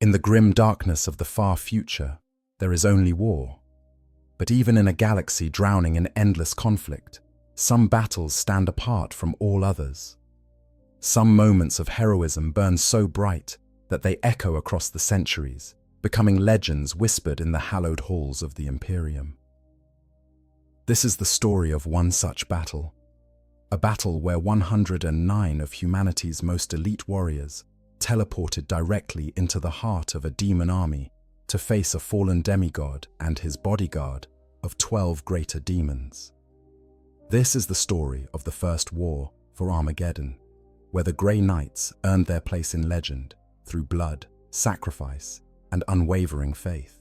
In the grim darkness of the far future, there is only war. But even in a galaxy drowning in endless conflict, some battles stand apart from all others. Some moments of heroism burn so bright that they echo across the centuries, becoming legends whispered in the hallowed halls of the Imperium. This is the story of one such battle. A battle where 109 of humanity's most elite warriors teleported directly into the heart of a demon army to face a fallen demigod and his bodyguard of 12 greater demons. This is the story of the first war for Armageddon, where the Grey Knights earned their place in legend through blood, sacrifice, and unwavering faith.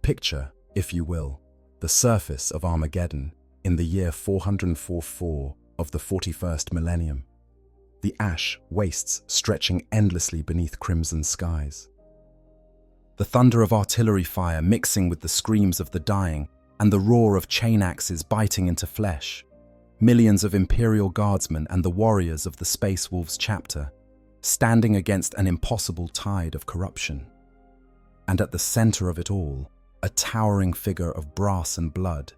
Picture, if you will, the surface of Armageddon in the year 444 of the 41st millennium. The ash wastes stretching endlessly beneath crimson skies. The thunder of artillery fire mixing with the screams of the dying and the roar of chain axes biting into flesh. Millions of Imperial guardsmen and the warriors of the Space Wolves chapter, standing against an impossible tide of corruption. And at the center of it all, a towering figure of brass and blood,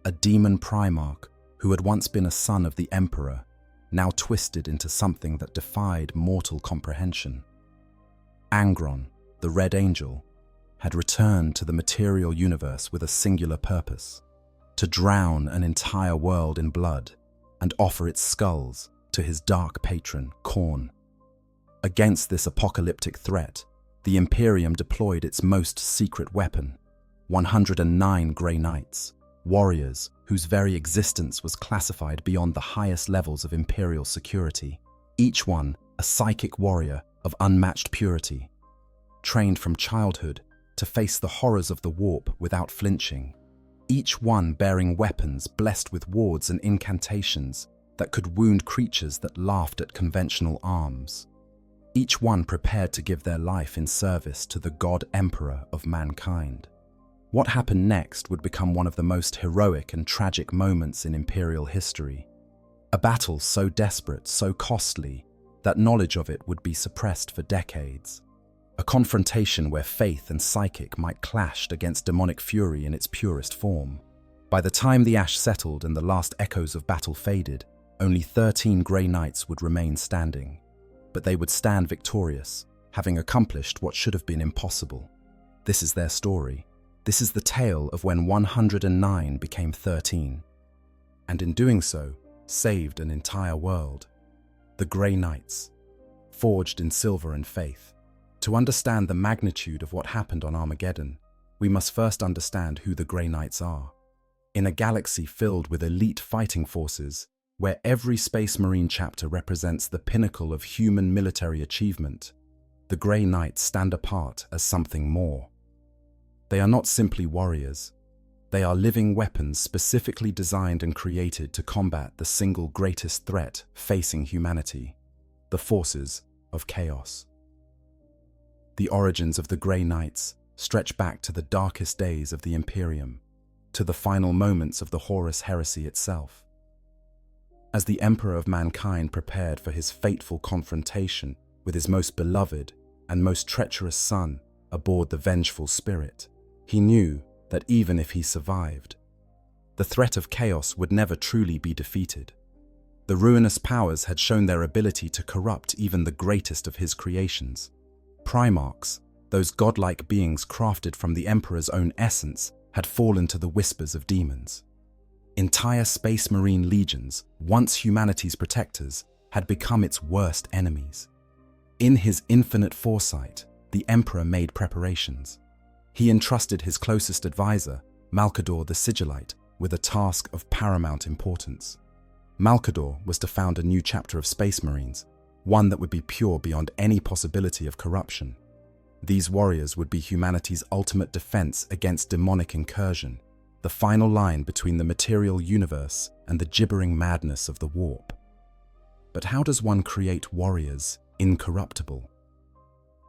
a demon Primarch who had once been a son of the Emperor, now twisted into something that defied mortal comprehension. Angron, the Red Angel, had returned to the material universe with a singular purpose: to drown an entire world in blood and offer its skulls to his dark patron, Khorne. Against this apocalyptic threat, the Imperium deployed its most secret weapon, 109 Grey Knights, warriors whose very existence was classified beyond the highest levels of Imperial security, each one a psychic warrior of unmatched purity, trained from childhood to face the horrors of the warp without flinching, each one bearing weapons blessed with wards and incantations that could wound creatures that laughed at conventional arms, each one prepared to give their life in service to the God Emperor of mankind. What happened next would become one of the most heroic and tragic moments in Imperial history. A battle so desperate, so costly, that knowledge of it would be suppressed for decades. A confrontation where faith and psychic might clash against demonic fury in its purest form. By the time the ash settled and the last echoes of battle faded, only 13 Grey Knights would remain standing. But they would stand victorious, having accomplished what should have been impossible. This is their story. This is the tale of when 109 became 13. And in doing so, saved an entire world. The Grey Knights, forged in silver and faith. To understand the magnitude of what happened on Armageddon, we must first understand who the Grey Knights are. In a galaxy filled with elite fighting forces, where every Space Marine chapter represents the pinnacle of human military achievement, the Grey Knights stand apart as something more. They are not simply warriors. They are living weapons specifically designed and created to combat the single greatest threat facing humanity, the forces of chaos. The origins of the Grey Knights stretch back to the darkest days of the Imperium, to the final moments of the Horus heresy itself. As the Emperor of mankind prepared for his fateful confrontation with his most beloved and most treacherous son aboard the vengeful Spirit, he knew that even if he survived, the threat of chaos would never truly be defeated. The ruinous powers had shown their ability to corrupt even the greatest of his creations. Primarchs, those godlike beings crafted from the Emperor's own essence, had fallen to the whispers of demons. Entire Space Marine legions, once humanity's protectors, had become its worst enemies. In his infinite foresight, the Emperor made preparations. He entrusted his closest advisor, Malcador the Sigillite, with a task of paramount importance. Malcador was to found a new chapter of Space Marines, one that would be pure beyond any possibility of corruption. These warriors would be humanity's ultimate defense against demonic incursion, the final line between the material universe and the gibbering madness of the warp. But how does one create warriors incorruptible?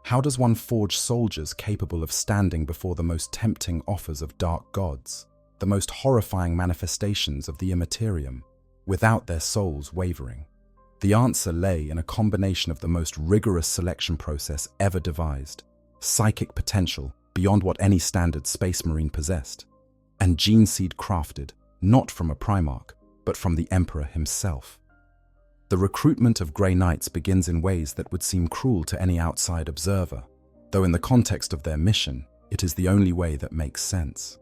How does one forge soldiers capable of standing before the most tempting offers of dark gods, the most horrifying manifestations of the Immaterium, without their souls wavering? The answer lay in a combination of the most rigorous selection process ever devised, psychic potential beyond what any standard space marine possessed, and gene seed crafted not from a Primarch, but from the Emperor himself. The recruitment of Grey Knights begins in ways that would seem cruel to any outside observer, though in the context of their mission, it is the only way that makes sense.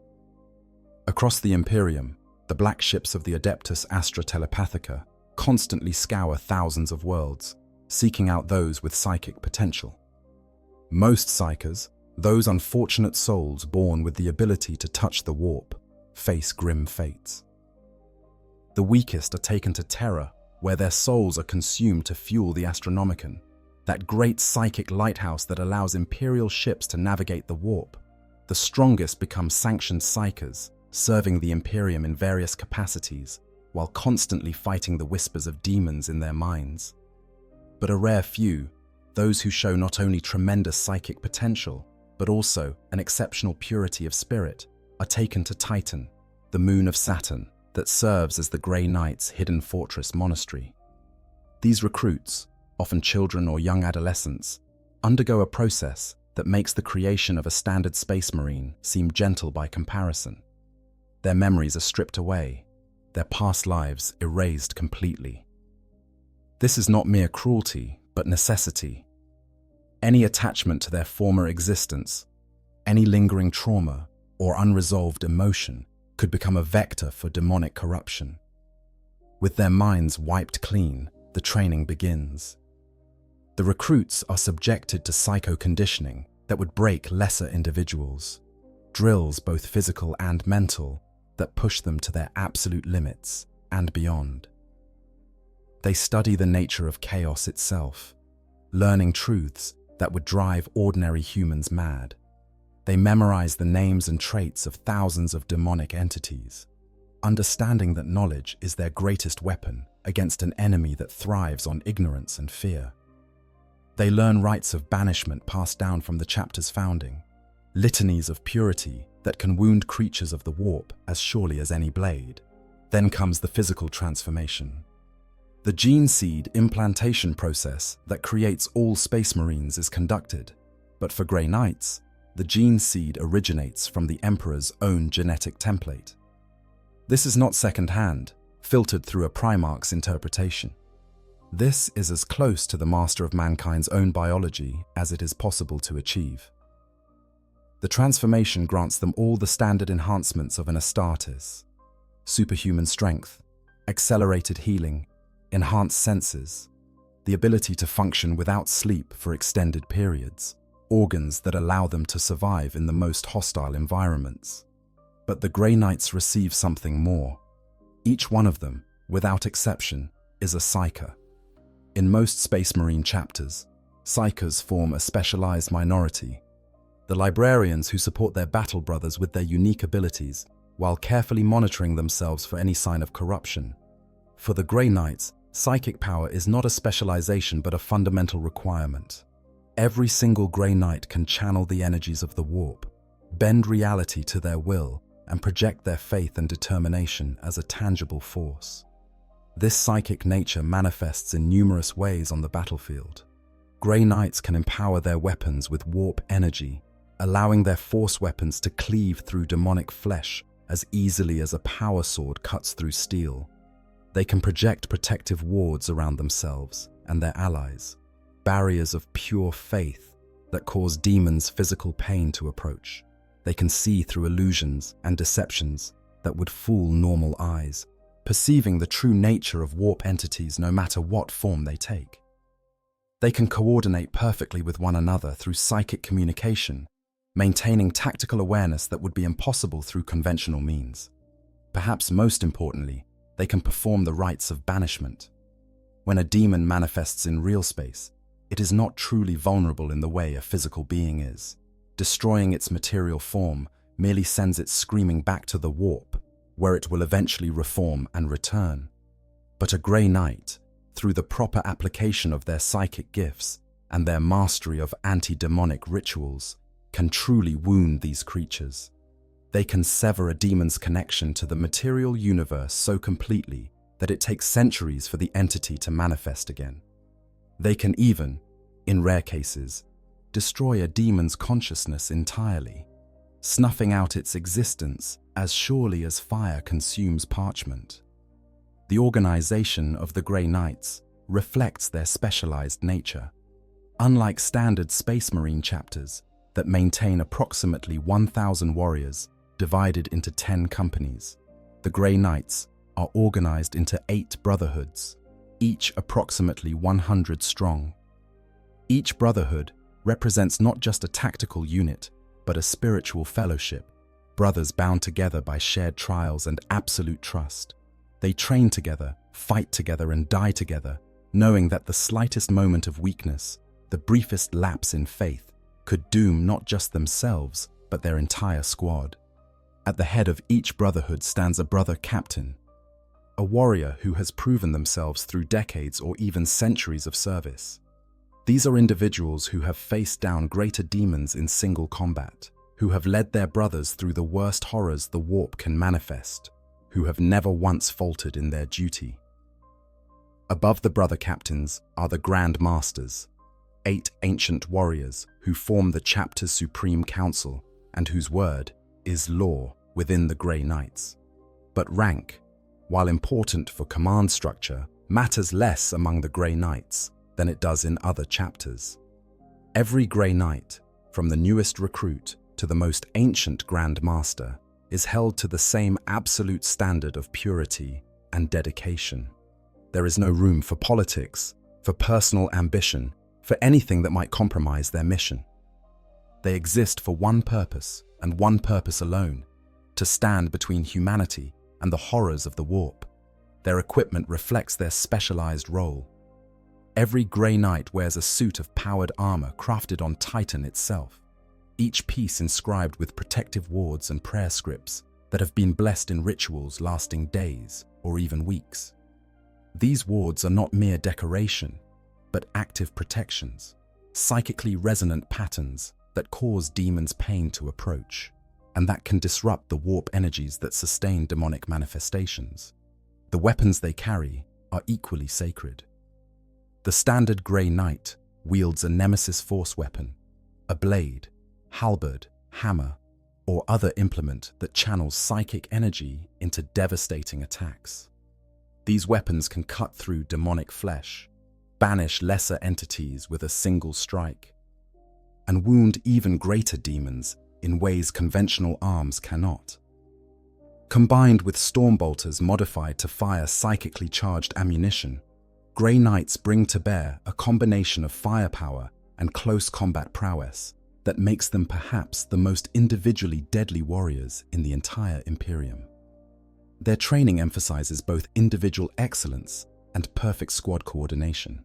Across the Imperium, the black ships of the Adeptus Astra Telepathica constantly scour thousands of worlds, seeking out those with psychic potential. Most psychers, those unfortunate souls born with the ability to touch the warp, face grim fates. The weakest are taken to Terra, where their souls are consumed to fuel the Astronomicon, that great psychic lighthouse that allows Imperial ships to navigate the warp. The strongest become sanctioned psychers, serving the Imperium in various capacities, while constantly fighting the whispers of demons in their minds. But a rare few, those who show not only tremendous psychic potential, but also an exceptional purity of spirit, are taken to Titan, the moon of Saturn, that serves as the Grey Knight's hidden fortress monastery. These recruits, often children or young adolescents, undergo a process that makes the creation of a standard space marine seem gentle by comparison. Their memories are stripped away, their past lives erased completely. This is not mere cruelty, but necessity. Any attachment to their former existence, any lingering trauma or unresolved emotion could become a vector for demonic corruption. With their minds wiped clean, the training begins. The recruits are subjected to psycho-conditioning that would break lesser individuals, drills both physical and mental that push them to their absolute limits and beyond. They study the nature of chaos itself, learning truths that would drive ordinary humans mad. They memorize the names and traits of thousands of demonic entities, understanding that knowledge is their greatest weapon against an enemy that thrives on ignorance and fear. They learn rites of banishment passed down from the chapter's founding, litanies of purity that can wound creatures of the warp as surely as any blade. Then comes the physical transformation. The gene seed implantation process that creates all space marines is conducted, but for Grey Knights, the gene seed originates from the Emperor's own genetic template. This is not second-hand, filtered through a Primarch's interpretation. This is as close to the master of mankind's own biology as it is possible to achieve. The transformation grants them all the standard enhancements of an Astartes: superhuman strength, accelerated healing, enhanced senses, the ability to function without sleep for extended periods, organs that allow them to survive in the most hostile environments. But the Grey Knights receive something more. Each one of them, without exception, is a psyker. In most Space Marine chapters, psykers form a specialized minority, the librarians who support their battle brothers with their unique abilities while carefully monitoring themselves for any sign of corruption. For the Grey Knights, psychic power is not a specialization but a fundamental requirement. Every single Grey Knight can channel the energies of the warp, bend reality to their will, and project their faith and determination as a tangible force. This psychic nature manifests in numerous ways on the battlefield. Grey Knights can empower their weapons with warp energy, allowing their force weapons to cleave through demonic flesh as easily as a power sword cuts through steel. They can project protective wards around themselves and their allies, barriers of pure faith that cause demons physical pain to approach. They can see through illusions and deceptions that would fool normal eyes, perceiving the true nature of warp entities no matter what form they take. They can coordinate perfectly with one another through psychic communication, maintaining tactical awareness that would be impossible through conventional means. Perhaps most importantly, they can perform the rites of banishment. When a demon manifests in real space, it is not truly vulnerable in the way a physical being is. Destroying its material form merely sends it screaming back to the warp, where it will eventually reform and return. But a Grey Knight, through the proper application of their psychic gifts and their mastery of anti-demonic rituals, can truly wound these creatures. They can sever a demon's connection to the material universe so completely that it takes centuries for the entity to manifest again. They can even, in rare cases, destroy a demon's consciousness entirely, snuffing out its existence as surely as fire consumes parchment. The organization of the Grey Knights reflects their specialized nature. Unlike standard Space Marine chapters that maintain approximately 1,000 warriors divided into 10 companies, the Grey Knights are organized into 8 brotherhoods, each approximately 100 strong. Each brotherhood represents not just a tactical unit, but a spiritual fellowship, brothers bound together by shared trials and absolute trust. They train together, fight together, and die together, knowing that the slightest moment of weakness, the briefest lapse in faith, could doom not just themselves, but their entire squad. At the head of each brotherhood stands a brother captain, a warrior who has proven themselves through decades or even centuries of service. These are individuals who have faced down greater demons in single combat, who have led their brothers through the worst horrors the warp can manifest, who have never once faltered in their duty. Above the brother captains are the Grand Masters, 8 ancient warriors who form the chapter's supreme council and whose word is law within the Grey Knights. But rank, while important for command structure, matters less among the Grey Knights than it does in other chapters. Every Grey Knight, from the newest recruit to the most ancient Grand Master, is held to the same absolute standard of purity and dedication. There is no room for politics, for personal ambition, for anything that might compromise their mission. They exist for one purpose and one purpose alone: to stand between humanity and the horrors of the warp. Their equipment reflects their specialized role. Every Grey Knight wears a suit of powered armor crafted on Titan itself, each piece inscribed with protective wards and prayer scripts that have been blessed in rituals lasting days or even weeks. These wards are not mere decoration, but active protections, psychically resonant patterns that cause demons pain to approach, and that can disrupt the warp energies that sustain demonic manifestations. The weapons they carry are equally sacred. The standard Grey Knight wields a nemesis force weapon, a blade, halberd, hammer, or other implement that channels psychic energy into devastating attacks. These weapons can cut through demonic flesh, banish lesser entities with a single strike, and wound even greater demons in ways conventional arms cannot. Combined with stormbolters modified to fire psychically charged ammunition, Grey Knights bring to bear a combination of firepower and close combat prowess that makes them perhaps the most individually deadly warriors in the entire Imperium. Their training emphasizes both individual excellence and perfect squad coordination.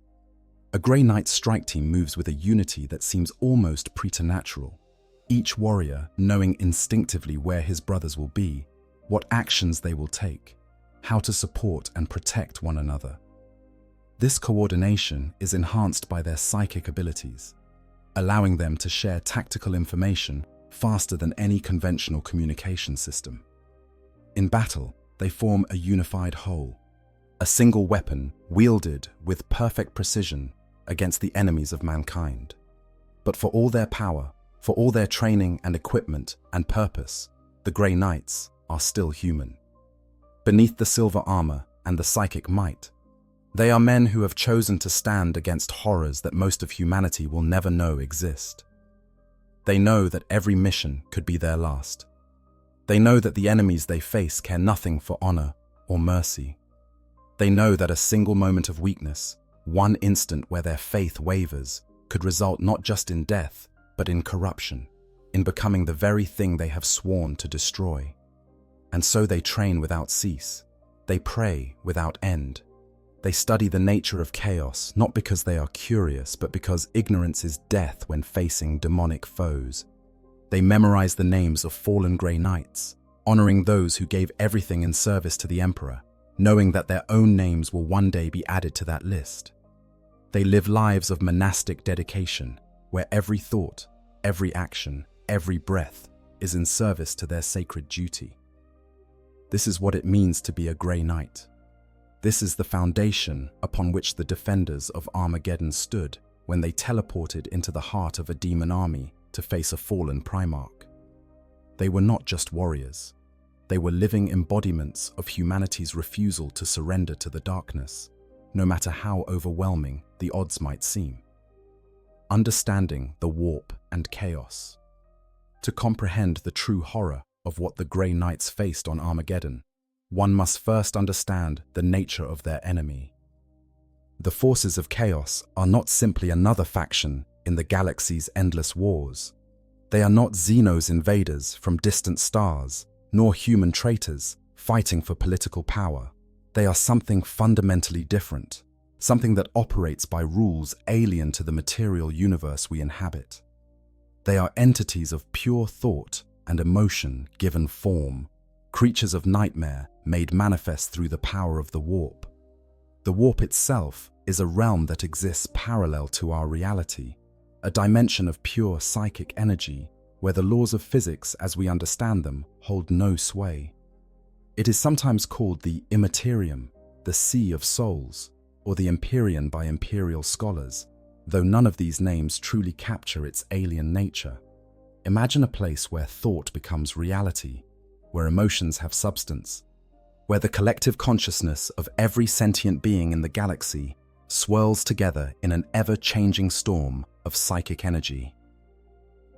A Grey Knight strike team moves with a unity that seems almost preternatural, each warrior knowing instinctively where his brothers will be, what actions they will take, how to support and protect one another. This coordination is enhanced by their psychic abilities, allowing them to share tactical information faster than any conventional communication system. In battle, they form a unified whole, a single weapon wielded with perfect precision against the enemies of mankind. But for all their power, for all their training and equipment and purpose, the Grey Knights are still human. Beneath the silver armor and the psychic might, they are men who have chosen to stand against horrors that most of humanity will never know exist. They know that every mission could be their last. They know that the enemies they face care nothing for honor or mercy. They know that a single moment of weakness, one instant where their faith wavers, could result not just in death, but in corruption, in becoming the very thing they have sworn to destroy. And so they train without cease. They pray without end. They study the nature of chaos, not because they are curious, but because ignorance is death when facing demonic foes. They memorize the names of fallen Grey Knights, honoring those who gave everything in service to the Emperor, knowing that their own names will one day be added to that list. They live lives of monastic dedication, where every thought, every action, every breath is in service to their sacred duty. This is what it means to be a Grey Knight. This is the foundation upon which the defenders of Armageddon stood, when they teleported into the heart of a demon army to face a fallen Primarch. They were not just warriors. They were living embodiments of humanity's refusal to surrender to the darkness, no matter how overwhelming the odds might seem. Understanding the warp and chaos. To comprehend the true horror of what the Grey Knights faced on Armageddon, one must first understand the nature of their enemy. The forces of chaos are not simply another faction in the galaxy's endless wars. They are not Xenos invaders from distant stars, nor human traitors fighting for political power. They are something fundamentally different, something that operates by rules alien to the material universe we inhabit. They are entities of pure thought and emotion given form, creatures of nightmare made manifest through the power of the warp. The warp itself is a realm that exists parallel to our reality, a dimension of pure psychic energy where the laws of physics as we understand them hold no sway. It is sometimes called the Imperium, the Sea of Souls, or the Imperium by imperial scholars, though none of these names truly capture its alien nature. Imagine a place where thought becomes reality, where emotions have substance, where the collective consciousness of every sentient being in the galaxy swirls together in an ever-changing storm of psychic energy.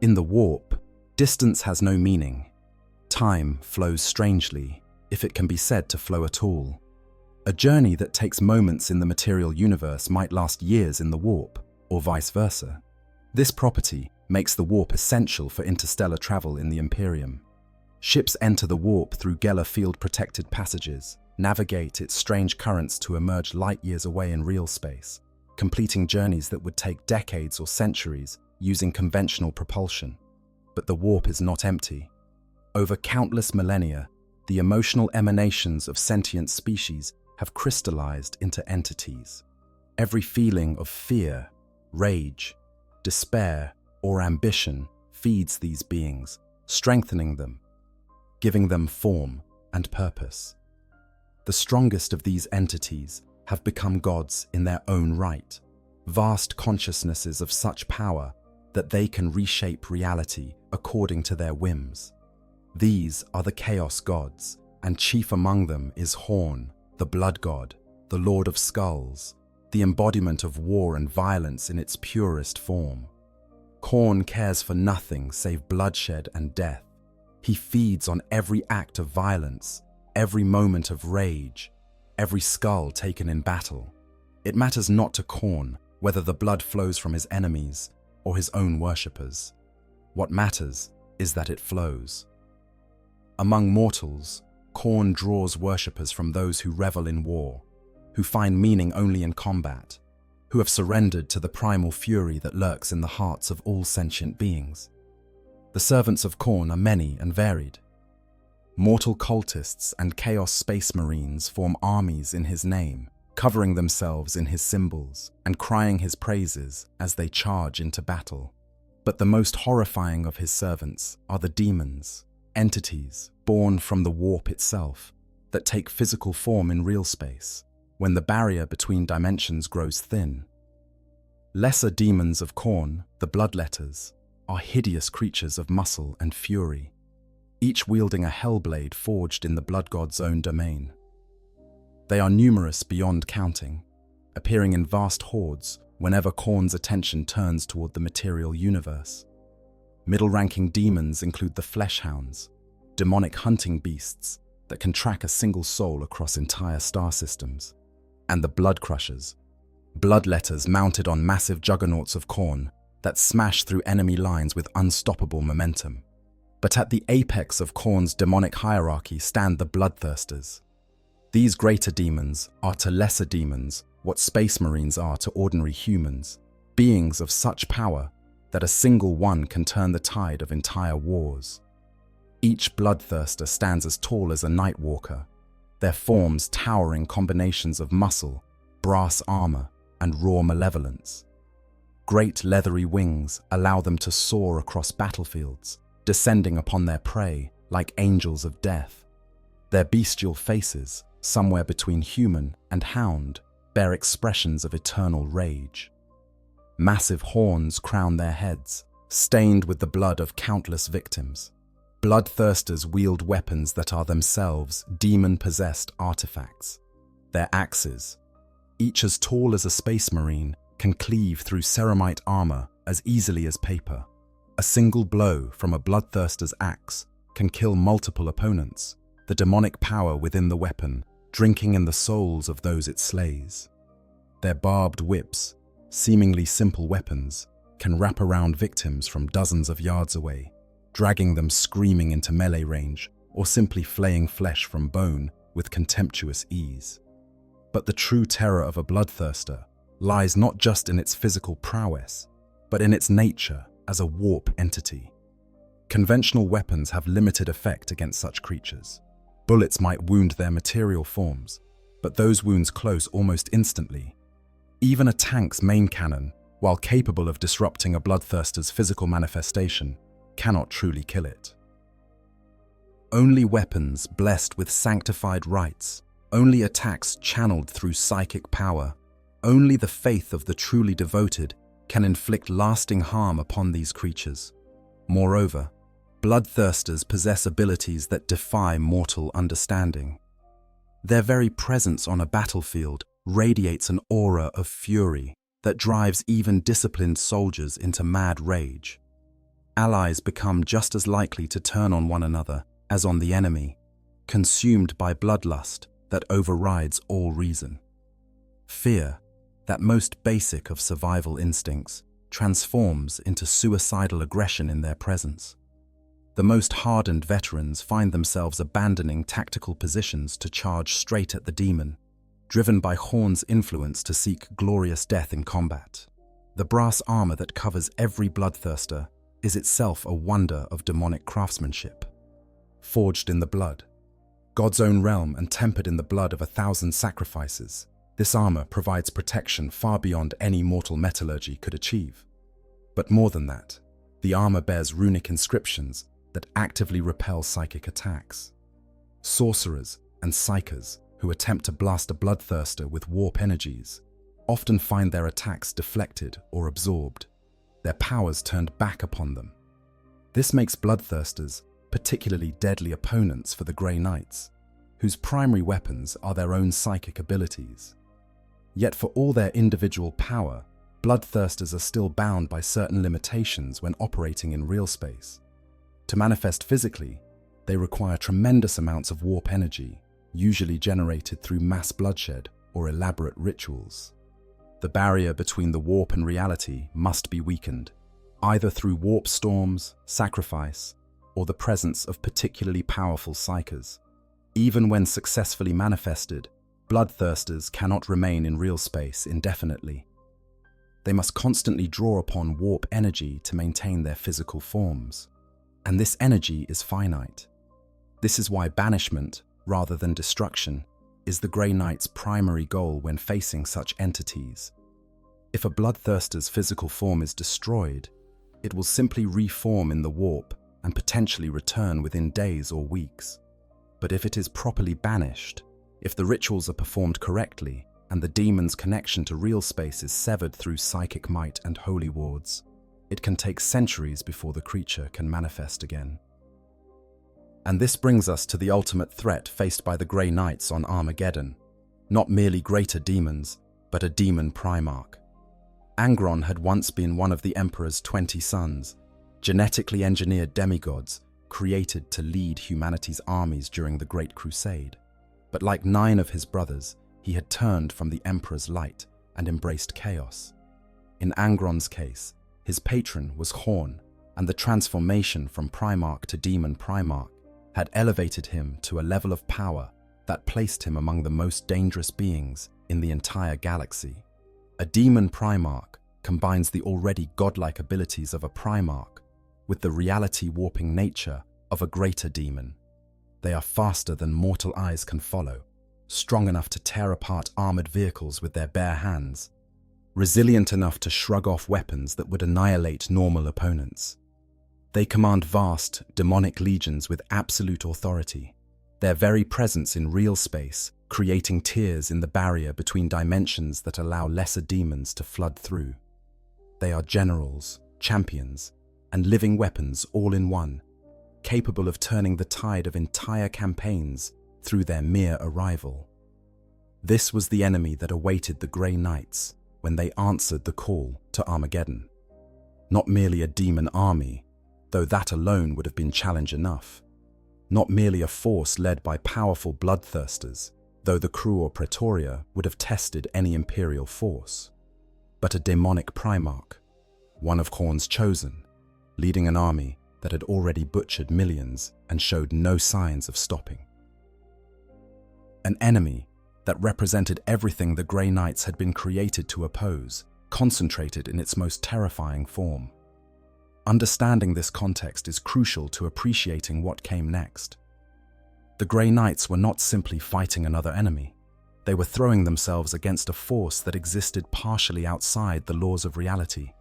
In the warp, distance has no meaning. Time flows strangely, if it can be said to flow at all. A journey that takes moments in the material universe might last years in the warp, or vice versa. This property makes the warp essential for interstellar travel in the Imperium. Ships enter the warp through Geller field-protected passages, navigate its strange currents to emerge light years away in real space, completing journeys that would take decades or centuries using conventional propulsion. But the warp is not empty. Over countless millennia, the emotional emanations of sentient species have crystallized into entities. Every feeling of fear, rage, despair, or ambition feeds these beings, strengthening them, giving them form and purpose. The strongest of these entities have become gods in their own right, vast consciousnesses of such power that they can reshape reality according to their whims. These are the Chaos Gods, and chief among them is Horn, the Blood God, the Lord of Skulls, the embodiment of war and violence in its purest form. Khorne cares for nothing save bloodshed and death. He feeds on every act of violence, every moment of rage, every skull taken in battle. It matters not to Khorne whether the blood flows from his enemies or his own worshippers. What matters is that it flows. Among mortals, Khorne draws worshippers from those who revel in war, who find meaning only in combat, who have surrendered to the primal fury that lurks in the hearts of all sentient beings. The servants of Khorne are many and varied. Mortal cultists and Chaos Space Marines form armies in his name, covering themselves in his symbols and crying his praises as they charge into battle. But the most horrifying of his servants are the demons, entities born from the warp itself, that take physical form in real space, when the barrier between dimensions grows thin. Lesser demons of Khorne, the Bloodletters, are hideous creatures of muscle and fury, each wielding a hellblade forged in the Blood God's own domain. They are numerous beyond counting, appearing in vast hordes whenever Khorne's attention turns toward the material universe. Middle-ranking demons include the Fleshhounds, demonic hunting beasts that can track a single soul across entire star systems, and the Blood Crushers, bloodletters mounted on massive juggernauts of Khorne that smash through enemy lines with unstoppable momentum. But at the apex of Khorne's demonic hierarchy stand the Bloodthirsters. These greater demons are to lesser demons what Space Marines are to ordinary humans, beings of such power that a single one can turn the tide of entire wars. Each Bloodthirster stands as tall as a Nightwalker, their forms towering combinations of muscle, brass armor, and raw malevolence. Great leathery wings allow them to soar across battlefields, descending upon their prey like angels of death. Their bestial faces, somewhere between human and hound, bear expressions of eternal rage. Massive horns crown their heads, stained with the blood of countless victims. Bloodthirsters wield weapons that are themselves demon-possessed artifacts. Their axes, each as tall as a space marine, can cleave through ceramite armor as easily as paper. A single blow from a bloodthirster's axe can kill multiple opponents, the demonic power within the weapon drinking in the souls of those it slays. Their barbed whips, seemingly simple weapons, can wrap around victims from dozens of yards away, dragging them screaming into melee range or simply flaying flesh from bone with contemptuous ease. But the true terror of a bloodthirster lies not just in its physical prowess, but in its nature as a warp entity. Conventional weapons have limited effect against such creatures. Bullets might wound their material forms, but those wounds close almost instantly. Even a tank's main cannon, while capable of disrupting a bloodthirster's physical manifestation, cannot truly kill it. Only weapons blessed with sanctified rites, only attacks channeled through psychic power, only the faith of the truly devoted can inflict lasting harm upon these creatures. Moreover, bloodthirsters possess abilities that defy mortal understanding. Their very presence on a battlefield radiates an aura of fury that drives even disciplined soldiers into mad rage. Allies become just as likely to turn on one another as on the enemy, consumed by bloodlust that overrides all reason. Fear, that most basic of survival instincts, transforms into suicidal aggression in their presence. The most hardened veterans find themselves abandoning tactical positions to charge straight at the demon, driven by Horn's influence to seek glorious death in combat. The brass armor that covers every bloodthirster is itself a wonder of demonic craftsmanship. Forged in the blood, God's own realm and tempered in the blood of 1,000 sacrifices, this armor provides protection far beyond any mortal metallurgy could achieve. But more than that, the armor bears runic inscriptions that actively repel psychic attacks. Sorcerers and psychers who attempt to blast a bloodthirster with warp energies often find their attacks deflected or absorbed, their powers turned back upon them. This makes bloodthirsters particularly deadly opponents for the Grey Knights, whose primary weapons are their own psychic abilities. Yet for all their individual power, bloodthirsters are still bound by certain limitations when operating in real space. To manifest physically, they require tremendous amounts of warp energy, usually generated through mass bloodshed or elaborate rituals. The barrier between the warp and reality must be weakened, either through warp storms, sacrifice, or the presence of particularly powerful psychers. Even when successfully manifested, bloodthirsters cannot remain in real space indefinitely. They must constantly draw upon warp energy to maintain their physical forms, and this energy is finite. This is why banishment, rather than destruction, is the Grey Knight's primary goal when facing such entities. If a bloodthirster's physical form is destroyed, it will simply reform in the warp and potentially return within days or weeks. But if it is properly banished, if the rituals are performed correctly, and the demon's connection to real space is severed through psychic might and holy wards, it can take centuries before the creature can manifest again. And this brings us to the ultimate threat faced by the Grey Knights on Armageddon. Not merely greater demons, but a demon Primarch. Angron had once been one of the Emperor's 20 sons, genetically engineered demigods created to lead humanity's armies during the Great Crusade. But like 9 of his brothers, he had turned from the Emperor's light and embraced chaos. In Angron's case, his patron was Horn, and the transformation from Primarch to Demon Primarch had elevated him to a level of power that placed him among the most dangerous beings in the entire galaxy. A Demon Primarch combines the already godlike abilities of a Primarch with the reality-warping nature of a greater demon. They are faster than mortal eyes can follow, strong enough to tear apart armored vehicles with their bare hands, resilient enough to shrug off weapons that would annihilate normal opponents. They command vast, demonic legions with absolute authority, their very presence in real space creating tiers in the barrier between dimensions that allow lesser demons to flood through. They are generals, champions, and living weapons all in one, capable of turning the tide of entire campaigns through their mere arrival. This was the enemy that awaited the Grey Knights when they answered the call to Armageddon. Not merely a demon army, though that alone would have been challenge enough. Not merely a force led by powerful bloodthirsters, though the crew or Praetoria would have tested any imperial force. But a demonic primarch, one of Khorne's chosen, leading an army that had already butchered millions and showed no signs of stopping. An enemy that represented everything the Grey Knights had been created to oppose, concentrated in its most terrifying form. Understanding this context is crucial to appreciating what came next. The Grey Knights were not simply fighting another enemy. They were throwing themselves against a force that existed partially outside the laws of reality,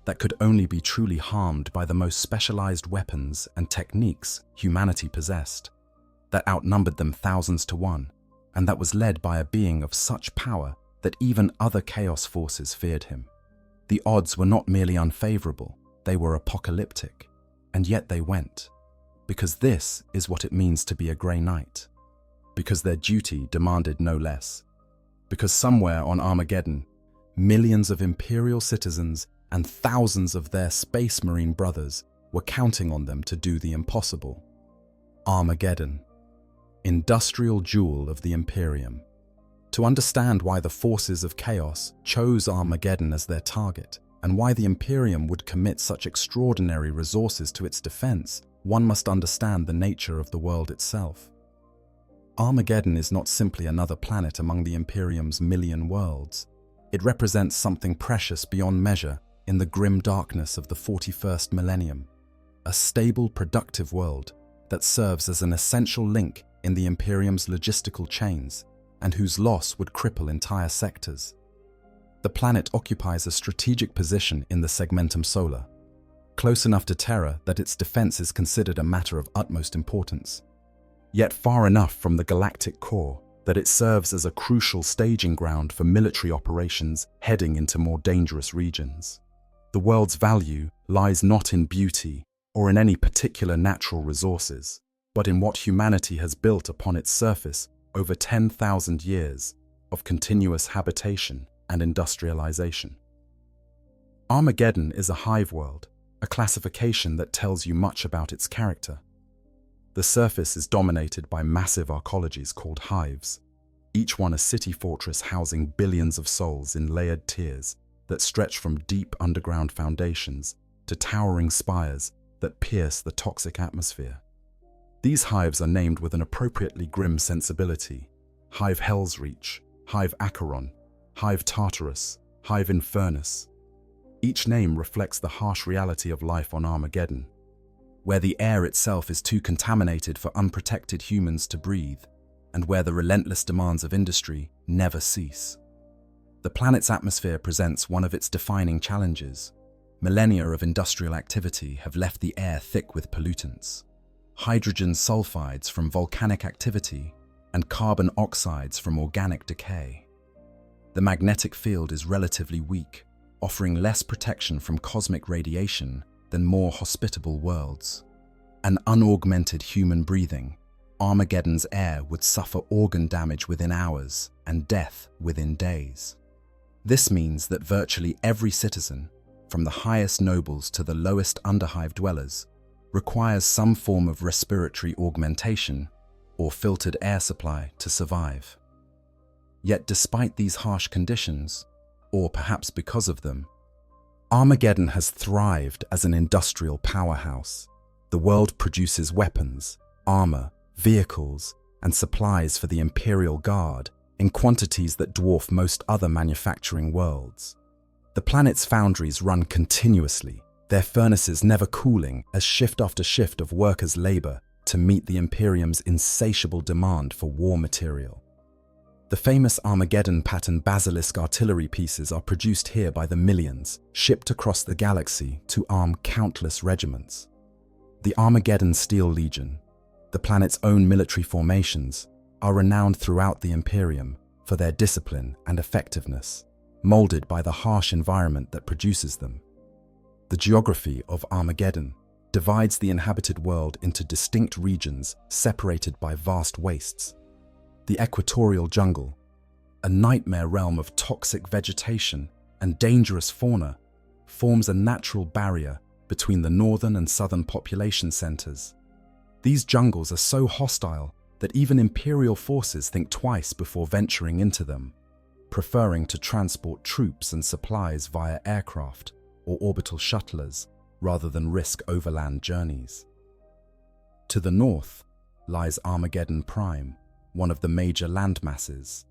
that could only be truly harmed by the most specialized weapons and techniques humanity possessed, that outnumbered them thousands to one, and that was led by a being of such power that even other chaos forces feared him. The odds were not merely unfavorable, they were apocalyptic, and yet they went. Because this is what it means to be a Grey Knight. Because their duty demanded no less. Because somewhere on Armageddon, millions of Imperial citizens and thousands of their Space Marine brothers were counting on them to do the impossible. Armageddon, industrial jewel of the Imperium. To understand why the forces of chaos chose Armageddon as their target, and why the Imperium would commit such extraordinary resources to its defense, one must understand the nature of the world itself. Armageddon is not simply another planet among the Imperium's million worlds. It represents something precious beyond measure in the grim darkness of the 41st millennium, a stable, productive world that serves as an essential link in the Imperium's logistical chains, and whose loss would cripple entire sectors. The planet occupies a strategic position in the segmentum solar, close enough to Terra that its defense is considered a matter of utmost importance, yet far enough from the galactic core that it serves as a crucial staging ground for military operations heading into more dangerous regions. The world's value lies not in beauty or in any particular natural resources, but in what humanity has built upon its surface over 10,000 years of continuous habitation and industrialization. Armageddon is a hive world, a classification that tells you much about its character. The surface is dominated by massive arcologies called hives, each one a city fortress housing billions of souls in layered tiers that stretch from deep underground foundations to towering spires that pierce the toxic atmosphere. These hives are named with an appropriately grim sensibility: Hive Hell's Reach, Hive Acheron, Hive Tartarus, Hive Infernus. Each name reflects the harsh reality of life on Armageddon, where the air itself is too contaminated for unprotected humans to breathe, and where the relentless demands of industry never cease. The planet's atmosphere presents one of its defining challenges. Millennia of industrial activity have left the air thick with pollutants: hydrogen sulfides from volcanic activity and carbon oxides from organic decay. The magnetic field is relatively weak, offering less protection from cosmic radiation than more hospitable worlds. An unaugmented human breathing, Armageddon's air would suffer organ damage within hours and death within days. This means that virtually every citizen, from the highest nobles to the lowest underhive dwellers, requires some form of respiratory augmentation or filtered air supply to survive. Yet despite these harsh conditions, or perhaps because of them, Armageddon has thrived as an industrial powerhouse. The world produces weapons, armor, vehicles, and supplies for the Imperial Guard in quantities that dwarf most other manufacturing worlds. The planet's foundries run continuously, their furnaces never cooling as shift after shift of workers' labor to meet the Imperium's insatiable demand for war material. The famous Armageddon-pattern basilisk artillery pieces are produced here by the millions, shipped across the galaxy to arm countless regiments. The Armageddon Steel Legion, the planet's own military formations, are renowned throughout the Imperium for their discipline and effectiveness. molded by the harsh environment that produces them. The geography of Armageddon divides the inhabited world into distinct regions separated by vast wastes. The equatorial jungle, a nightmare realm of toxic vegetation and dangerous fauna, forms a natural barrier between the northern and southern population centers. These jungles are so hostile that even Imperial forces think twice before venturing into them, preferring to transport troops and supplies via aircraft or orbital shuttlers rather than risk overland journeys. To the north lies Armageddon Prime, one of the major landmasses,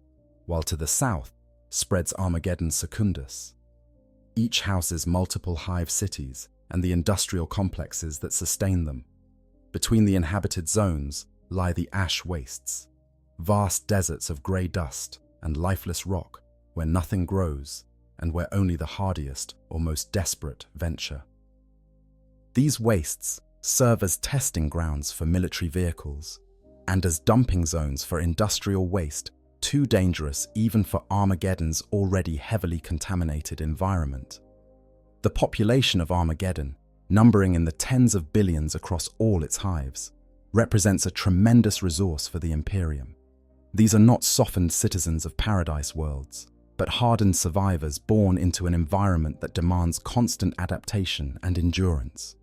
while to the south spreads Armageddon Secundus. Each houses multiple hive cities and the industrial complexes that sustain them. Between the inhabited zones lie the ash wastes, vast deserts of grey dust and lifeless rock where nothing grows and where only the hardiest or most desperate venture. These wastes serve as testing grounds for military vehicles and as dumping zones for industrial waste too dangerous even for Armageddon's already heavily contaminated environment. The population of Armageddon, numbering in the tens of billions across all its hives, represents a tremendous resource for the Imperium. These are not softened citizens of paradise worlds, but hardened survivors born into an environment that demands constant adaptation and endurance.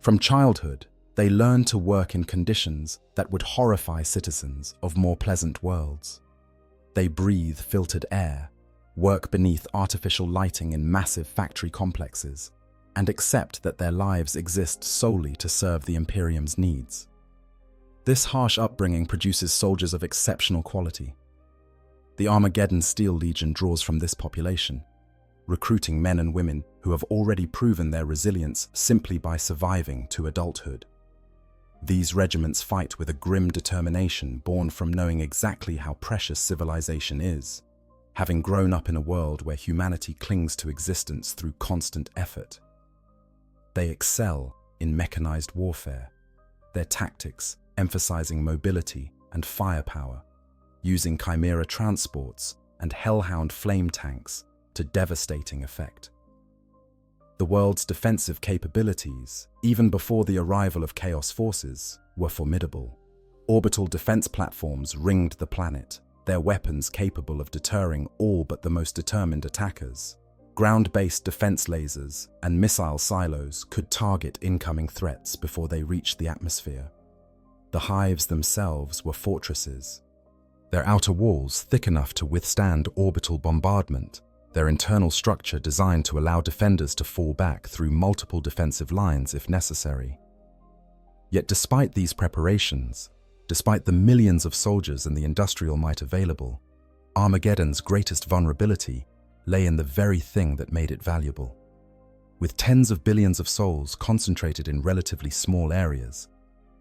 From childhood, they learn to work in conditions that would horrify citizens of more pleasant worlds. They breathe filtered air, work beneath artificial lighting in massive factory complexes, and accept that their lives exist solely to serve the Imperium's needs. This harsh upbringing produces soldiers of exceptional quality. The Armageddon Steel Legion draws from this population, recruiting men and women who have already proven their resilience simply by surviving to adulthood. These regiments fight with a grim determination born from knowing exactly how precious civilization is, having grown up in a world where humanity clings to existence through constant effort. They excel in mechanized warfare, their tactics emphasizing mobility and firepower, using chimera transports and hellhound flame tanks to devastating effect. The world's defensive capabilities, even before the arrival of Chaos forces, were formidable. Orbital defense platforms ringed the planet, their weapons capable of deterring all but the most determined attackers. Ground-based defense lasers and missile silos could target incoming threats before they reached the atmosphere. The hives themselves were fortresses, their outer walls thick enough to withstand orbital bombardment, their internal structure designed to allow defenders to fall back through multiple defensive lines if necessary. Yet despite these preparations, despite the millions of soldiers and the industrial might available, Armageddon's greatest vulnerability lay in the very thing that made it valuable. With tens of billions of souls concentrated in relatively small areas,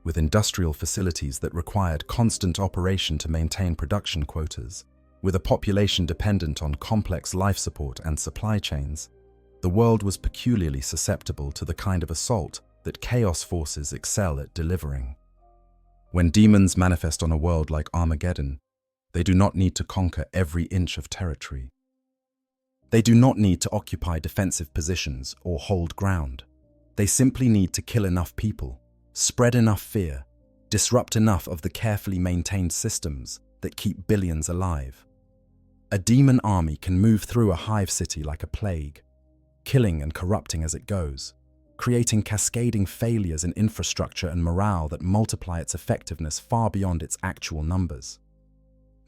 with industrial facilities that required constant operation to maintain production quotas, with a population dependent on complex life support and supply chains, the world was peculiarly susceptible to the kind of assault that Chaos forces excel at delivering. When demons manifest on a world like Armageddon, they do not need to conquer every inch of territory. They do not need to occupy defensive positions or hold ground. They simply need to kill enough people, spread enough fear, disrupt enough of the carefully maintained systems that keep billions alive. A demon army can move through a hive city like a plague, killing and corrupting as it goes, creating cascading failures in infrastructure and morale that multiply its effectiveness far beyond its actual numbers.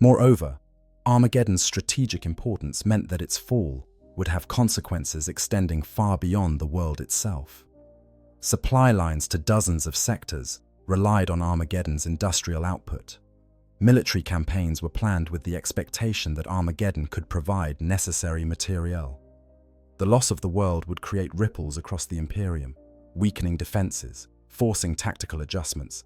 Moreover, Armageddon's strategic importance meant that its fall would have consequences extending far beyond the world itself. Supply lines to dozens of sectors relied on Armageddon's industrial output. Military campaigns were planned with the expectation that Armageddon could provide necessary materiel. The loss of the world would create ripples across the Imperium, weakening defenses, forcing tactical adjustments,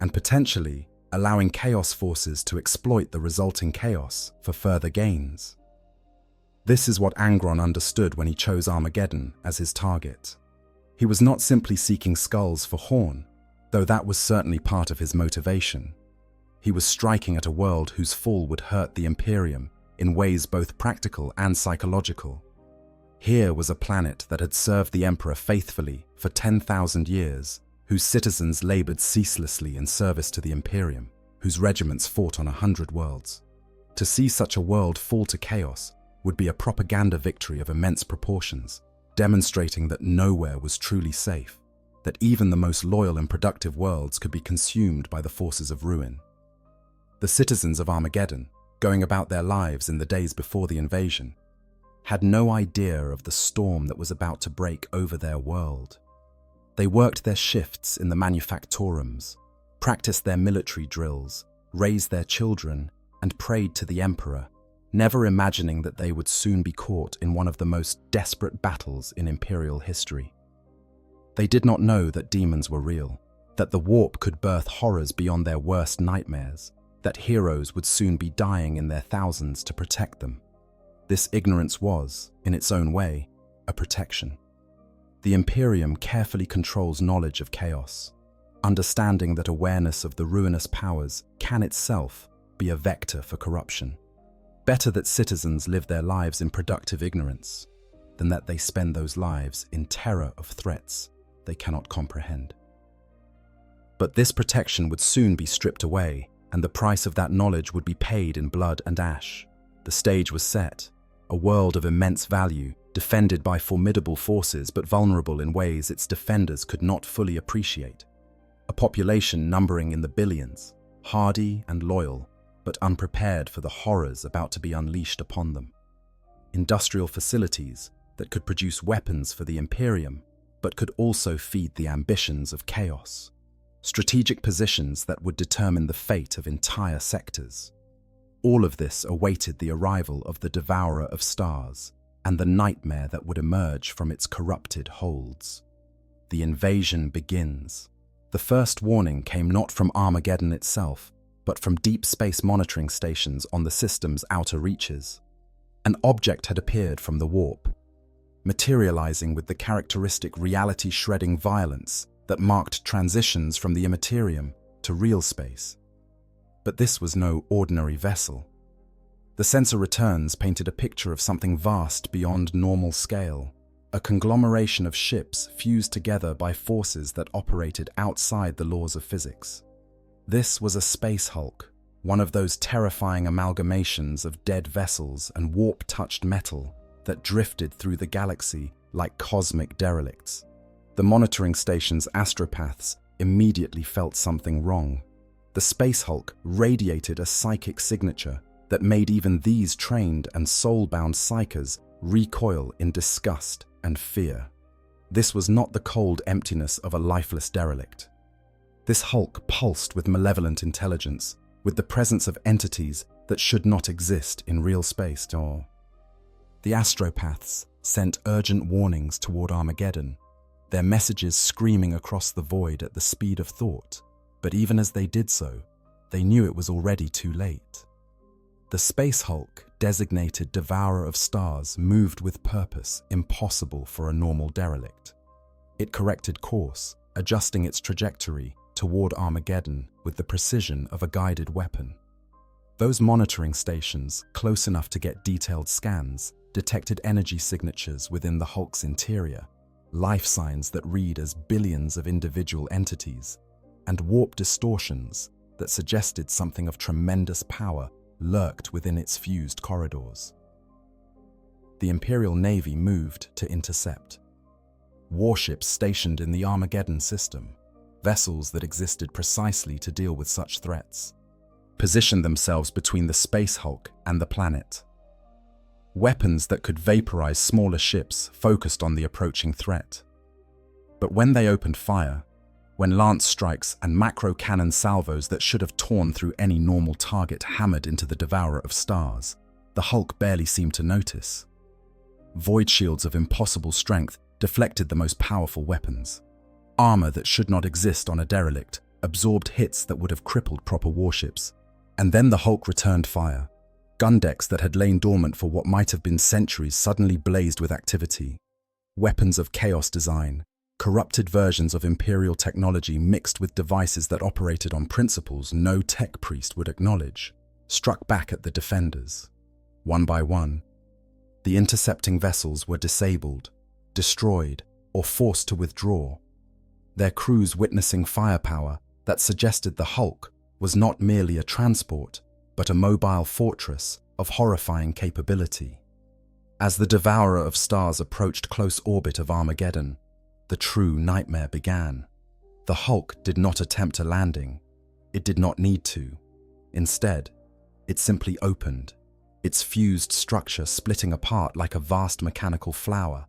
and potentially allowing Chaos forces to exploit the resulting chaos for further gains. This is what Angron understood when he chose Armageddon as his target. He was not simply seeking skulls for Horn, though that was certainly part of his motivation. He was striking at a world whose fall would hurt the Imperium in ways both practical and psychological. Here was a planet that had served the Emperor faithfully for 10,000 years, whose citizens labored ceaselessly in service to the Imperium, whose regiments fought on 100 worlds. To see such a world fall to chaos would be a propaganda victory of immense proportions, demonstrating that nowhere was truly safe, that even the most loyal and productive worlds could be consumed by the forces of ruin. The citizens of Armageddon, going about their lives in the days before the invasion, had no idea of the storm that was about to break over their world. They worked their shifts in the manufactorums, practiced their military drills, raised their children, and prayed to the Emperor, never imagining that they would soon be caught in one of the most desperate battles in Imperial history. They did not know that demons were real, that the warp could birth horrors beyond their worst nightmares, that heroes would soon be dying in their thousands to protect them. This ignorance was, in its own way, a protection. The Imperium carefully controls knowledge of chaos, understanding that awareness of the ruinous powers can itself be a vector for corruption. Better that citizens live their lives in productive ignorance than that they spend those lives in terror of threats they cannot comprehend. But this protection would soon be stripped away, and the price of that knowledge would be paid in blood and ash. The stage was set, a world of immense value, defended by formidable forces but vulnerable in ways its defenders could not fully appreciate. A population numbering in the billions, hardy and loyal, but unprepared for the horrors about to be unleashed upon them. Industrial facilities that could produce weapons for the Imperium, but could also feed the ambitions of chaos. Strategic positions that would determine the fate of entire sectors. All of this awaited the arrival of the Devourer of Stars and the nightmare that would emerge from its corrupted holds. The invasion begins. The first warning came not from Armageddon itself, but from deep space monitoring stations on the system's outer reaches. An object had appeared from the warp, materializing with the characteristic reality-shredding violence that marked transitions from the immaterium to real space. But this was no ordinary vessel. The sensor returns painted a picture of something vast beyond normal scale, a conglomeration of ships fused together by forces that operated outside the laws of physics. This was a space hulk, one of those terrifying amalgamations of dead vessels and warp-touched metal that drifted through the galaxy like cosmic derelicts. The monitoring station's astropaths immediately felt something wrong. The space hulk radiated a psychic signature that made even these trained and soul-bound psychers recoil in disgust and fear. This was not the cold emptiness of a lifeless derelict. This hulk pulsed with malevolent intelligence, with the presence of entities that should not exist in real space. The astropaths sent urgent warnings toward Armageddon, their messages screaming across the void at the speed of thought. But even as they did so, they knew it was already too late. The space hulk, designated Devourer of Stars, moved with purpose impossible for a normal derelict. It corrected course, adjusting its trajectory toward Armageddon with the precision of a guided weapon. Those monitoring stations, close enough to get detailed scans, detected energy signatures within the hulk's interior, life signs that read as billions of individual entities, and warp distortions that suggested something of tremendous power lurked within its fused corridors. The Imperial Navy moved to intercept. Warships stationed in the Armageddon system, vessels that existed precisely to deal with such threats, positioned themselves between the space hulk and the planet. Weapons that could vaporize smaller ships focused on the approaching threat. But when they opened fire, when lance strikes and macro cannon salvos that should have torn through any normal target hammered into the Devourer of Stars, the Hulk barely seemed to notice. Void shields of impossible strength deflected the most powerful weapons. Armor that should not exist on a derelict absorbed hits that would have crippled proper warships. And then the Hulk returned fire. Gun decks that had lain dormant for what might have been centuries suddenly blazed with activity. Weapons of chaos design, corrupted versions of Imperial technology mixed with devices that operated on principles no tech priest would acknowledge, struck back at the defenders. One by one, the intercepting vessels were disabled, destroyed, or forced to withdraw, their crews witnessing firepower that suggested the Hulk was not merely a transport, but a mobile fortress of horrifying capability. As the devourer of stars approached close orbit of Armageddon, the true nightmare began. The Hulk did not attempt a landing. It did not need to. Instead, it simply opened, its fused structure splitting apart like a vast mechanical flower,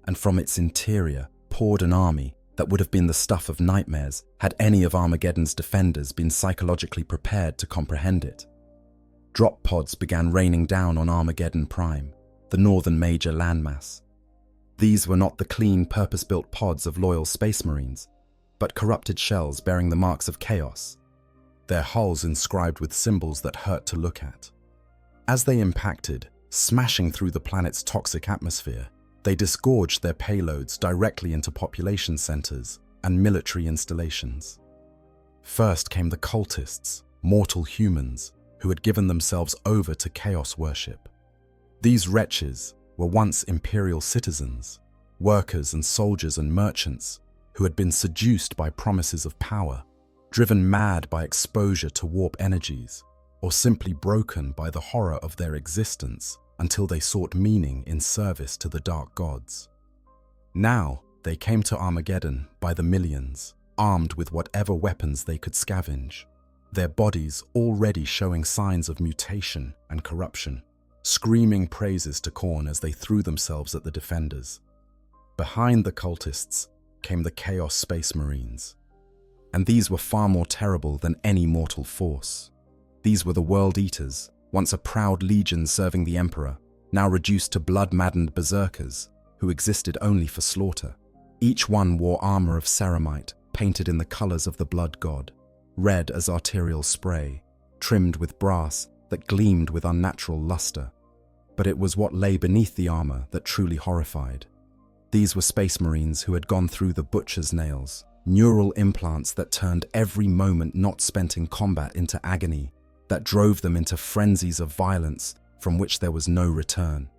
and from its interior poured an army that would have been the stuff of nightmares had any of Armageddon's defenders been psychologically prepared to comprehend it. Drop pods began raining down on Armageddon Prime, the northern major landmass. These were not the clean, purpose-built pods of loyal space marines, but corrupted shells bearing the marks of chaos, their hulls inscribed with symbols that hurt to look at. As they impacted, smashing through the planet's toxic atmosphere, they disgorged their payloads directly into population centers and military installations. First came the cultists, mortal humans, who had given themselves over to chaos worship. These wretches were once imperial citizens, workers and soldiers and merchants who had been seduced by promises of power, driven mad by exposure to warp energies, or simply broken by the horror of their existence until they sought meaning in service to the dark gods. Now they came to Armageddon by the millions, armed with whatever weapons they could scavenge, their bodies already showing signs of mutation and corruption, screaming praises to Khorne as they threw themselves at the defenders. Behind the cultists came the Chaos Space Marines, and these were far more terrible than any mortal force. These were the World Eaters, once a proud legion serving the Emperor, now reduced to blood-maddened berserkers who existed only for slaughter. Each one wore armor of ceramite painted in the colors of the blood god, red as arterial spray, trimmed with brass that gleamed with unnatural luster. But it was what lay beneath the armor that truly horrified. These were space marines who had gone through the butcher's nails, neural implants that turned every moment not spent in combat into agony, that drove them into frenzies of violence from which there was no return.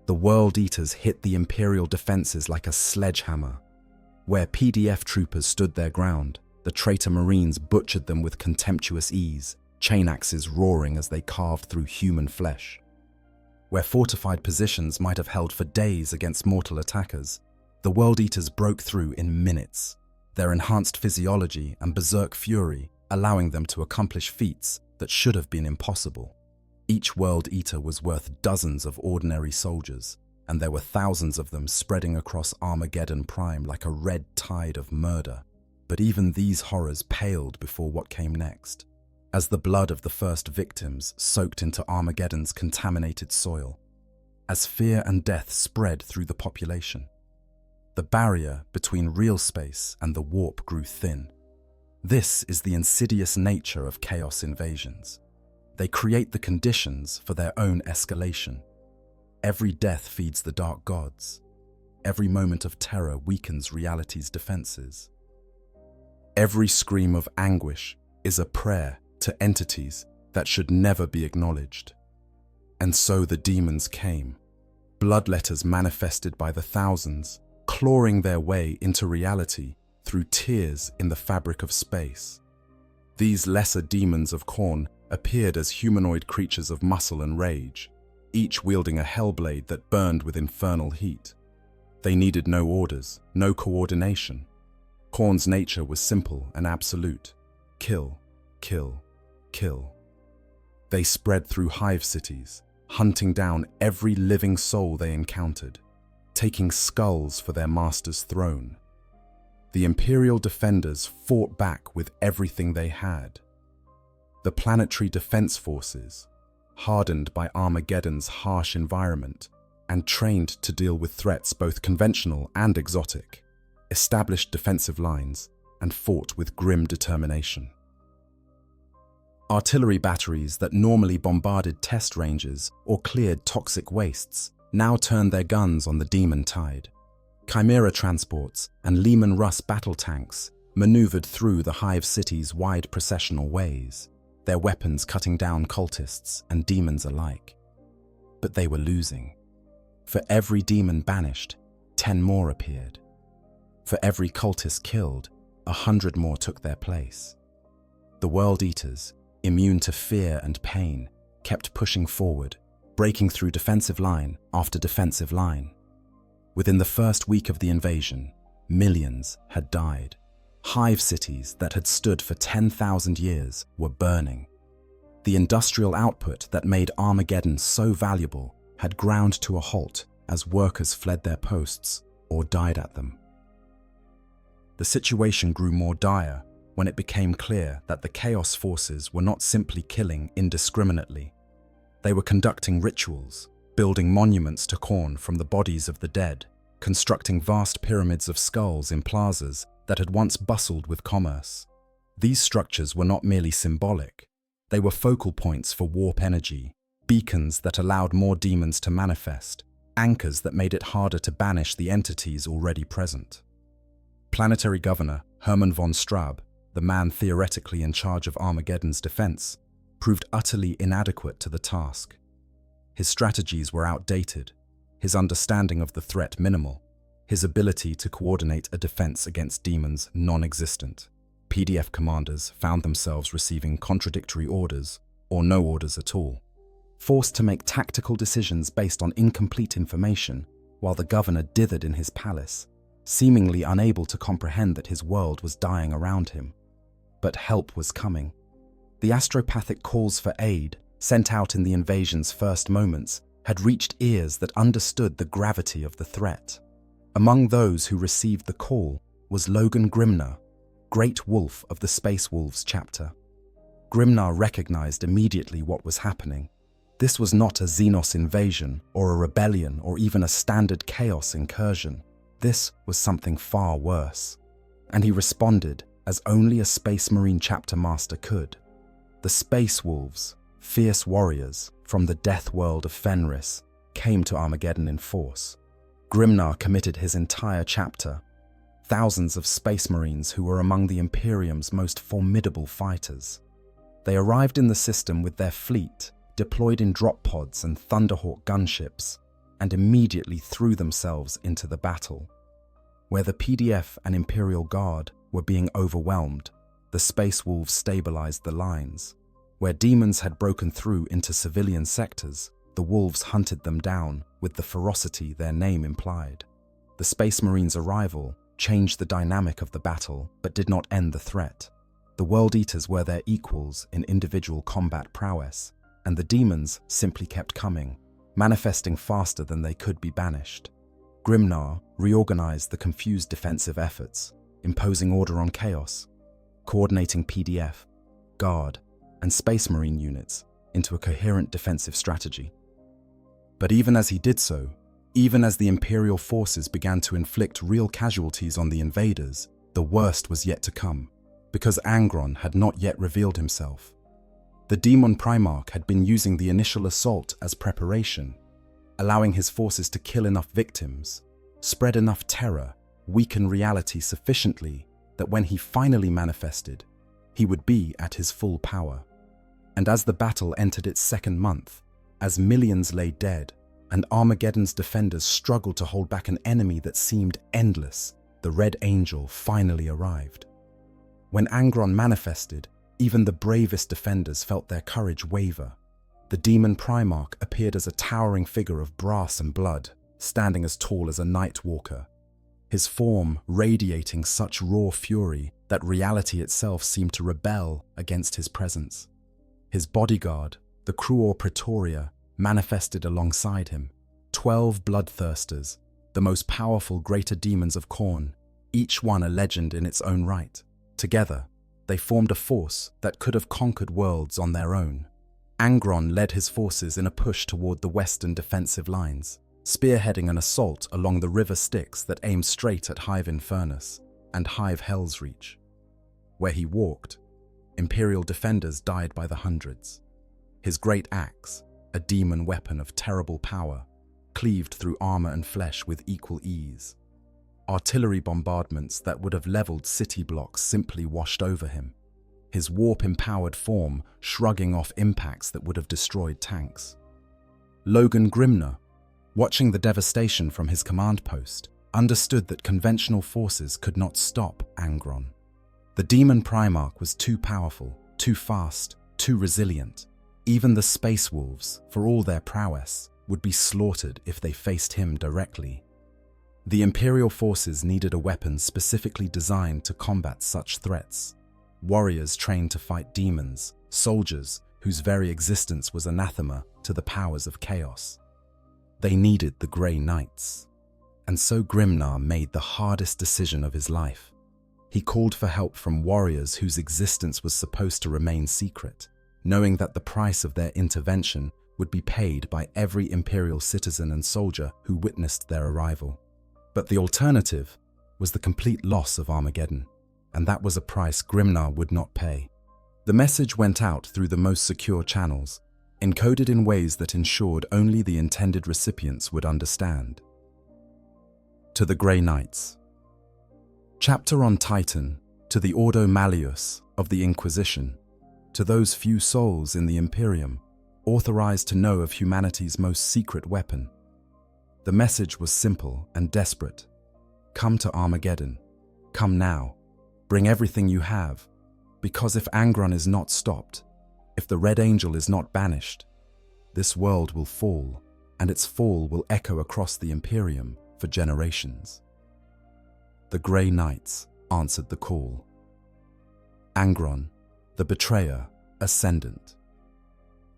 The World Eaters hit the Imperial defenses like a sledgehammer. Where PDF troopers stood their ground, the traitor Marines butchered them with contemptuous ease, chain axes roaring as they carved through human flesh. Where fortified positions might have held for days against mortal attackers, the World Eaters broke through in minutes, their enhanced physiology and berserk fury allowing them to accomplish feats that should have been impossible. Each World Eater was worth dozens of ordinary soldiers, and there were thousands of them spreading across Armageddon Prime like a red tide of murder. But even these horrors paled before what came next, as the blood of the first victims soaked into Armageddon's contaminated soil, as fear and death spread through the population. The barrier between real space and the warp grew thin. This is the insidious nature of chaos invasions. They create the conditions for their own escalation. Every death feeds the dark gods. Every moment of terror weakens reality's defenses. Every scream of anguish is a prayer to entities that should never be acknowledged. And so the demons came, bloodletters manifested by the thousands, clawing their way into reality through tears in the fabric of space. These lesser demons of Khorne appeared as humanoid creatures of muscle and rage, each wielding a hellblade that burned with infernal heat. They needed no orders, no coordination. Khorne's nature was simple and absolute. Kill, kill, kill. They spread through hive cities, hunting down every living soul they encountered, taking skulls for their master's throne. The Imperial defenders fought back with everything they had. The planetary defense forces, hardened by Armageddon's harsh environment and trained to deal with threats both conventional and exotic, established defensive lines and fought with grim determination. Artillery batteries that normally bombarded test ranges or cleared toxic wastes now turned their guns on the demon tide. Chimera transports and Lehman Russ battle tanks maneuvered through the hive city's wide processional ways, their weapons cutting down cultists and demons alike. But they were losing. For every demon banished, 10 more appeared. For every cultist killed, 100 more took their place. The World Eaters, immune to fear and pain, kept pushing forward, breaking through defensive line after defensive line. Within the first week of the invasion, millions had died. Hive cities that had stood for 10,000 years were burning. The industrial output that made Armageddon so valuable had ground to a halt as workers fled their posts or died at them. The situation grew more dire when it became clear that the Chaos forces were not simply killing indiscriminately. They were conducting rituals, building monuments to Khorne from the bodies of the dead, constructing vast pyramids of skulls in plazas that had once bustled with commerce. These structures were not merely symbolic. They were focal points for warp energy, beacons that allowed more demons to manifest, anchors that made it harder to banish the entities already present. Planetary Governor Hermann von Straub, the man theoretically in charge of Armageddon's defense, proved utterly inadequate to the task. His strategies were outdated, his understanding of the threat minimal, his ability to coordinate a defense against demons non-existent. PDF commanders found themselves receiving contradictory orders or no orders at all, forced to make tactical decisions based on incomplete information while the governor dithered in his palace, seemingly unable to comprehend that his world was dying around him. But help was coming. The astropathic calls for aid, sent out in the invasion's first moments, had reached ears that understood the gravity of the threat. Among those who received the call was Logan Grimnar, Great Wolf of the Space Wolves chapter. Grimnar recognized immediately what was happening. This was not a Xenos invasion or a rebellion or even a standard Chaos incursion. This was something far worse. And he responded as only a Space Marine chapter master could. The Space Wolves, fierce warriors from the death world of Fenris, came to Armageddon in force. Grimnar committed his entire chapter, thousands of Space Marines who were among the Imperium's most formidable fighters. They arrived in the system with their fleet, deployed in drop pods and Thunderhawk gunships, and immediately threw themselves into the battle. Where the PDF and Imperial Guard were being overwhelmed, the Space Wolves stabilized the lines. Where demons had broken through into civilian sectors, the wolves hunted them down with the ferocity their name implied. The Space Marines' arrival changed the dynamic of the battle, but did not end the threat. The World Eaters were their equals in individual combat prowess, and the demons simply kept coming, manifesting faster than they could be banished. Grimnar reorganized the confused defensive efforts, imposing order on Chaos, coordinating PDF, Guard, and Space Marine units into a coherent defensive strategy. But even as he did so, even as the Imperial forces began to inflict real casualties on the invaders, the worst was yet to come, because Angron had not yet revealed himself. The Daemon Primarch had been using the initial assault as preparation, allowing his forces to kill enough victims, spread enough terror, weaken reality sufficiently that when he finally manifested, he would be at his full power. And as the battle entered its second month, as millions lay dead, and Armageddon's defenders struggled to hold back an enemy that seemed endless, the Red Angel finally arrived. When Angron manifested, even the bravest defenders felt their courage waver. The Demon Primarch appeared as a towering figure of brass and blood, standing as tall as a Night Walker, his form radiating such raw fury that reality itself seemed to rebel against his presence. His bodyguard, the Cruor Praetoria, manifested alongside him, 12 bloodthirsters, the most powerful greater demons of Khorne, each one a legend in its own right. Together, they formed a force that could have conquered worlds on their own. Angron led his forces in a push toward the western defensive lines, spearheading an assault along the river Styx that aimed straight at Hive Infernus and Hive Hell's Reach. Where he walked, Imperial defenders died by the hundreds. His great axe, a demon weapon of terrible power, cleaved through armor and flesh with equal ease. Artillery bombardments that would have leveled city blocks simply washed over him, his warp-empowered form shrugging off impacts that would have destroyed tanks. Logan Grimner, watching the devastation from his command post, understood that conventional forces could not stop Angron. The Demon Primarch was too powerful, too fast, too resilient. Even the Space Wolves, for all their prowess, would be slaughtered if they faced him directly. The Imperial forces needed a weapon specifically designed to combat such threats. Warriors trained to fight demons, soldiers whose very existence was anathema to the powers of chaos. They needed the Grey Knights. And so Grimnar made the hardest decision of his life. He called for help from warriors whose existence was supposed to remain secret, knowing that the price of their intervention would be paid by every Imperial citizen and soldier who witnessed their arrival. But the alternative was the complete loss of Armageddon, and that was a price Grimnar would not pay. The message went out through the most secure channels, encoded in ways that ensured only the intended recipients would understand. To the Grey Knights. Chapter on Titan, to the Ordo Malleus of the Inquisition, to those few souls in the Imperium, authorized to know of humanity's most secret weapon. The message was simple and desperate. Come to Armageddon. Come now. Bring everything you have. Because if Angron is not stopped, if the Red Angel is not banished, this world will fall, and its fall will echo across the Imperium for generations. The Grey Knights answered the call. Angron, the betrayer, ascendant.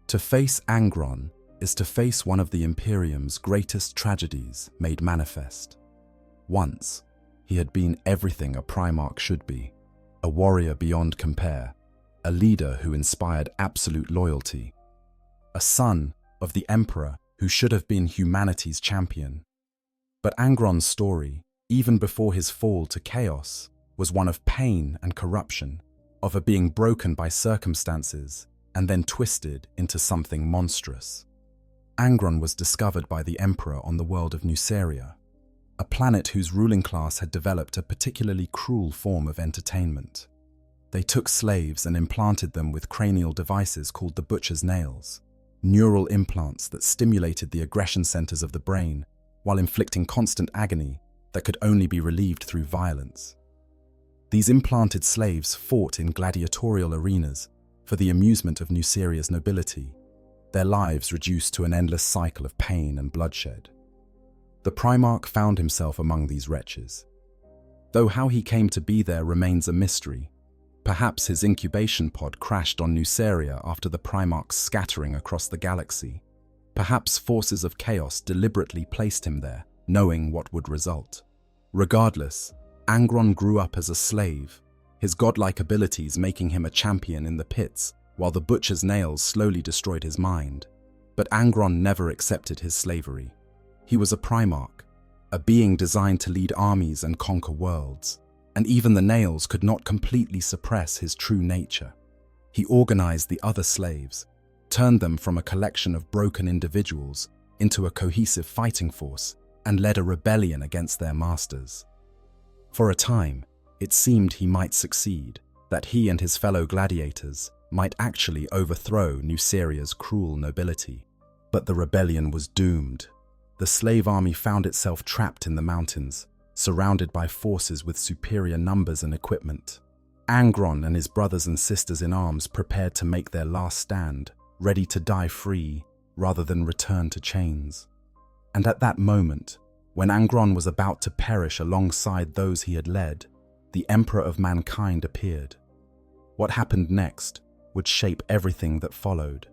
To face Angron is to face one of the Imperium's greatest tragedies made manifest. Once, he had been everything a Primarch should be, a warrior beyond compare, a leader who inspired absolute loyalty, a son of the Emperor who should have been humanity's champion. But Angron's story, even before his fall to chaos, was one of pain and corruption, of a being broken by circumstances and then twisted into something monstrous. Angron was discovered by the Emperor on the world of Nuceria, a planet whose ruling class had developed a particularly cruel form of entertainment. They took slaves and implanted them with cranial devices called the butcher's nails, neural implants that stimulated the aggression centers of the brain while inflicting constant agony that could only be relieved through violence. These implanted slaves fought in gladiatorial arenas for the amusement of Nuceria's nobility, their lives reduced to an endless cycle of pain and bloodshed. The Primarch found himself among these wretches. Though how he came to be there remains a mystery. Perhaps his incubation pod crashed on Nuceria after the Primarch's scattering across the galaxy. Perhaps forces of chaos deliberately placed him there, knowing what would result. Regardless, Angron grew up as a slave, his godlike abilities making him a champion in the pits, while the butcher's nails slowly destroyed his mind. But Angron never accepted his slavery. He was a Primarch, a being designed to lead armies and conquer worlds, and even the nails could not completely suppress his true nature. He organized the other slaves, turned them from a collection of broken individuals into a cohesive fighting force, and led a rebellion against their masters. For a time, it seemed he might succeed, that he and his fellow gladiators might actually overthrow Nuceria's cruel nobility. But the rebellion was doomed. The slave army found itself trapped in the mountains, surrounded by forces with superior numbers and equipment. Angron and his brothers and sisters in arms prepared to make their last stand, ready to die free rather than return to chains. And at that moment, when Angron was about to perish alongside those he had led, the Emperor of Mankind appeared. What happened next would shape everything that followed.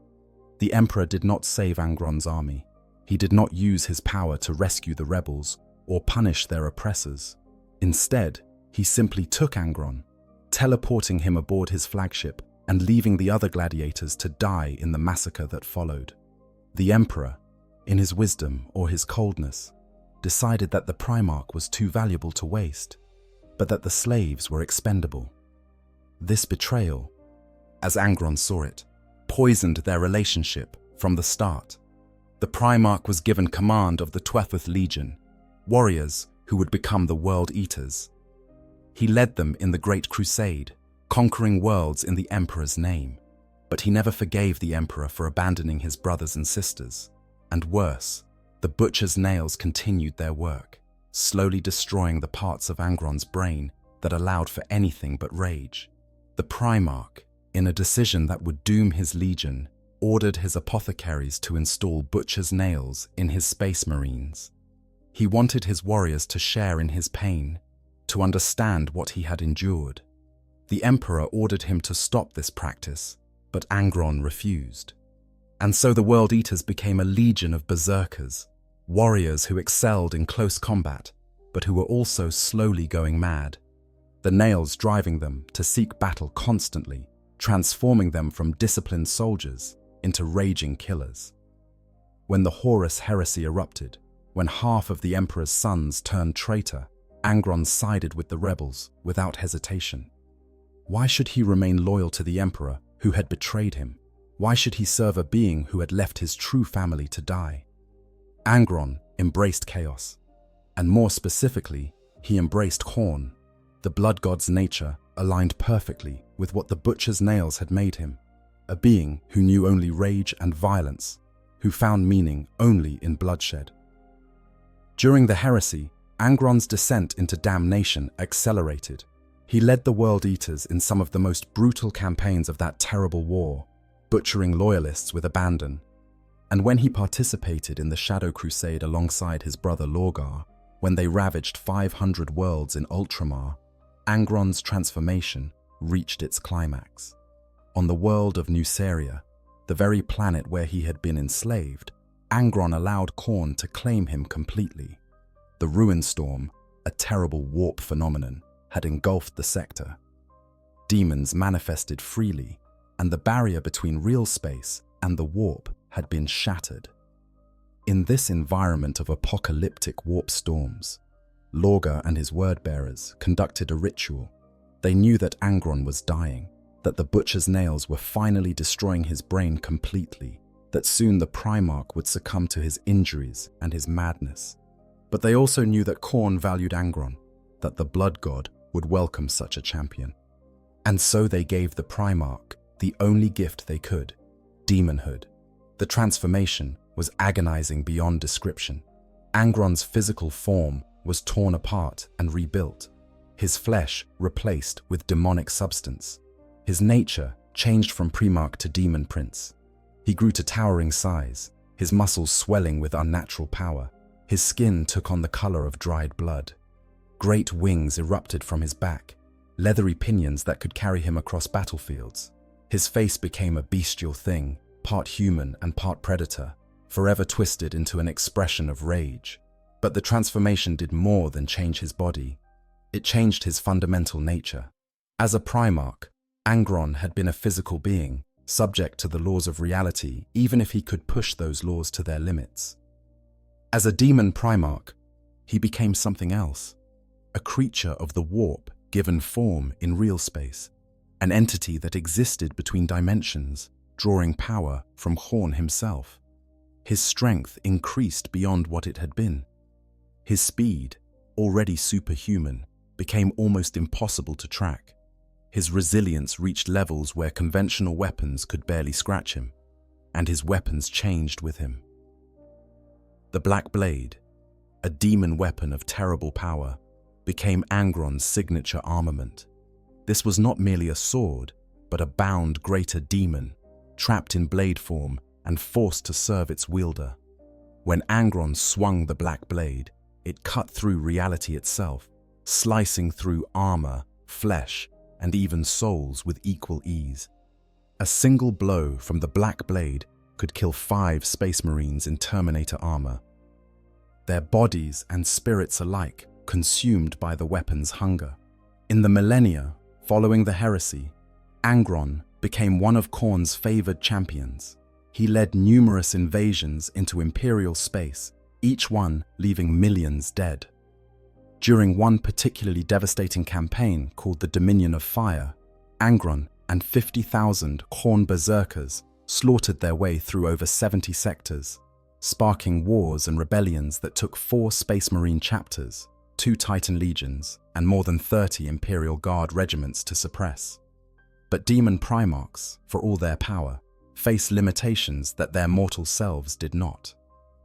The Emperor did not save Angron's army. He did not use his power to rescue the rebels or punish their oppressors. Instead, he simply took Angron, teleporting him aboard his flagship and leaving the other gladiators to die in the massacre that followed. The Emperor, in his wisdom or his coldness, decided that the Primarch was too valuable to waste, but that the slaves were expendable. This betrayal, as Angron saw it, poisoned their relationship from the start. The Primarch was given command of the 12th Legion, warriors who would become the World Eaters. He led them in the Great Crusade, conquering worlds in the Emperor's name, but he never forgave the Emperor for abandoning his brothers and sisters. And worse, the butcher's nails continued their work, slowly destroying the parts of Angron's brain that allowed for anything but rage. The Primarch, in a decision that would doom his legion, ordered his apothecaries to install butcher's nails in his space marines. He wanted his warriors to share in his pain, to understand what he had endured. The Emperor ordered him to stop this practice, but Angron refused. And so the World Eaters became a legion of berserkers, warriors who excelled in close combat, but who were also slowly going mad, the nails driving them to seek battle constantly, transforming them from disciplined soldiers into raging killers. When the Horus heresy erupted, when half of the Emperor's sons turned traitor, Angron sided with the rebels without hesitation. Why should he remain loyal to the Emperor who had betrayed him? Why should he serve a being who had left his true family to die? Angron embraced chaos, and more specifically, he embraced Khorne. The blood god's nature aligned perfectly with what the butcher's nails had made him, a being who knew only rage and violence, who found meaning only in bloodshed. During the heresy, Angron's descent into damnation accelerated. He led the World Eaters in some of the most brutal campaigns of that terrible war, butchering loyalists with abandon. And when he participated in the Shadow Crusade alongside his brother Lorgar, when they ravaged 500 worlds in Ultramar, Angron's transformation reached its climax. On the world of Nuceria, the very planet where he had been enslaved, Angron allowed Khorne to claim him completely. The Ruin Storm, a terrible warp phenomenon, had engulfed the sector. Demons manifested freely, and the barrier between real space and the warp had been shattered. In this environment of apocalyptic warp storms, Lorgar and his word-bearers conducted a ritual. They knew that Angron was dying, that the butcher's nails were finally destroying his brain completely, that soon the Primarch would succumb to his injuries and his madness. But they also knew that Khorne valued Angron, that the blood god would welcome such a champion. And so they gave the Primarch the only gift they could, demonhood. The transformation was agonizing beyond description. Angron's physical form was torn apart and rebuilt, his flesh replaced with demonic substance. His nature changed from Primarch to Demon Prince. He grew to towering size, his muscles swelling with unnatural power. His skin took on the color of dried blood. Great wings erupted from his back, leathery pinions that could carry him across battlefields. His face became a bestial thing, part human and part predator, forever twisted into an expression of rage. But the transformation did more than change his body. It changed his fundamental nature. As a Primarch, Angron had been a physical being, subject to the laws of reality, even if he could push those laws to their limits. As a demon Primarch, he became something else, a creature of the warp given form in real space, an entity that existed between dimensions, drawing power from Khorne himself. His strength increased beyond what it had been. His speed, already superhuman, became almost impossible to track. His resilience reached levels where conventional weapons could barely scratch him, and his weapons changed with him. The Black Blade, a demon weapon of terrible power, became Angron's signature armament. This was not merely a sword, but a bound greater demon, trapped in blade form and forced to serve its wielder. When Angron swung the Black Blade, it cut through reality itself, slicing through armor, flesh, and even souls with equal ease. A single blow from the Black Blade could kill 5 Space Marines in Terminator armor, their bodies and spirits alike consumed by the weapon's hunger. In the millennia following the heresy, Angron became one of Khorne's favored champions. He led numerous invasions into Imperial space, each one leaving millions dead. During one particularly devastating campaign called the Dominion of Fire, Angron and 50,000 Khorne berserkers slaughtered their way through over 70 sectors, sparking wars and rebellions that took 4 Space Marine chapters, 2 Titan legions, and more than 30 Imperial Guard regiments to suppress. But demon Primarchs, for all their power, face limitations that their mortal selves did not.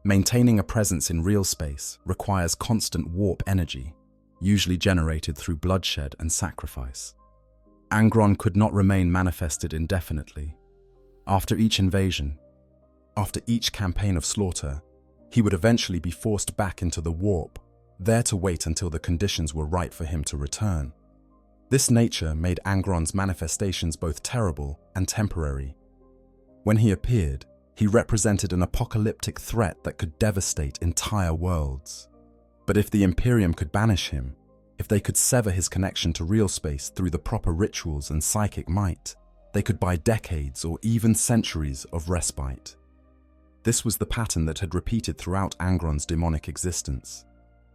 Maintaining a presence in real space requires constant warp energy, usually generated through bloodshed and sacrifice. Angron could not remain manifested indefinitely. After each invasion, after each campaign of slaughter, he would eventually be forced back into the warp, there to wait until the conditions were right for him to return. This nature made Angron's manifestations both terrible and temporary. When he appeared, he represented an apocalyptic threat that could devastate entire worlds. But if the Imperium could banish him, if they could sever his connection to real space through the proper rituals and psychic might, they could buy decades or even centuries of respite. This was the pattern that had repeated throughout Angron's demonic existence.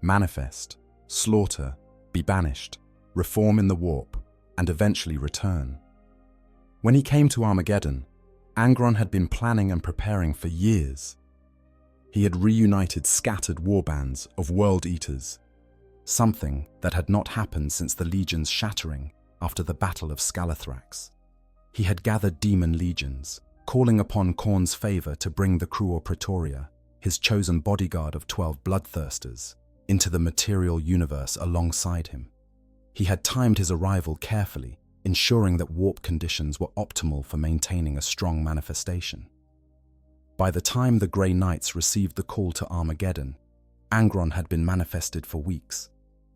Manifest, slaughter, be banished, reform in the warp, and eventually return. When he came to Armageddon, Angron had been planning and preparing for years. He had reunited scattered warbands of world eaters, something that had not happened since the legion's shattering after the Battle of Scalathrax. He had gathered demon legions, calling upon Khorne's favor to bring the Cruor Praetoria, his chosen bodyguard of 12 bloodthirsters, into the material universe alongside him. He had timed his arrival carefully, ensuring that warp conditions were optimal for maintaining a strong manifestation. By the time the Grey Knights received the call to Armageddon, Angron had been manifested for weeks.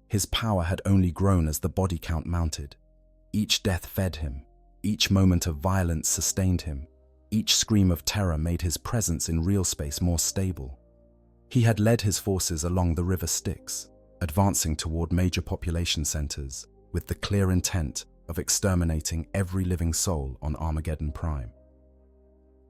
His power had only grown as the body count mounted. Each death fed him, each moment of violence sustained him, each scream of terror made his presence in real space more stable. He had led his forces along the river Styx, advancing toward major population centers with the clear intent of exterminating every living soul on Armageddon Prime.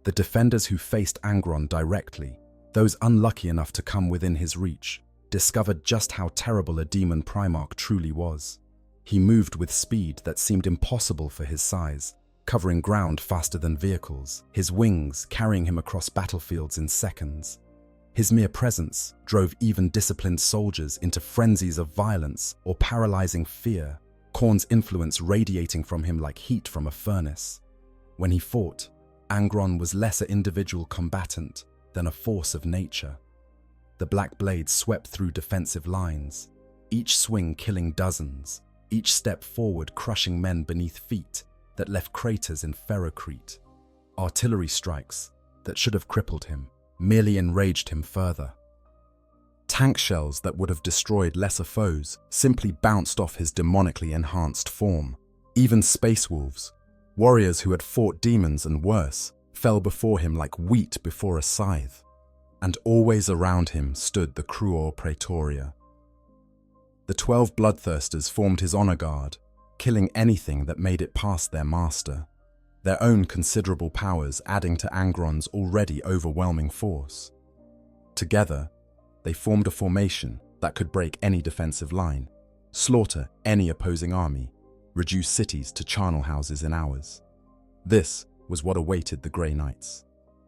The defenders who faced Angron directly, those unlucky enough to come within his reach, discovered just how terrible a demon Primarch truly was. He moved with speed that seemed impossible for his size, covering ground faster than vehicles, his wings carrying him across battlefields in seconds. His mere presence drove even disciplined soldiers into frenzies of violence or paralyzing fear, Khorne's influence radiating from him like heat from a furnace. When he fought, Angron was less an individual combatant than a force of nature. The black blade swept through defensive lines, each swing killing dozens, each step forward crushing men beneath feet that left craters in ferrocrete. Artillery strikes that should have crippled him merely enraged him further. Tank shells that would have destroyed lesser foes simply bounced off his demonically enhanced form. Even space wolves, warriors who had fought demons and worse, fell before him like wheat before a scythe. And always around him stood the Cruor Praetoria. The 12 bloodthirsters formed his honor guard, killing anything that made it past their master, their own considerable powers adding to Angron's already overwhelming force. Together, they formed a formation that could break any defensive line, slaughter any opposing army, reduce cities to charnel houses in hours. This was what awaited the Grey Knights.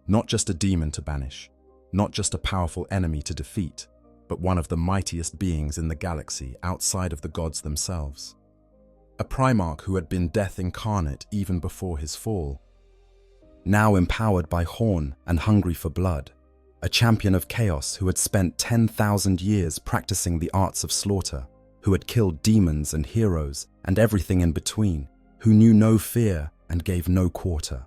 Not just a demon to banish, not just a powerful enemy to defeat, but one of the mightiest beings in the galaxy outside of the gods themselves. A Primarch who had been death incarnate even before his fall. Now empowered by Khorne and hungry for blood, a champion of chaos who had spent 10,000 years practicing the arts of slaughter, who had killed demons and heroes and everything in between, who knew no fear and gave no quarter.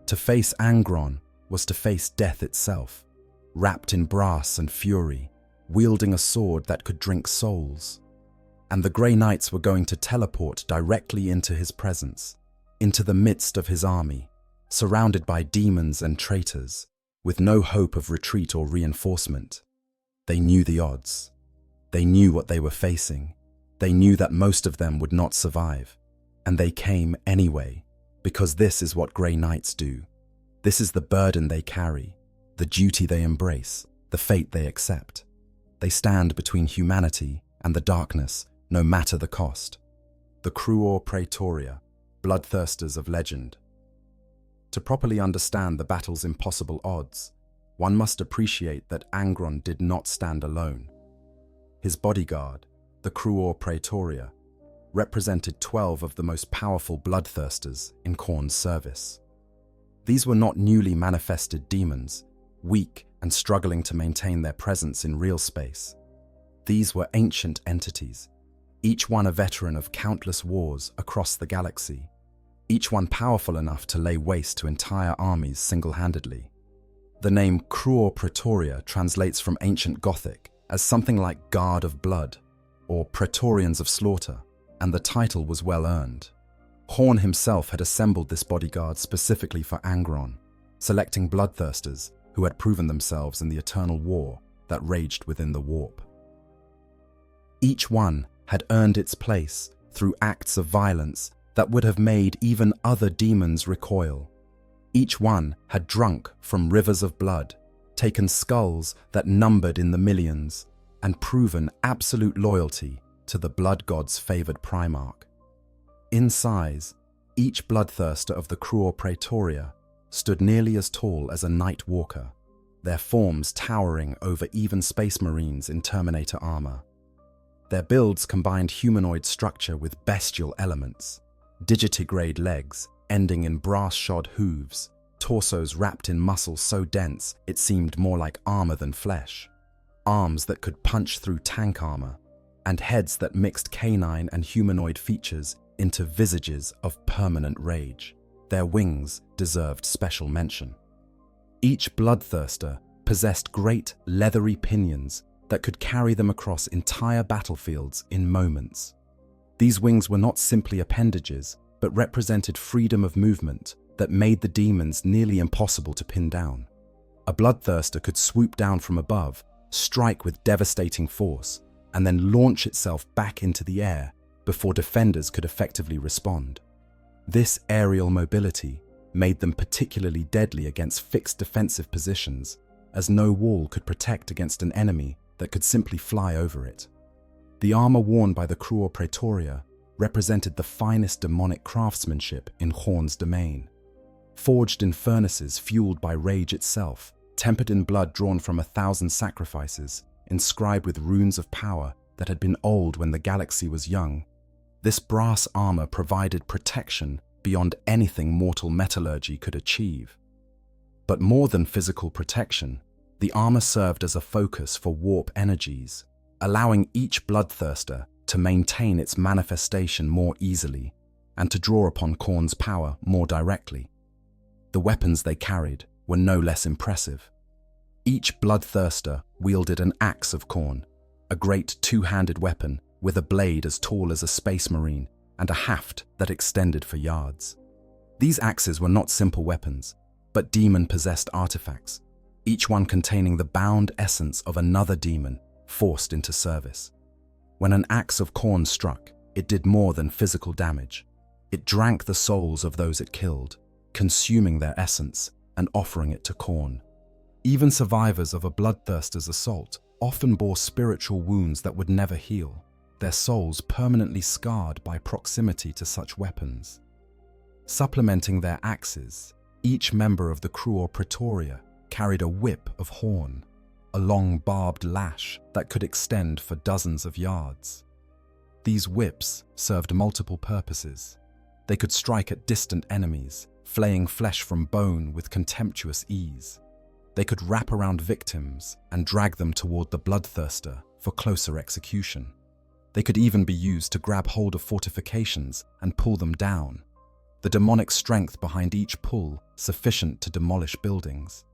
To face Angron was to face death itself, wrapped in brass and fury, wielding a sword that could drink souls. And the Grey Knights were going to teleport directly into his presence, into the midst of his army, surrounded by demons and traitors, with no hope of retreat or reinforcement. They knew the odds. They knew what they were facing. They knew that most of them would not survive. And they came anyway, because this is what Grey Knights do. This is the burden they carry, the duty they embrace, the fate they accept. They stand between humanity and the darkness, no matter the cost. The Cruor Praetoria, bloodthirsters of legend. To properly understand the battle's impossible odds, one must appreciate that Angron did not stand alone. His bodyguard, the Cruor Praetoria, represented 12 of the most powerful bloodthirsters in Khorne's service. These were not newly manifested demons, weak and struggling to maintain their presence in real space. These were ancient entities, each one a veteran of countless wars across the galaxy, each one powerful enough to lay waste to entire armies single-handedly. The name Cruor Praetoria translates from ancient Gothic as something like Guard of Blood, or Praetorians of Slaughter, and the title was well earned. Horn himself had assembled this bodyguard specifically for Angron, selecting bloodthirsters who had proven themselves in the eternal war that raged within the warp. Each one had earned its place through acts of violence that would have made even other demons recoil. Each one had drunk from rivers of blood, taken skulls that numbered in the millions, and proven absolute loyalty to the blood god's favored Primarch. In size, each bloodthirster of the Cruor Praetoria stood nearly as tall as a Night Walker, their forms towering over even Space Marines in Terminator armor. Their builds combined humanoid structure with bestial elements, digitigrade legs ending in brass-shod hooves, torsos wrapped in muscle so dense it seemed more like armor than flesh, arms that could punch through tank armor, and heads that mixed canine and humanoid features into visages of permanent rage. Their wings deserved special mention. Each bloodthirster possessed great leathery pinions that could carry them across entire battlefields in moments. These wings were not simply appendages, but represented freedom of movement that made the demons nearly impossible to pin down. A bloodthirster could swoop down from above, strike with devastating force, and then launch itself back into the air before defenders could effectively respond. This aerial mobility made them particularly deadly against fixed defensive positions, as no wall could protect against an enemy that could simply fly over it. The armor worn by the Cruor Praetoria represented the finest demonic craftsmanship in Horn's domain. Forged in furnaces fueled by rage itself, tempered in blood drawn from 1,000 sacrifices, inscribed with runes of power that had been old when the galaxy was young, this brass armor provided protection beyond anything mortal metallurgy could achieve. But more than physical protection, the armor served as a focus for warp energies, allowing each bloodthirster to maintain its manifestation more easily and to draw upon Khorne's power more directly. The weapons they carried were no less impressive. Each bloodthirster wielded an axe of Khorne, a great two-handed weapon with a blade as tall as a space marine and a haft that extended for yards. These axes were not simple weapons, but demon-possessed artifacts, each one containing the bound essence of another demon forced into service. When an axe of Khorne struck, it did more than physical damage. It drank the souls of those it killed, consuming their essence and offering it to Khorne. Even survivors of a bloodthirster's assault often bore spiritual wounds that would never heal, their souls permanently scarred by proximity to such weapons. Supplementing their axes, each member of the Cruor Praetoria carried a whip of horn, a long barbed lash that could extend for dozens of yards. These whips served multiple purposes. They could strike at distant enemies, flaying flesh from bone with contemptuous ease. They could wrap around victims and drag them toward the bloodthirster for closer execution. They could even be used to grab hold of fortifications and pull them down, the demonic strength behind each pull sufficient to demolish buildings.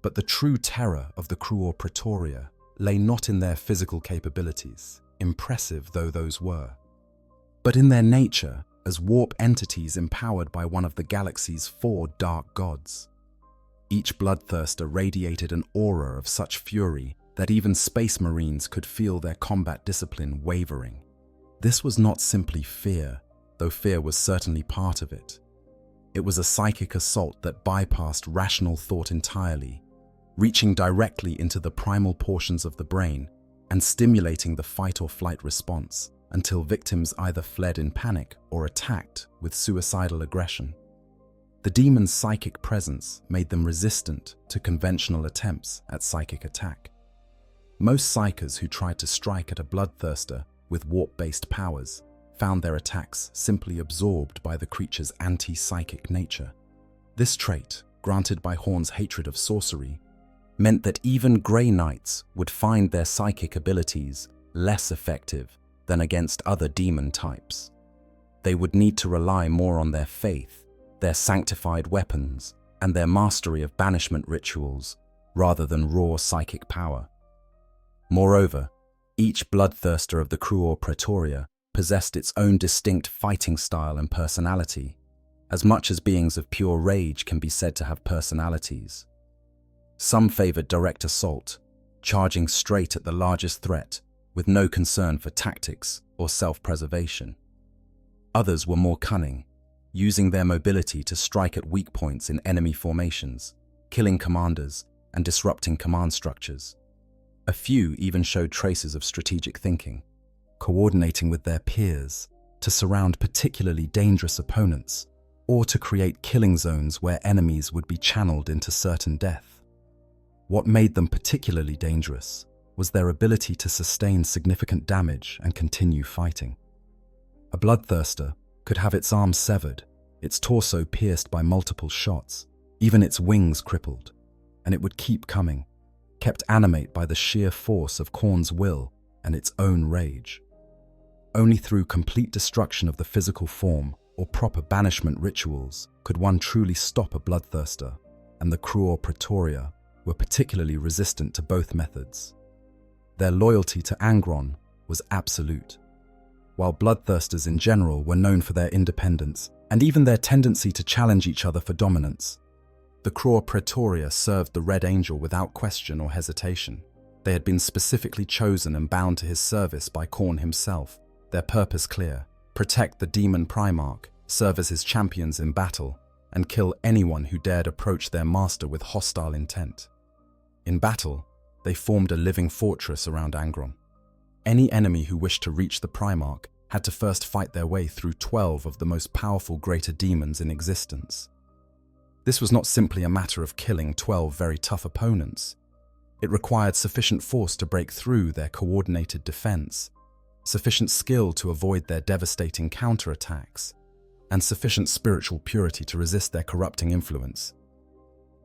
But the true terror of the Cruor Praetoria lay not in their physical capabilities, impressive though those were, but in their nature as warp entities empowered by one of the galaxy's 4 dark gods. Each bloodthirster radiated an aura of such fury that even space marines could feel their combat discipline wavering. This was not simply fear, though fear was certainly part of it. It was a psychic assault that bypassed rational thought entirely, reaching directly into the primal portions of the brain and stimulating the fight-or-flight response until victims either fled in panic or attacked with suicidal aggression. The demon's psychic presence made them resistant to conventional attempts at psychic attack. Most psykers who tried to strike at a bloodthirster with warp-based powers found their attacks simply absorbed by the creature's anti-psychic nature. This trait, granted by Horn's hatred of sorcery, meant that even Grey Knights would find their psychic abilities less effective than against other demon types. They would need to rely more on their faith, their sanctified weapons, and their mastery of banishment rituals, rather than raw psychic power. Moreover, each bloodthirster of the Cruor Praetoria possessed its own distinct fighting style and personality, as much as beings of pure rage can be said to have personalities. Some favored direct assault, charging straight at the largest threat with no concern for tactics or self-preservation. Others were more cunning, using their mobility to strike at weak points in enemy formations, killing commanders and disrupting command structures. A few even showed traces of strategic thinking, coordinating with their peers to surround particularly dangerous opponents or to create killing zones where enemies would be channeled into certain death. What made them particularly dangerous was their ability to sustain significant damage and continue fighting. A bloodthirster could have its arms severed, its torso pierced by multiple shots, even its wings crippled, and it would keep coming, kept animate by the sheer force of Khorne's will and its own rage. Only through complete destruction of the physical form or proper banishment rituals could one truly stop a bloodthirster, and the Cruor Praetoria were particularly resistant to both methods. Their loyalty to Angron was absolute, while bloodthirsters in general were known for their independence and even their tendency to challenge each other for dominance. The Cruor Praetoria served the Red Angel without question or hesitation. They had been specifically chosen and bound to his service by Khorne himself, their purpose clear: protect the Demon Primarch, serve as his champions in battle, and kill anyone who dared approach their master with hostile intent. In battle, they formed a living fortress around Angron. Any enemy who wished to reach the Primarch had to first fight their way through 12 of the most powerful greater demons in existence. This was not simply a matter of killing 12 very tough opponents. It required sufficient force to break through their coordinated defense, sufficient skill to avoid their devastating counterattacks, and sufficient spiritual purity to resist their corrupting influence,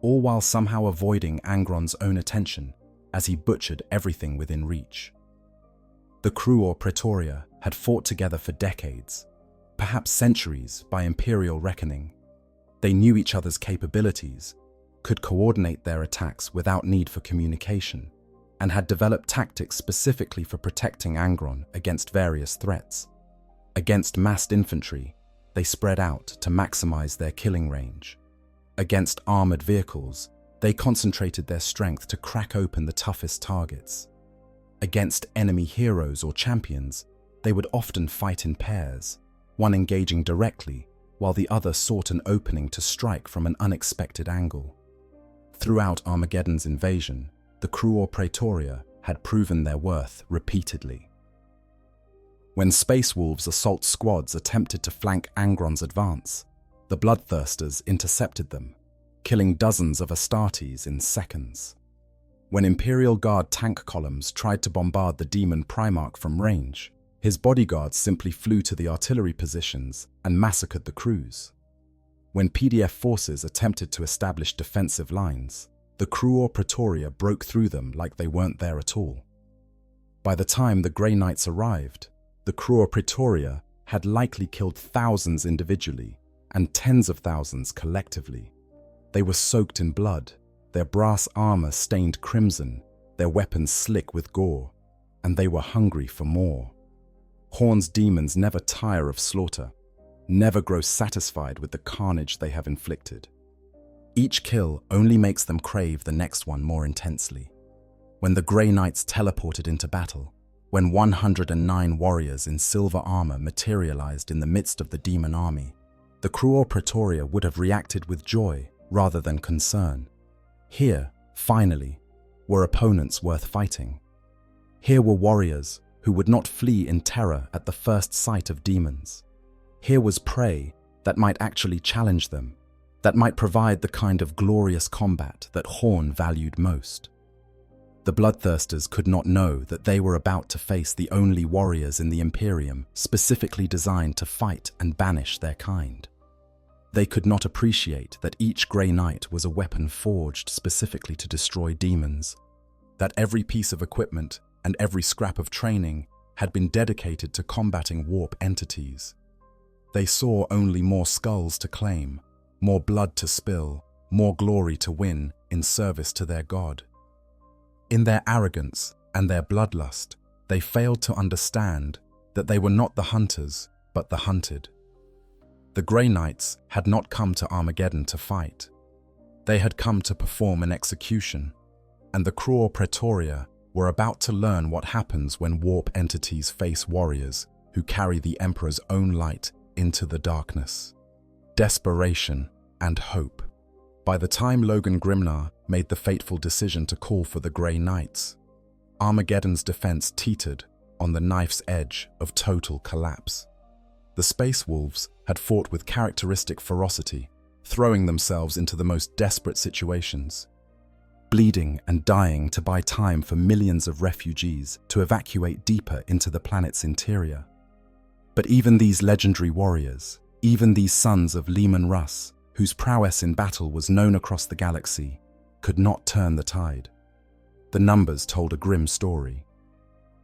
all while somehow avoiding Angron's own attention as he butchered everything within reach. The Cruor Praetoria had fought together for decades, perhaps centuries by imperial reckoning. They knew each other's capabilities, could coordinate their attacks without need for communication, and had developed tactics specifically for protecting Angron against various threats. Against massed infantry, they spread out to maximize their killing range. Against armored vehicles, they concentrated their strength to crack open the toughest targets. Against enemy heroes or champions, they would often fight in pairs, one engaging directly while the other sought an opening to strike from an unexpected angle. Throughout Armageddon's invasion, the Cruor Praetoria had proven their worth repeatedly. When Space Wolves' assault squads attempted to flank Angron's advance, the Bloodthirsters intercepted them, killing dozens of Astartes in seconds. When Imperial Guard tank columns tried to bombard the Demon Primarch from range, his bodyguards simply flew to the artillery positions and massacred the crews. When PDF forces attempted to establish defensive lines, the Cruor Praetoria broke through them like they weren't there at all. By the time the Grey Knights arrived, the Cruor Praetoria had likely killed thousands individually and tens of thousands collectively. They were soaked in blood, their brass armor stained crimson, their weapons slick with gore, and they were hungry for more. Khorne's demons never tire of slaughter, never grow satisfied with the carnage they have inflicted. Each kill only makes them crave the next one more intensely. When the Grey Knights teleported into battle, when 109 warriors in silver armor materialized in the midst of the demon army, the Cruor Praetoria would have reacted with joy rather than concern. Here, finally, were opponents worth fighting. Here were warriors who would not flee in terror at the first sight of demons. Here was prey that might actually challenge them, that might provide the kind of glorious combat that Khorne valued most. The Bloodthirsters could not know that they were about to face the only warriors in the Imperium specifically designed to fight and banish their kind. They could not appreciate that each Grey Knight was a weapon forged specifically to destroy demons, that every piece of equipment and every scrap of training had been dedicated to combating warp entities. They saw only more skulls to claim, more blood to spill, more glory to win in service to their god. In their arrogance and their bloodlust, they failed to understand that they were not the hunters, but the hunted. The Grey Knights had not come to Armageddon to fight. They had come to perform an execution, and the Cruel Praetoria were about to learn what happens when warp entities face warriors who carry the Emperor's own light into the darkness. Desperation and hope. By the time Logan Grimnar made the fateful decision to call for the Grey Knights, Armageddon's defense teetered on the knife's edge of total collapse. The Space Wolves had fought with characteristic ferocity, throwing themselves into the most desperate situations, bleeding and dying to buy time for millions of refugees to evacuate deeper into the planet's interior. But even these legendary warriors, even these sons of Leman Russ, whose prowess in battle was known across the galaxy, could not turn the tide. The numbers told a grim story.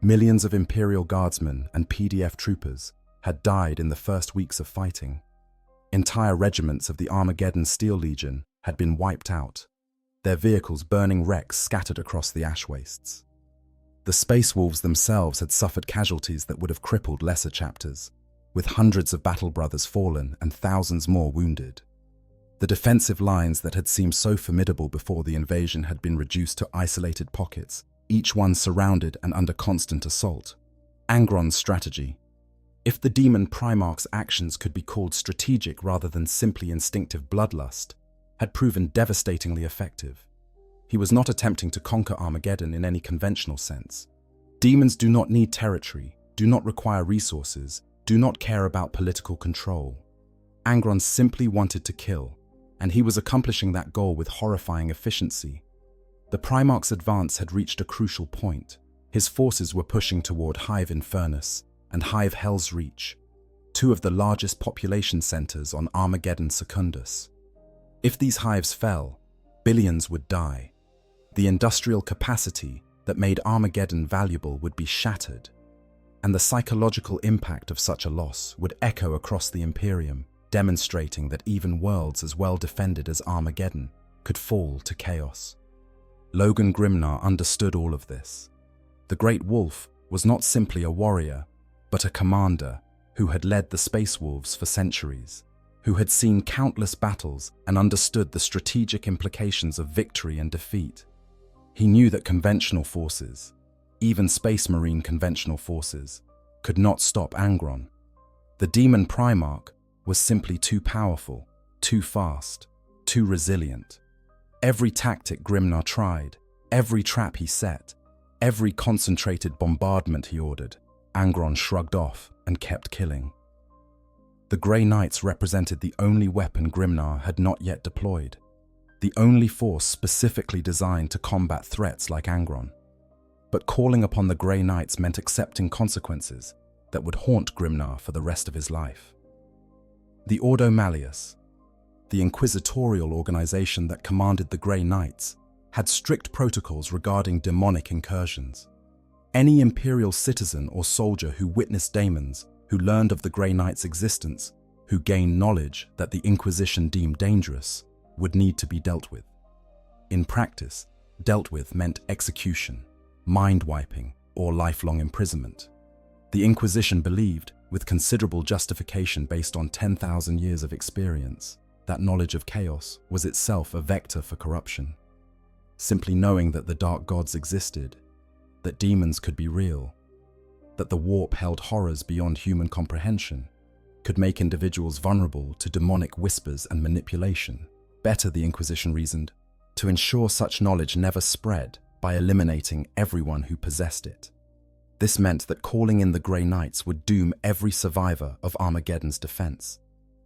Millions of Imperial Guardsmen and PDF troopers had died in the first weeks of fighting. Entire regiments of the Armageddon Steel Legion had been wiped out, their vehicles burning wrecks scattered across the ash wastes. The Space Wolves themselves had suffered casualties that would have crippled lesser chapters, with hundreds of battle brothers fallen and thousands more wounded. The defensive lines that had seemed so formidable before the invasion had been reduced to isolated pockets, each one surrounded and under constant assault. Angron's strategy. If the demon Primarch's actions could be called strategic rather than simply instinctive bloodlust, had proven devastatingly effective. He was not attempting to conquer Armageddon in any conventional sense. Demons do not need territory, do not require resources, do not care about political control. Angron simply wanted to kill, and he was accomplishing that goal with horrifying efficiency. The Primarch's advance had reached a crucial point. His forces were pushing toward Hive Infernus and Hive Hell's Reach, two of the largest population centers on Armageddon Secundus. If these hives fell, billions would die. The industrial capacity that made Armageddon valuable would be shattered, and the psychological impact of such a loss would echo across the Imperium, demonstrating that even worlds as well defended as Armageddon could fall to chaos. Logan Grimnar understood all of this. The Great Wolf was not simply a warrior, but a commander who had led the Space Wolves for centuries, who had seen countless battles and understood the strategic implications of victory and defeat. He knew that conventional forces, even Space Marine conventional forces, could not stop Angron. The Demon Primarch was simply too powerful, too fast, too resilient. Every tactic Grimnar tried, every trap he set, every concentrated bombardment he ordered, Angron shrugged off and kept killing. The Grey Knights represented the only weapon Grimnar had not yet deployed, the only force specifically designed to combat threats like Angron. But calling upon the Grey Knights meant accepting consequences that would haunt Grimnar for the rest of his life. The Ordo Malleus, the inquisitorial organization that commanded the Grey Knights, had strict protocols regarding demonic incursions. Any Imperial citizen or soldier who witnessed daemons, who learned of the Grey Knights' existence, who gained knowledge that the Inquisition deemed dangerous, would need to be dealt with. In practice, dealt with meant execution, mind-wiping, or lifelong imprisonment. The Inquisition believed, with considerable justification based on 10,000 years of experience, that knowledge of chaos was itself a vector for corruption. Simply knowing that the dark gods existed, that demons could be real, that the warp held horrors beyond human comprehension, could make individuals vulnerable to demonic whispers and manipulation. Better, the Inquisition reasoned, to ensure such knowledge never spread by eliminating everyone who possessed it. This meant that calling in the Grey Knights would doom every survivor of Armageddon's defense.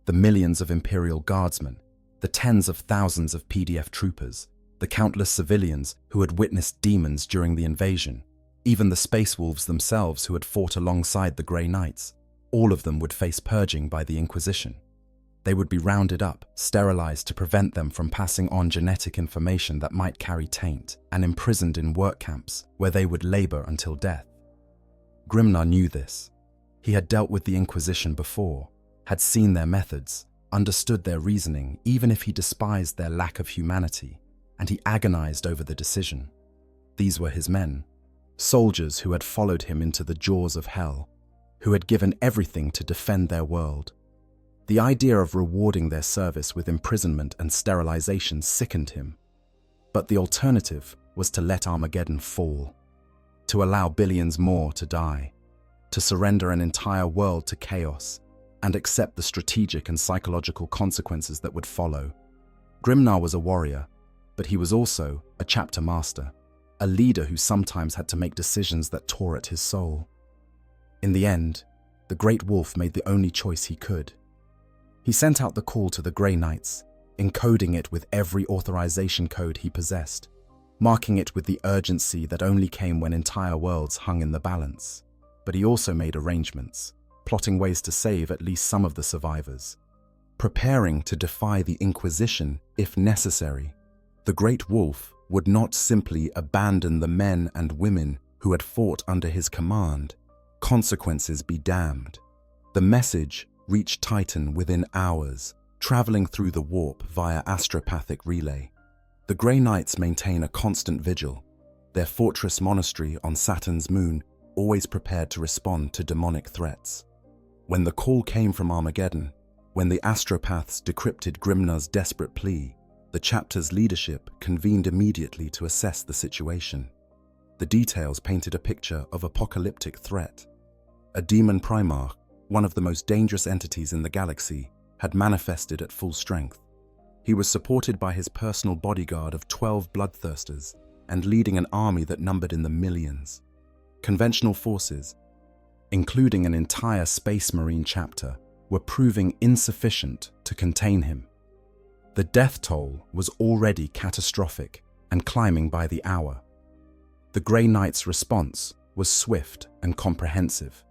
The millions of Imperial Guardsmen, the tens of thousands of PDF troopers, the countless civilians who had witnessed demons during the invasion, even the Space Wolves themselves who had fought alongside the Grey Knights, all of them would face purging by the Inquisition. They would be rounded up, sterilized to prevent them from passing on genetic information that might carry taint, and imprisoned in work camps where they would labor until death. Grimnar knew this. He had dealt with the Inquisition before, had seen their methods, understood their reasoning, even if he despised their lack of humanity, and he agonized over the decision. These were his men, soldiers who had followed him into the jaws of hell, who had given everything to defend their world. The idea of rewarding their service with imprisonment and sterilization sickened him. But the alternative was to let Armageddon fall, to allow billions more to die, to surrender an entire world to chaos, and accept the strategic and psychological consequences that would follow. Grimnar was a warrior, but he was also a chapter master, a leader who sometimes had to make decisions that tore at his soul. In the end, the Great Wolf made the only choice he could. He sent out the call to the Grey Knights, encoding it with every authorization code he possessed, marking it with the urgency that only came when entire worlds hung in the balance. But he also made arrangements, plotting ways to save at least some of the survivors, preparing to defy the Inquisition if necessary. The Great Wolf would not simply abandon the men and women who had fought under his command. Consequences be damned. The message reached Titan within hours, traveling through the warp via astropathic relay. The Grey Knights maintain a constant vigil, their fortress monastery on Saturn's moon always prepared to respond to demonic threats. When the call came from Armageddon, when the astropaths decrypted Grimnar's desperate plea, the chapter's leadership convened immediately to assess the situation. The details painted a picture of apocalyptic threat. A demon primarch, one of the most dangerous entities in the galaxy, had manifested at full strength. He was supported by his personal bodyguard of 12 bloodthirsters and leading an army that numbered in the millions. Conventional forces, including an entire Space Marine chapter, were proving insufficient to contain him. The death toll was already catastrophic and climbing by the hour. The Grey Knights' response was swift and comprehensive.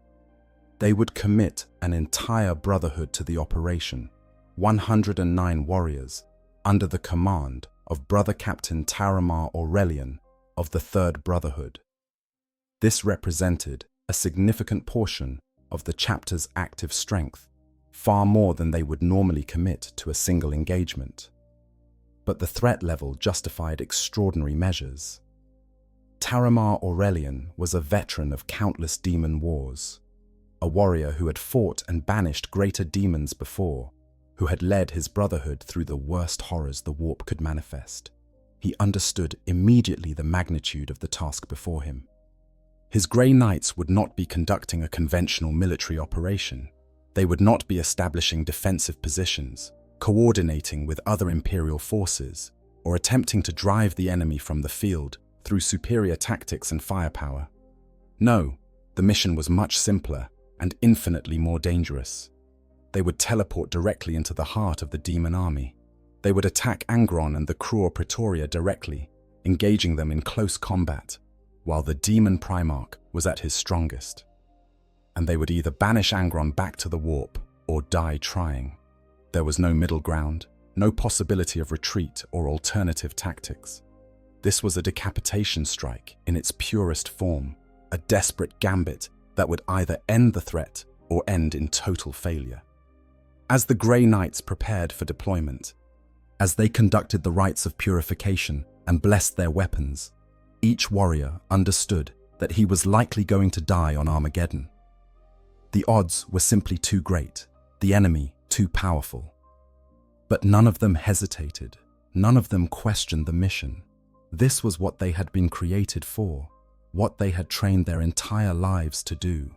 They would commit an entire brotherhood to the operation, 109 warriors, under the command of Brother Captain Taramar Aurelian of the Third Brotherhood. This represented a significant portion of the chapter's active strength, far more than they would normally commit to a single engagement. But the threat level justified extraordinary measures. Taramar Aurelian was a veteran of countless demon wars, a warrior who had fought and banished greater demons before, who had led his brotherhood through the worst horrors the warp could manifest. He understood immediately the magnitude of the task before him. His Grey Knights would not be conducting a conventional military operation. They would not be establishing defensive positions, coordinating with other Imperial forces, or attempting to drive the enemy from the field through superior tactics and firepower. No, the mission was much simpler and infinitely more dangerous. They would teleport directly into the heart of the demon army. They would attack Angron and the Cruor Praetoria directly, engaging them in close combat, while the demon Primarch was at his strongest. And they would either banish Angron back to the warp or die trying. There was no middle ground, no possibility of retreat or alternative tactics. This was a decapitation strike in its purest form, a desperate gambit that would either end the threat or end in total failure. As the Grey Knights prepared for deployment, as they conducted the rites of purification and blessed their weapons, each warrior understood that he was likely going to die on Armageddon. The odds were simply too great, the enemy too powerful. But none of them hesitated, none of them questioned the mission. This was what they had been created for, what they had trained their entire lives to do.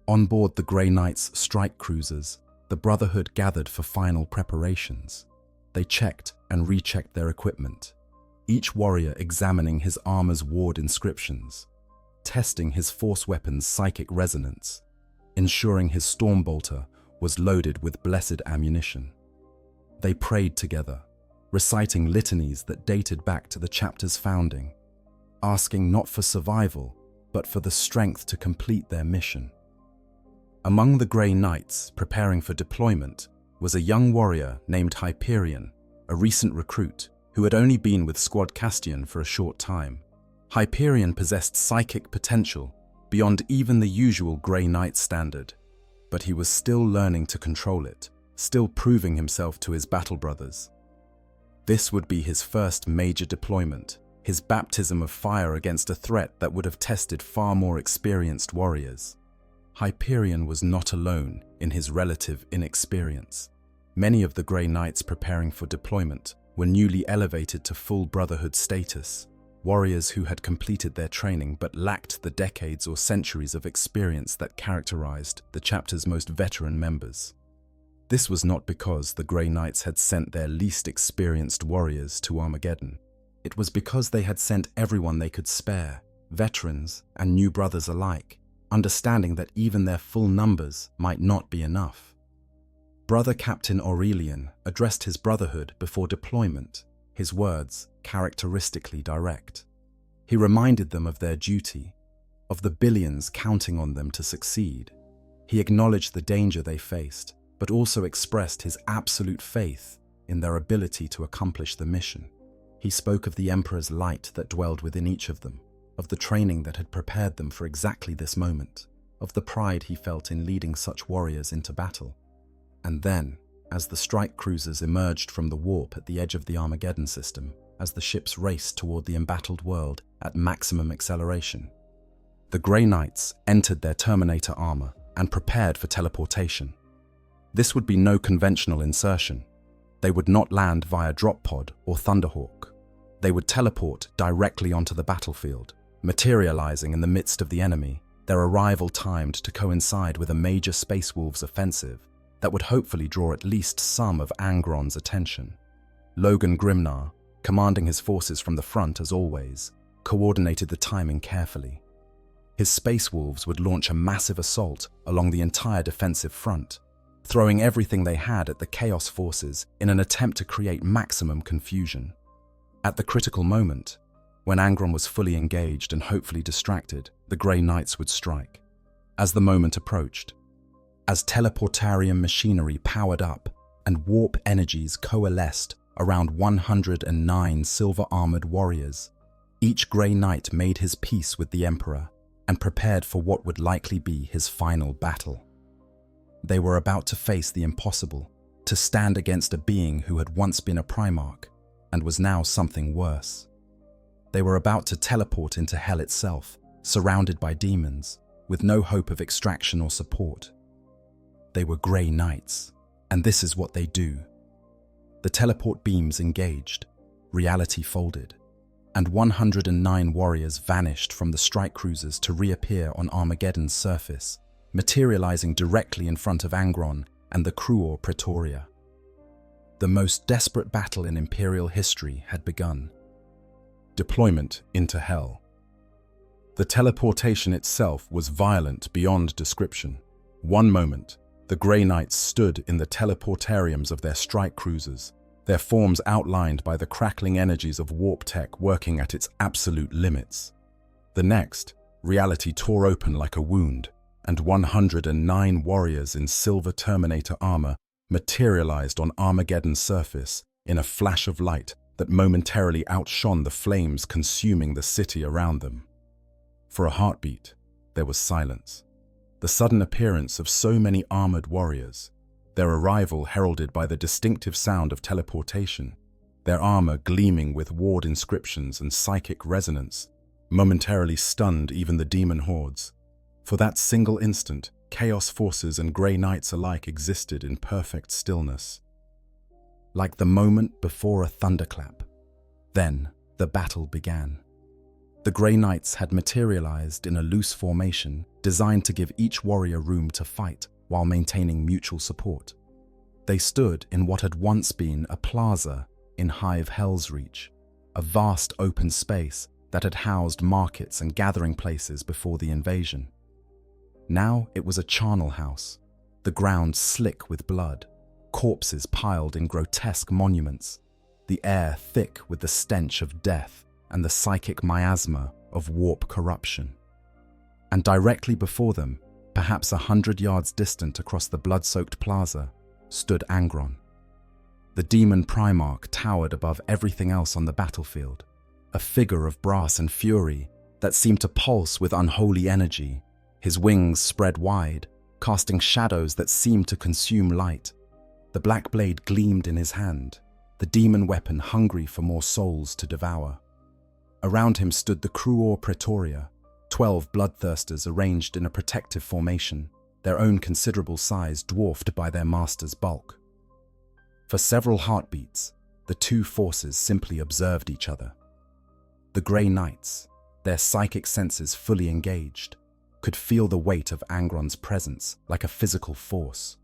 On board the Grey Knights' strike cruisers, the Brotherhood gathered for final preparations. They checked and rechecked their equipment, each warrior examining his armor's ward inscriptions, testing his force weapon's psychic resonance, ensuring his Stormbolter was loaded with blessed ammunition. They prayed together, reciting litanies that dated back to the chapter's founding, asking not for survival, but for the strength to complete their mission. Among the Grey Knights preparing for deployment was a young warrior named Hyperion, a recent recruit who had only been with Squad Castian for a short time. Hyperion possessed psychic potential beyond even the usual Grey Knight standard, but he was still learning to control it, still proving himself to his battle brothers. This would be his first major deployment, his baptism of fire against a threat that would have tested far more experienced warriors. Hyperion was not alone in his relative inexperience. Many of the Grey Knights preparing for deployment were newly elevated to full brotherhood status, warriors who had completed their training but lacked the decades or centuries of experience that characterized the chapter's most veteran members. This was not because the Grey Knights had sent their least experienced warriors to Armageddon. It was because they had sent everyone they could spare, veterans and new brothers alike, understanding that even their full numbers might not be enough. Brother Captain Aurelian addressed his brotherhood before deployment, his words characteristically direct. He reminded them of their duty, of the billions counting on them to succeed. He acknowledged the danger they faced, but also expressed his absolute faith in their ability to accomplish the mission. He spoke of the Emperor's light that dwelled within each of them, of the training that had prepared them for exactly this moment, of the pride he felt in leading such warriors into battle. And then, as the strike cruisers emerged from the warp at the edge of the Armageddon system, as the ships raced toward the embattled world at maximum acceleration, the Grey Knights entered their Terminator armor and prepared for teleportation. This would be no conventional insertion. They would not land via drop pod or Thunderhawk. They would teleport directly onto the battlefield, materializing in the midst of the enemy, their arrival timed to coincide with a major Space Wolves offensive that would hopefully draw at least some of Angron's attention. Logan Grimnar, commanding his forces from the front as always, coordinated the timing carefully. His Space Wolves would launch a massive assault along the entire defensive front, throwing everything they had at the Chaos forces in an attempt to create maximum confusion. At the critical moment, when Angron was fully engaged and hopefully distracted, the Grey Knights would strike. As the moment approached, as teleportarium machinery powered up and warp energies coalesced around 109 silver-armored warriors, each Grey Knight made his peace with the Emperor and prepared for what would likely be his final battle. They were about to face the impossible, to stand against a being who had once been a Primarch and was now something worse. They were about to teleport into hell itself, surrounded by demons, with no hope of extraction or support. They were Grey Knights, and this is what they do. The teleport beams engaged, reality folded, and 109 warriors vanished from the strike cruisers to reappear on Armageddon's surface, materializing directly in front of Angron and the Cruor Praetoria. The most desperate battle in Imperial history had begun. Deployment into hell. The teleportation itself was violent beyond description. One moment, the Grey Knights stood in the teleportariums of their strike cruisers, their forms outlined by the crackling energies of warp tech working at its absolute limits. The next, reality tore open like a wound, and 109 warriors in silver Terminator armor materialized on Armageddon's surface in a flash of light that momentarily outshone the flames consuming the city around them. For a heartbeat, there was silence. The sudden appearance of so many armored warriors, their arrival heralded by the distinctive sound of teleportation, their armor gleaming with ward inscriptions and psychic resonance, momentarily stunned even the demon hordes. For that single instant, Chaos forces and Grey Knights alike existed in perfect stillness, like the moment before a thunderclap. Then the battle began. The Grey Knights had materialized in a loose formation designed to give each warrior room to fight while maintaining mutual support. They stood in what had once been a plaza in Hive Hell's Reach, a vast open space that had housed markets and gathering places before the invasion. Now it was a charnel house, the ground slick with blood, corpses piled in grotesque monuments, the air thick with the stench of death and the psychic miasma of warp corruption. And directly before them, perhaps 100 yards distant across the blood-soaked plaza, stood Angron. The demon Primarch towered above everything else on the battlefield, a figure of brass and fury that seemed to pulse with unholy energy. His wings spread wide, casting shadows that seemed to consume light. The black blade gleamed in his hand, the demon weapon hungry for more souls to devour. Around him stood the Cruor Praetoria, 12 bloodthirsters arranged in a protective formation, their own considerable size dwarfed by their master's bulk. For several heartbeats, the two forces simply observed each other. The Grey Knights, their psychic senses fully engaged, could feel the weight of Angron's presence like a physical force,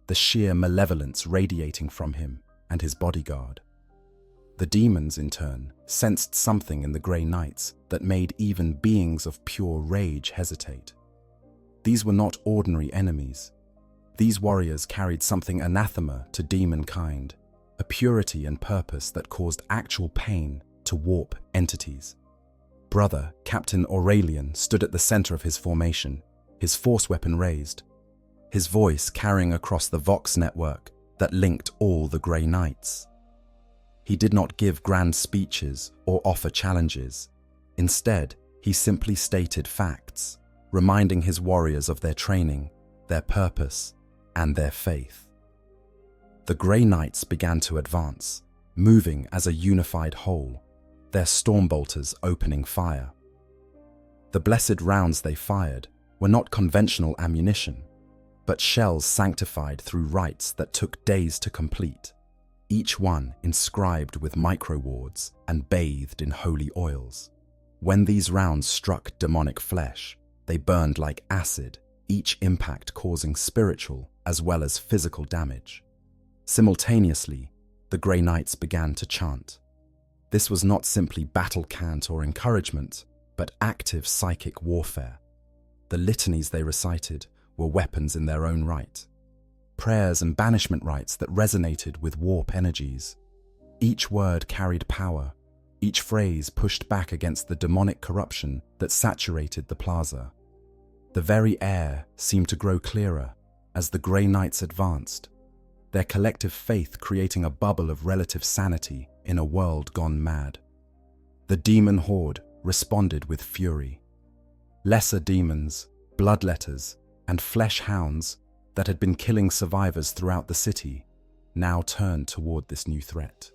the sheer malevolence radiating from him and his bodyguard. The demons, in turn, sensed something in the Grey Knights that made even beings of pure rage hesitate. These were not ordinary enemies. These warriors carried something anathema to demon kind, a purity and purpose that caused actual pain to warp entities. Brother, Captain Aurelian, stood at the center of his formation, his force weapon raised, his voice carrying across the Vox network that linked all the Grey Knights. He did not give grand speeches or offer challenges. Instead, he simply stated facts, reminding his warriors of their training, their purpose, and their faith. The Grey Knights began to advance, moving as a unified whole, their stormbolters opening fire. The blessed rounds they fired were not conventional ammunition, but shells sanctified through rites that took days to complete, each one inscribed with microwards and bathed in holy oils. When these rounds struck demonic flesh, they burned like acid, each impact causing spiritual as well as physical damage. Simultaneously, the Grey Knights began to chant. This was not simply battle cant or encouragement, but active psychic warfare. The litanies they recited were weapons in their own right, prayers and banishment rites that resonated with warp energies. Each word carried power, each phrase pushed back against the demonic corruption that saturated the plaza. The very air seemed to grow clearer as the Grey Knights advanced, their collective faith creating a bubble of relative sanity in a world gone mad. The demon horde responded with fury. Lesser demons, bloodletters, and flesh hounds that had been killing survivors throughout the city now turned toward this new threat.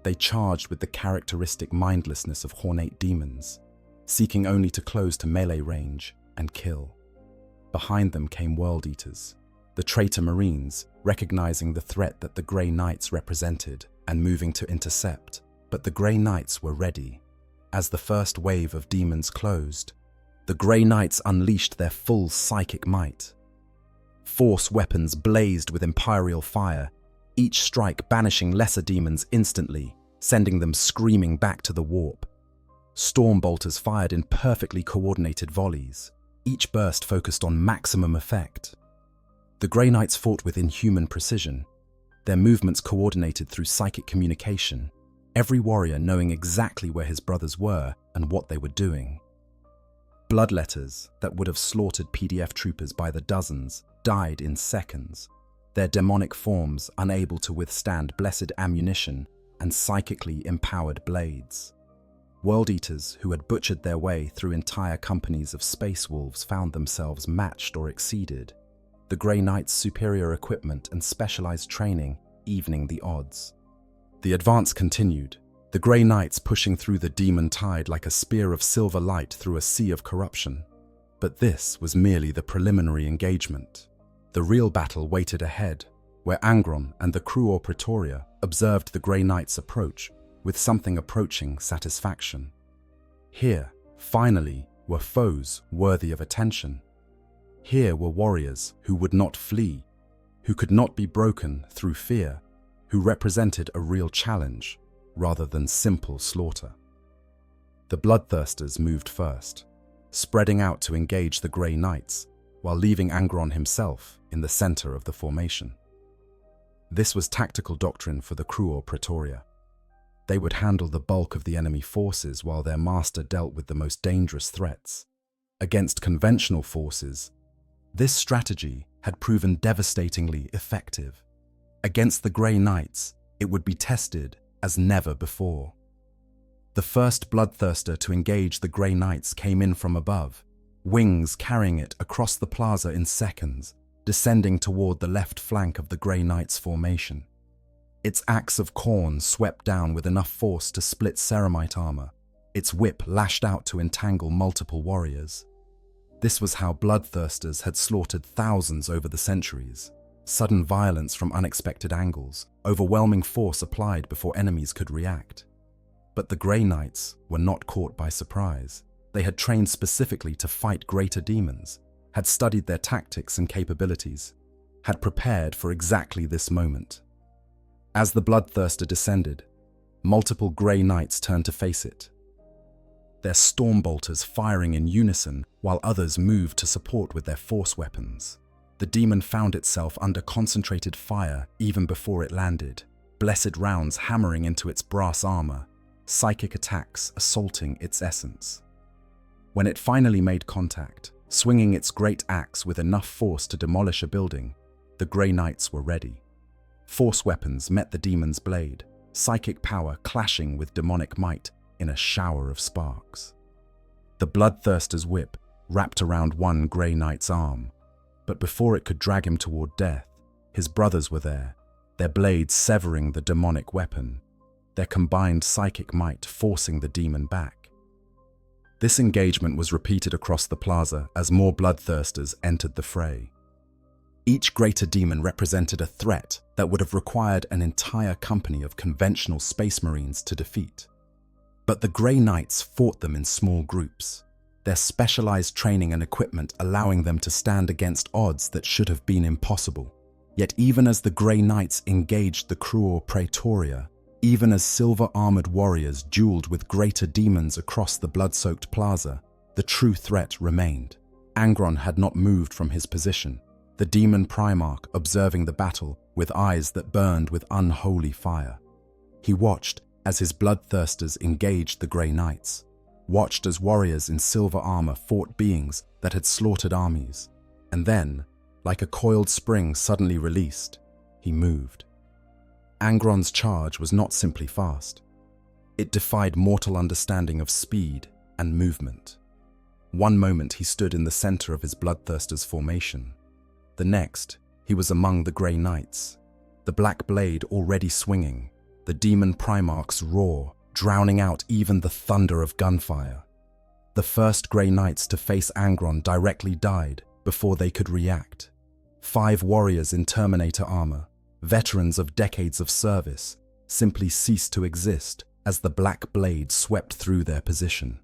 They charged with the characteristic mindlessness of hornate demons, seeking only to close to melee range and kill. Behind them came World Eaters, the traitor Marines, recognizing the threat that the Grey Knights represented and moving to intercept. But the Grey Knights were ready. As the first wave of demons closed, the Grey Knights unleashed their full psychic might. Force weapons blazed with imperial fire, each strike banishing lesser demons instantly, sending them screaming back to the warp. Storm bolters fired in perfectly coordinated volleys, each burst focused on maximum effect. The Grey Knights fought with inhuman precision, their movements coordinated through psychic communication, every warrior knowing exactly where his brothers were and what they were doing. Bloodletters that would have slaughtered PDF troopers by the dozens died in seconds, their demonic forms unable to withstand blessed ammunition and psychically empowered blades. World Eaters who had butchered their way through entire companies of space wolves found themselves matched or exceeded, the Grey Knights' superior equipment and specialized training evening the odds. The advance continued, the Grey Knights pushing through the demon tide like a spear of silver light through a sea of corruption. But this was merely the preliminary engagement. The real battle waited ahead, where Angron and the Cruor Praetoria observed the Grey Knights' approach with something approaching satisfaction. Here, finally, were foes worthy of attention. Here were warriors who would not flee, who could not be broken through fear, who represented a real challenge rather than simple slaughter. The bloodthirsters moved first, spreading out to engage the Grey Knights, while leaving Angron himself in the center of the formation. This was tactical doctrine for the Cruor Praetoria. They would handle the bulk of the enemy forces while their master dealt with the most dangerous threats. Against conventional forces, this strategy had proven devastatingly effective. Against the Grey Knights, it would be tested as never before. The first bloodthirster to engage the Grey Knights came in from above, wings carrying it across the plaza in seconds, descending toward the left flank of the Grey Knights' formation. Its axe of corn swept down with enough force to split ceramite armor. Its whip lashed out to entangle multiple warriors. This was how bloodthirsters had slaughtered thousands over the centuries. Sudden violence from unexpected angles, overwhelming force applied before enemies could react. But the Grey Knights were not caught by surprise. They had trained specifically to fight greater demons, had studied their tactics and capabilities, had prepared for exactly this moment. As the bloodthirster descended, multiple Grey Knights turned to face it, their stormbolters firing in unison while others moved to support with their force weapons. The demon found itself under concentrated fire even before it landed, blessed rounds hammering into its brass armor, psychic attacks assaulting its essence. When it finally made contact, swinging its great axe with enough force to demolish a building, the Grey Knights were ready. Force weapons met the demon's blade, psychic power clashing with demonic might in a shower of sparks. The bloodthirster's whip wrapped around one Grey Knight's arm, but before it could drag him toward death, his brothers were there, their blades severing the demonic weapon, their combined psychic might forcing the demon back. This engagement was repeated across the plaza as more bloodthirsters entered the fray. Each greater demon represented a threat that would have required an entire company of conventional space marines to defeat. But the Grey Knights fought them in small groups, their specialized training and equipment allowing them to stand against odds that should have been impossible. Yet even as the Grey Knights engaged the Cruor Praetoria, even as silver-armored warriors dueled with greater demons across the blood-soaked plaza, the true threat remained. Angron had not moved from his position, the demon Primarch observing the battle with eyes that burned with unholy fire. He watched as his bloodthirsters engaged the Grey Knights, watched as warriors in silver armor fought beings that had slaughtered armies, and then, like a coiled spring suddenly released, he moved. Angron's charge was not simply fast. It defied mortal understanding of speed and movement. One moment he stood in the center of his bloodthirsters' formation. The next, he was among the Grey Knights, the black blade already swinging, the demon Primarch's roar drowning out even the thunder of gunfire. The first Grey Knights to face Angron directly died before they could react. 5 warriors in Terminator armor, veterans of decades of service, simply ceased to exist as the black blade swept through their position.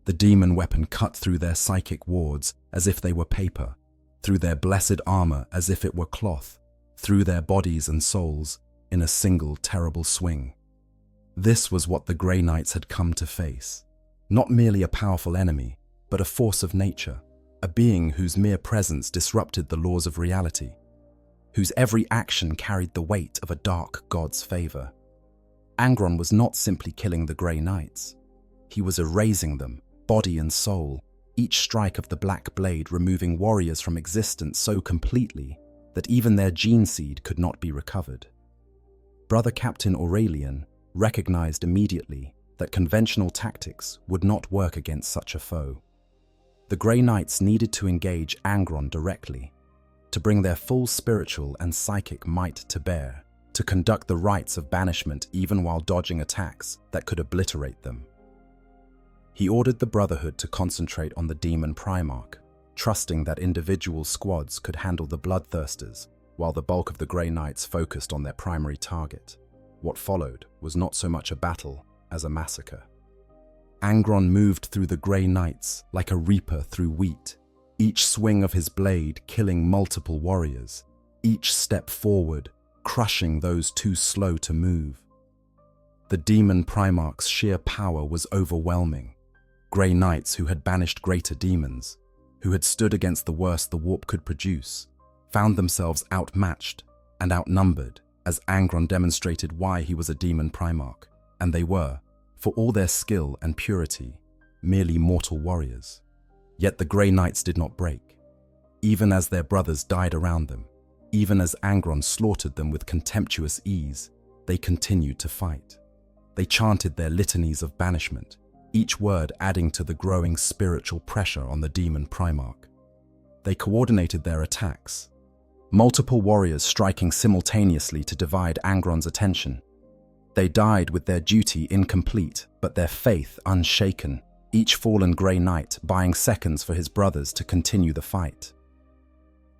The demon weapon cut through their psychic wards as if they were paper, through their blessed armor as if it were cloth, through their bodies and souls in a single terrible swing. This was what the Grey Knights had come to face. Not merely a powerful enemy, but a force of nature, a being whose mere presence disrupted the laws of reality, whose every action carried the weight of a dark god's favor. Angron was not simply killing the Grey Knights. He was erasing them, body and soul, each strike of the black blade removing warriors from existence so completely that even their gene seed could not be recovered. Brother Captain Aurelian recognized immediately that conventional tactics would not work against such a foe. The Grey Knights needed to engage Angron directly, to bring their full spiritual and psychic might to bear, to conduct the rites of banishment even while dodging attacks that could obliterate them. He ordered the Brotherhood to concentrate on the demon Primarch, trusting that individual squads could handle the bloodthirsters, while the bulk of the Grey Knights focused on their primary target. What followed was not so much a battle as a massacre. Angron moved through the Grey Knights like a reaper through wheat, each swing of his blade killing multiple warriors, each step forward crushing those too slow to move. The demon Primarch's sheer power was overwhelming. Grey Knights who had banished greater demons, who had stood against the worst the warp could produce, found themselves outmatched and outnumbered as Angron demonstrated why he was a demon Primarch, and they were, for all their skill and purity, merely mortal warriors. Yet the Grey Knights did not break. Even as their brothers died around them, Even as Angron slaughtered them with contemptuous ease, they continued to fight. They chanted their litanies of banishment, each word adding to the growing spiritual pressure on the demon Primarch. They coordinated their attacks, multiple warriors striking simultaneously to divide Angron's attention. They died with their duty incomplete, but their faith unshaken, each fallen Grey Knight buying seconds for his brothers to continue the fight.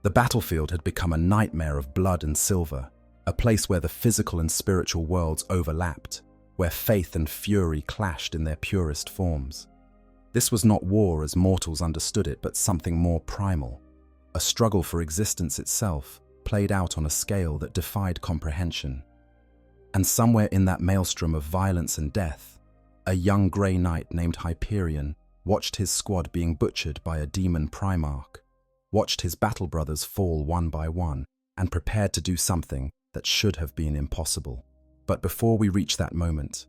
The battlefield had become a nightmare of blood and silver, a place where the physical and spiritual worlds overlapped, where faith and fury clashed in their purest forms. This was not war as mortals understood it, but something more primal, a struggle for existence itself, played out on a scale that defied comprehension. And somewhere in that maelstrom of violence and death, a young Grey Knight named Hyperion watched his squad being butchered by a demon Primarch, watched his battle brothers fall one by one, and prepared to do something that should have been impossible. But before we reach that moment,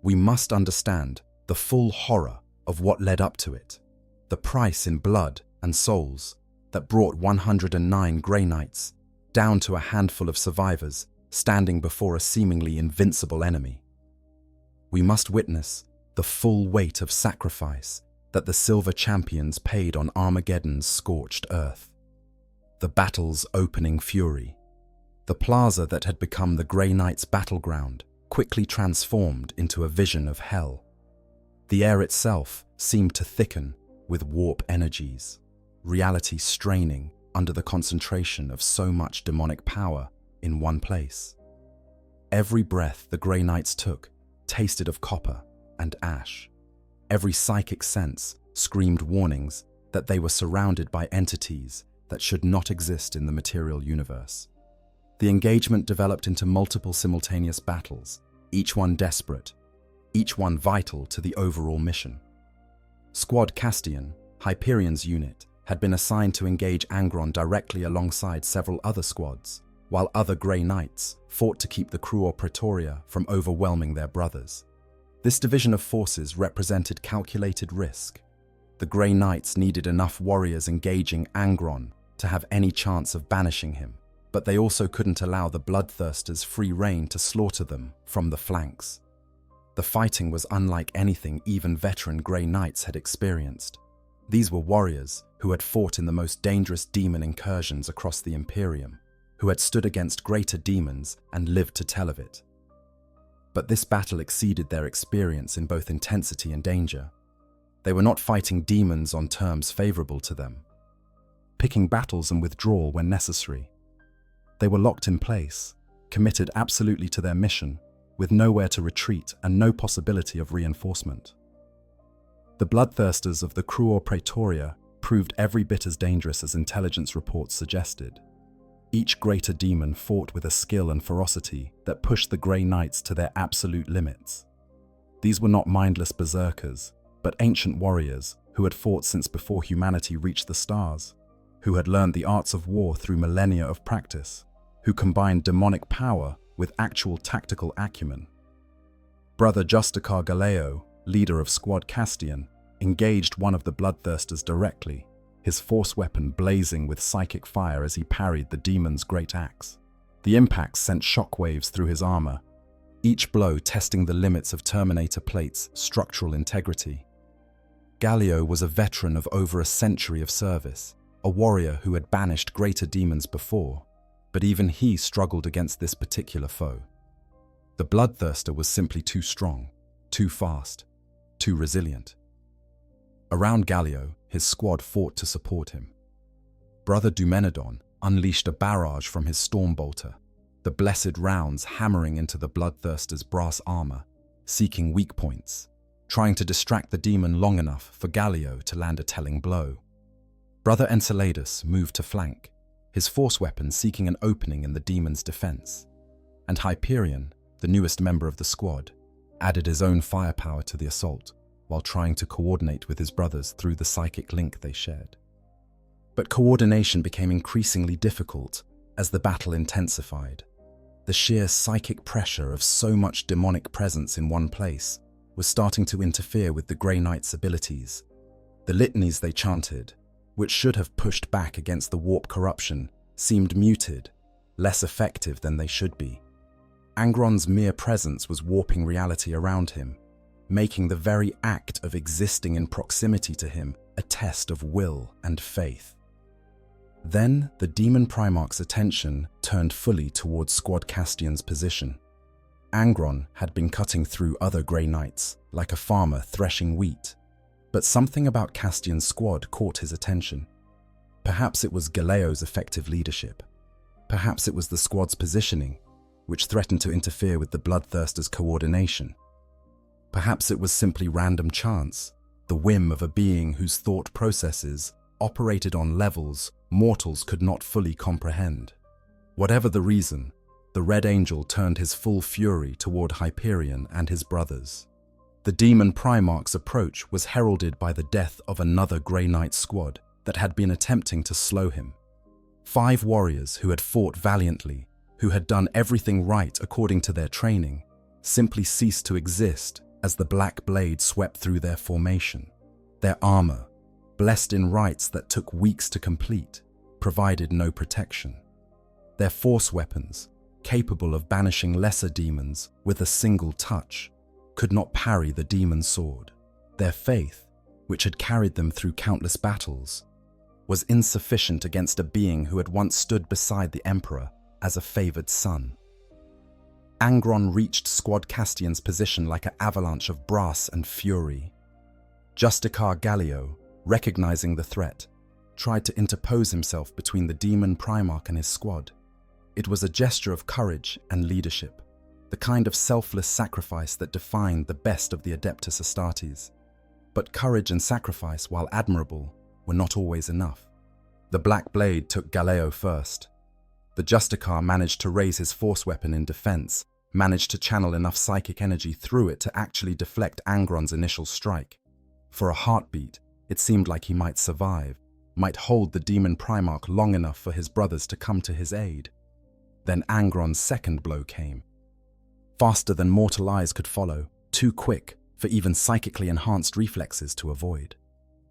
we must understand the full horror of what led up to it, the price in blood and souls that brought 109 Grey Knights down to a handful of survivors standing before a seemingly invincible enemy. We must witness the full weight of sacrifice that the Silver Champions paid on Armageddon's scorched earth. The battle's opening fury, the plaza that had become the Grey Knights' battleground, quickly transformed into a vision of hell. The air itself seemed to thicken with warp energies, reality straining under the concentration of so much demonic power in one place. Every breath the Grey Knights took tasted of copper and ash. Every psychic sense screamed warnings that they were surrounded by entities that should not exist in the material universe. The engagement developed into multiple simultaneous battles, each one desperate, each one vital to the overall mission. Squad Castian, Hyperion's unit, had been assigned to engage Angron directly alongside several other squads, while other Grey Knights fought to keep the Cruor Praetoria from overwhelming their brothers. This division of forces represented calculated risk. The Grey Knights needed enough warriors engaging Angron to have any chance of banishing him, but they also couldn't allow the bloodthirsters free rein to slaughter them from the flanks. The fighting was unlike anything even veteran Grey Knights had experienced. These were warriors who had fought in the most dangerous demon incursions across the Imperium, who had stood against greater demons and lived to tell of it. But this battle exceeded their experience in both intensity and danger. They were not fighting demons on terms favorable to them, picking battles and withdrawal when necessary. They were locked in place, committed absolutely to their mission, with nowhere to retreat and no possibility of reinforcement. The bloodthirsters of the Cruor Praetoria proved every bit as dangerous as intelligence reports suggested. Each greater demon fought with a skill and ferocity that pushed the Grey Knights to their absolute limits. These were not mindless berserkers, but ancient warriors who had fought since before humanity reached the stars, who had learned the arts of war through millennia of practice, who combined demonic power with actual tactical acumen. Brother Justicar Galeo, leader of Squad Castian, engaged one of the bloodthirsters directly, his force weapon blazing with psychic fire as he parried the demon's great axe. The impacts sent shockwaves through his armor, each blow testing the limits of Terminator Plate's structural integrity. Galeo was a veteran of over a century of service, a warrior who had banished greater demons before, but even he struggled against this particular foe. The bloodthirster was simply too strong, too fast, too resilient. Around Galeo, his squad fought to support him. Brother Dumenedon unleashed a barrage from his Stormbolter, the blessed rounds hammering into the bloodthirster's brass armor, seeking weak points, trying to distract the demon long enough for Galeo to land a telling blow. Brother Enceladus moved to flank, his force weapon seeking an opening in the demon's defense, and Hyperion, the newest member of the squad, added his own firepower to the assault, while trying to coordinate with his brothers through the psychic link they shared. But coordination became increasingly difficult as the battle intensified. The sheer psychic pressure of so much demonic presence in one place was starting to interfere with the Grey Knights' abilities. The litanies they chanted, which should have pushed back against the warp corruption, seemed muted, less effective than they should be. Angron's mere presence was warping reality around him, making the very act of existing in proximity to him a test of will and faith. Then the demon Primarch's attention turned fully towards Squad Castian's position. Angron had been cutting through other Grey Knights, like a farmer threshing wheat, but something about Castian's squad caught his attention. Perhaps it was Galeo's effective leadership. Perhaps it was the squad's positioning, which threatened to interfere with the Bloodthirster's coordination. Perhaps it was simply random chance, the whim of a being whose thought processes operated on levels mortals could not fully comprehend. Whatever the reason, the Red Angel turned his full fury toward Hyperion and his brothers. The demon Primarch's approach was heralded by the death of another Grey Knight squad that had been attempting to slow him. 5 warriors who had fought valiantly, who had done everything right according to their training, simply ceased to exist as the black blade swept through their formation. Their armor, blessed in rites that took weeks to complete, provided no protection. Their force weapons, capable of banishing lesser demons with a single touch, could not parry the demon sword. Their faith, which had carried them through countless battles, was insufficient against a being who had once stood beside the Emperor as a favored son. Angron reached Squad Castian's position like an avalanche of brass and fury. Justicar Galio, recognizing the threat, tried to interpose himself between the demon Primarch and his squad. It was a gesture of courage and leadership, the kind of selfless sacrifice that defined the best of the Adeptus Astartes. But courage and sacrifice, while admirable, were not always enough. The Black Blade took Galeo first. The Justicar managed to raise his force weapon in defense, managed to channel enough psychic energy through it to actually deflect Angron's initial strike. For a heartbeat, it seemed like he might survive, might hold the demon Primarch long enough for his brothers to come to his aid. Then Angron's second blow came. Faster than mortal eyes could follow, too quick for even psychically enhanced reflexes to avoid.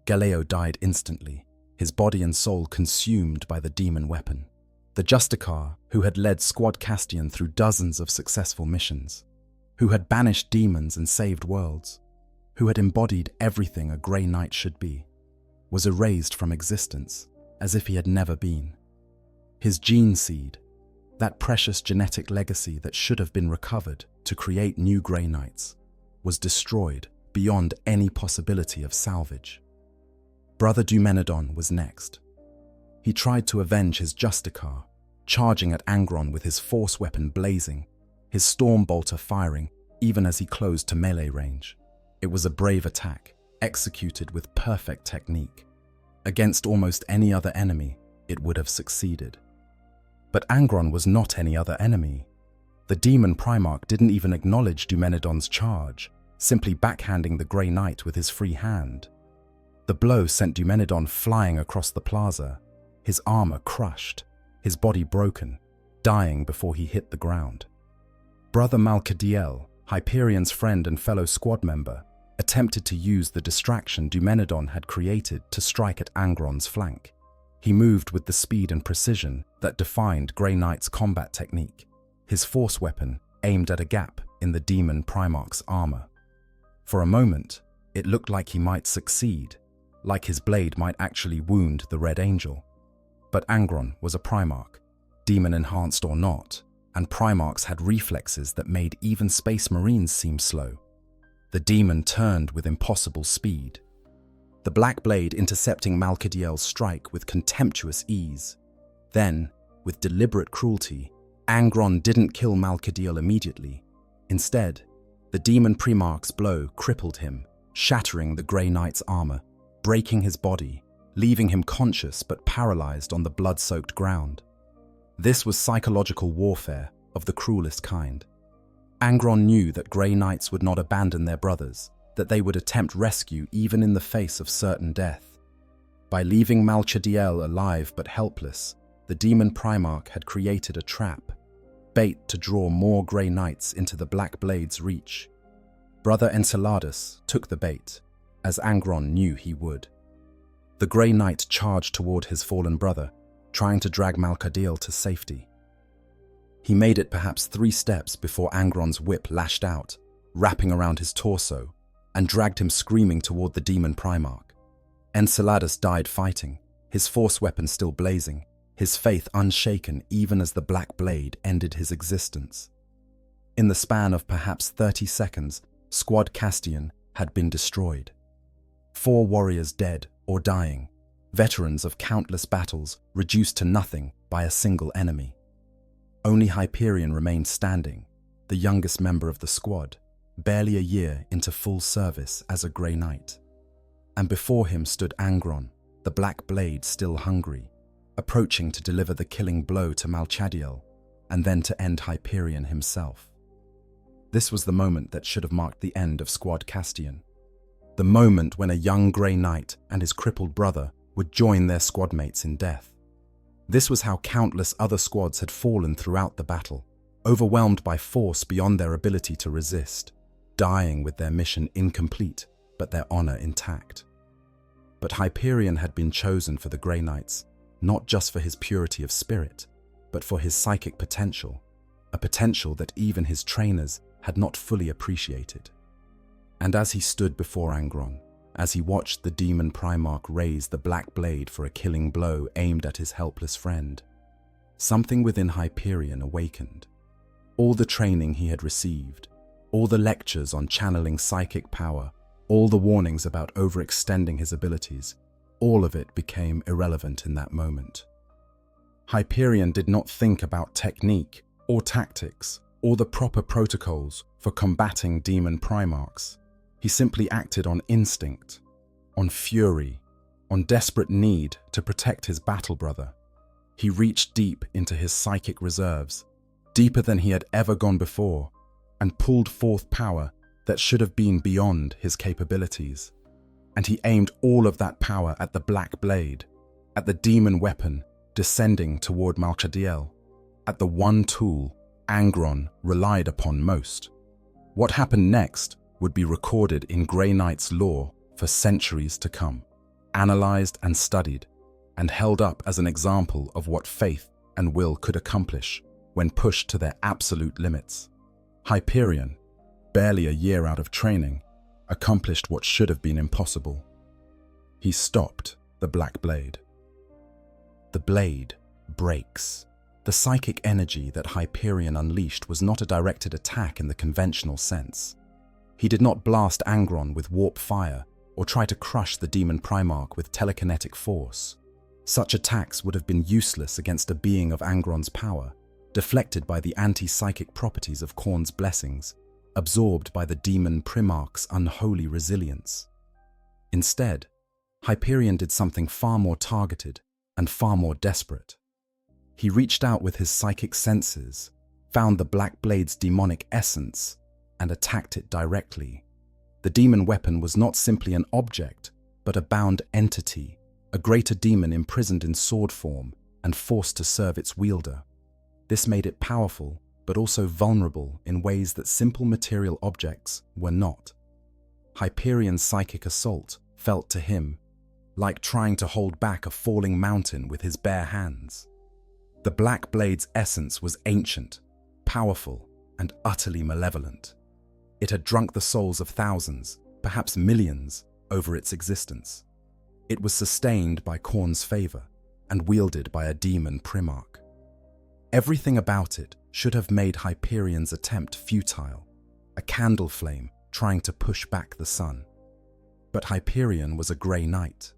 Galeo died instantly, his body and soul consumed by the demon weapon. The Justicar, who had led Squad Castian through dozens of successful missions, who had banished demons and saved worlds, who had embodied everything a Grey Knight should be, was erased from existence as if he had never been. His gene seed, that precious genetic legacy that should have been recovered to create new Grey Knights, was destroyed beyond any possibility of salvage. Brother Dumenedon was next. He tried to avenge his Justicar, charging at Angron with his force weapon blazing, his storm bolter firing even as he closed to melee range. It was a brave attack, executed with perfect technique. Against almost any other enemy, it would have succeeded. But Angron was not any other enemy. The demon Primarch didn't even acknowledge Dumenedon's charge, simply backhanding the Grey Knight with his free hand. The blow sent Dumenedon flying across the plaza, his armor crushed, his body broken, dying before he hit the ground. Brother Malcadiel, Hyperion's friend and fellow squad member, attempted to use the distraction Dumenedon had created to strike at Angron's flank. He moved with the speed and precision that defined Grey Knight's combat technique, his force weapon aimed at a gap in the demon Primarch's armor. For a moment, it looked like he might succeed, like his blade might actually wound the Red Angel. But Angron was a Primarch, demon-enhanced or not, and Primarchs had reflexes that made even Space Marines seem slow. The demon turned with impossible speed, the black blade intercepting Malcadiel's strike with contemptuous ease. Then, with deliberate cruelty, Angron didn't kill Malcadiel immediately. Instead, the demon Primarch's blow crippled him, shattering the Grey Knight's armor, breaking his body, leaving him conscious but paralyzed on the blood-soaked ground. This was psychological warfare of the cruelest kind. Angron knew that Grey Knights would not abandon their brothers, that they would attempt rescue even in the face of certain death. By leaving Malcadiel alive but helpless, the demon Primarch had created a trap, bait to draw more Grey Knights into the Black Blade's reach. Brother Enceladus took the bait, as Angron knew he would. The Grey Knight charged toward his fallen brother, trying to drag Malkadil to safety. He made it perhaps 3 steps before Angron's whip lashed out, wrapping around his torso, and dragged him screaming toward the demon Primarch. Enceladus died fighting, his force weapon still blazing, his faith unshaken even as the black blade ended his existence. In the span of perhaps 30 seconds, Squad Castian had been destroyed. 4 warriors dead or dying, veterans of countless battles reduced to nothing by a single enemy. Only Hyperion remained standing, the youngest member of the squad, barely a year into full service as a Grey Knight. And before him stood Angron, the Black Blade still hungry, approaching to deliver the killing blow to Malchadiel, and then to end Hyperion himself. This was the moment that should have marked the end of Squad Castian. The moment when a young Grey Knight and his crippled brother would join their squadmates in death. This was how countless other squads had fallen throughout the battle, overwhelmed by force beyond their ability to resist, dying with their mission incomplete but their honor intact. But Hyperion had been chosen for the Grey Knights, not just for his purity of spirit, but for his psychic potential, a potential that even his trainers had not fully appreciated. And as he stood before Angron, as he watched the demon Primarch raise the black blade for a killing blow aimed at his helpless friend, something within Hyperion awakened. All the training he had received, all the lectures on channeling psychic power, all the warnings about overextending his abilities, all of it became irrelevant in that moment. Hyperion did not think about technique or tactics or the proper protocols for combating demon Primarchs. He simply acted on instinct, on fury, on desperate need to protect his battle brother. He reached deep into his psychic reserves, deeper than he had ever gone before, and pulled forth power that should have been beyond his capabilities. And he aimed all of that power at the Black Blade, at the demon weapon descending toward Malchadiel, at the one tool Angron relied upon most. What happened next would be recorded in Grey Knight's lore for centuries to come, analyzed and studied, and held up as an example of what faith and will could accomplish when pushed to their absolute limits. Hyperion, barely a year out of training, accomplished what should have been impossible. He stopped the Black Blade. The blade breaks. The psychic energy that Hyperion unleashed was not a directed attack in the conventional sense. He did not blast Angron with warp fire or try to crush the demon Primarch with telekinetic force. Such attacks would have been useless against a being of Angron's power, deflected by the anti-psychic properties of Khorne's blessings, absorbed by the demon Primarch's unholy resilience. Instead, Hyperion did something far more targeted and far more desperate. He reached out with his psychic senses, found the Black Blade's demonic essence, and attacked it directly. The demon weapon was not simply an object, but a bound entity, a greater demon imprisoned in sword form and forced to serve its wielder. This made it powerful, but also vulnerable in ways that simple material objects were not. Hyperion's psychic assault felt to him like trying to hold back a falling mountain with his bare hands. The Black Blade's essence was ancient, powerful, and utterly malevolent. It had drunk the souls of thousands, perhaps millions, over its existence. It was sustained by Khorne's favor and wielded by a demon Primarch. Everything about it should have made Hyperion's attempt futile, a candle flame trying to push back the sun. But Hyperion was a Grey Knight,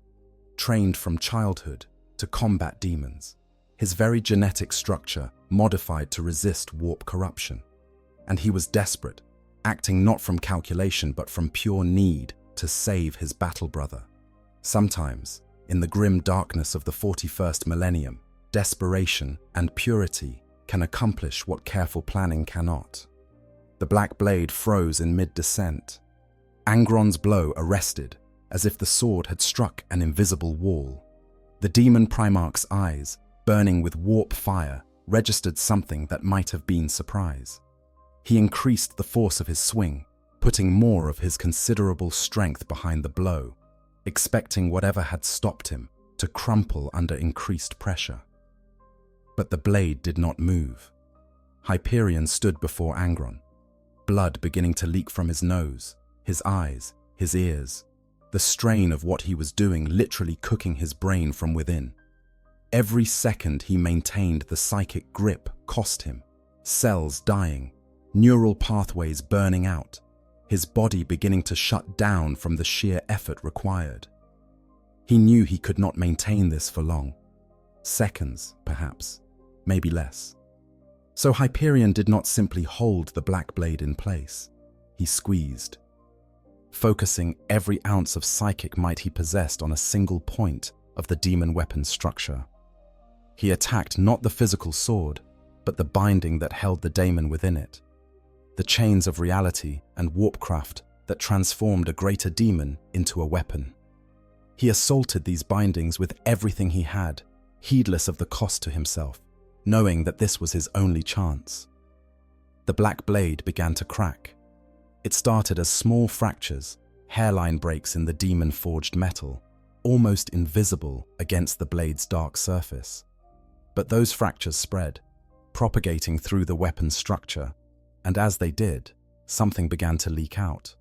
trained from childhood to combat demons, his very genetic structure modified to resist warp corruption. And he was desperate, acting not from calculation but from pure need to save his battle brother. Sometimes, in the grim darkness of the 41st millennium, desperation and purity can accomplish what careful planning cannot. The Black Blade froze in mid-descent. Angron's blow arrested, as if the sword had struck an invisible wall. The demon Primarch's eyes, burning with warp fire, registered something that might have been surprise. He increased the force of his swing, putting more of his considerable strength behind the blow, expecting whatever had stopped him to crumple under increased pressure. But the blade did not move. Hyperion stood before Angron, blood beginning to leak from his nose, his eyes, his ears, the strain of what he was doing literally cooking his brain from within. Every second he maintained the psychic grip cost him, cells dying, neural pathways burning out, his body beginning to shut down from the sheer effort required. He knew he could not maintain this for long. Seconds, perhaps, maybe less. So Hyperion did not simply hold the black blade in place. He squeezed, focusing every ounce of psychic might he possessed on a single point of the demon weapon's structure. He attacked not the physical sword, but the binding that held the daemon within it, the chains of reality and warpcraft that transformed a greater demon into a weapon. He assaulted these bindings with everything he had, heedless of the cost to himself, knowing that this was his only chance. The black blade began to crack. It started as small fractures, hairline breaks in the demon-forged metal, almost invisible against the blade's dark surface. But those fractures spread, propagating through the weapon's structure, and as they did, something began to leak out.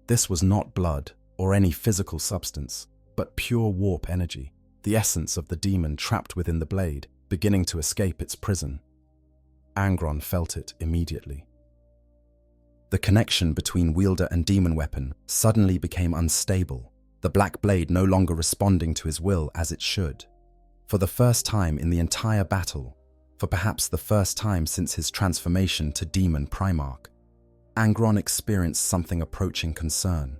This was not blood or any physical substance, but pure warp energy, the essence of the demon trapped within the blade, beginning to escape its prison. Angron felt it immediately. The connection between wielder and demon weapon suddenly became unstable, the black blade no longer responding to his will as it should. For the first time in the entire battle, for perhaps the first time since his transformation to demon Primarch, Angron experienced something approaching concern.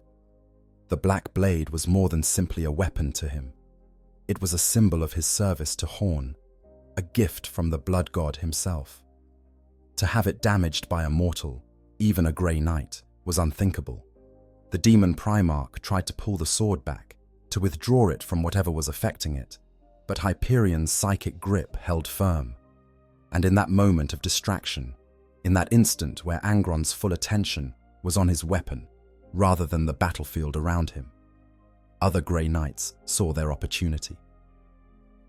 The black blade was more than simply a weapon to him. It was a symbol of his service to Horn, a gift from the blood god himself. To have it damaged by a mortal, even a Grey Knight, was unthinkable. The demon Primarch tried to pull the sword back, to withdraw it from whatever was affecting it, but Hyperion's psychic grip held firm. And in that moment of distraction, in that instant where Angron's full attention was on his weapon rather than the battlefield around him, other Grey Knights saw their opportunity.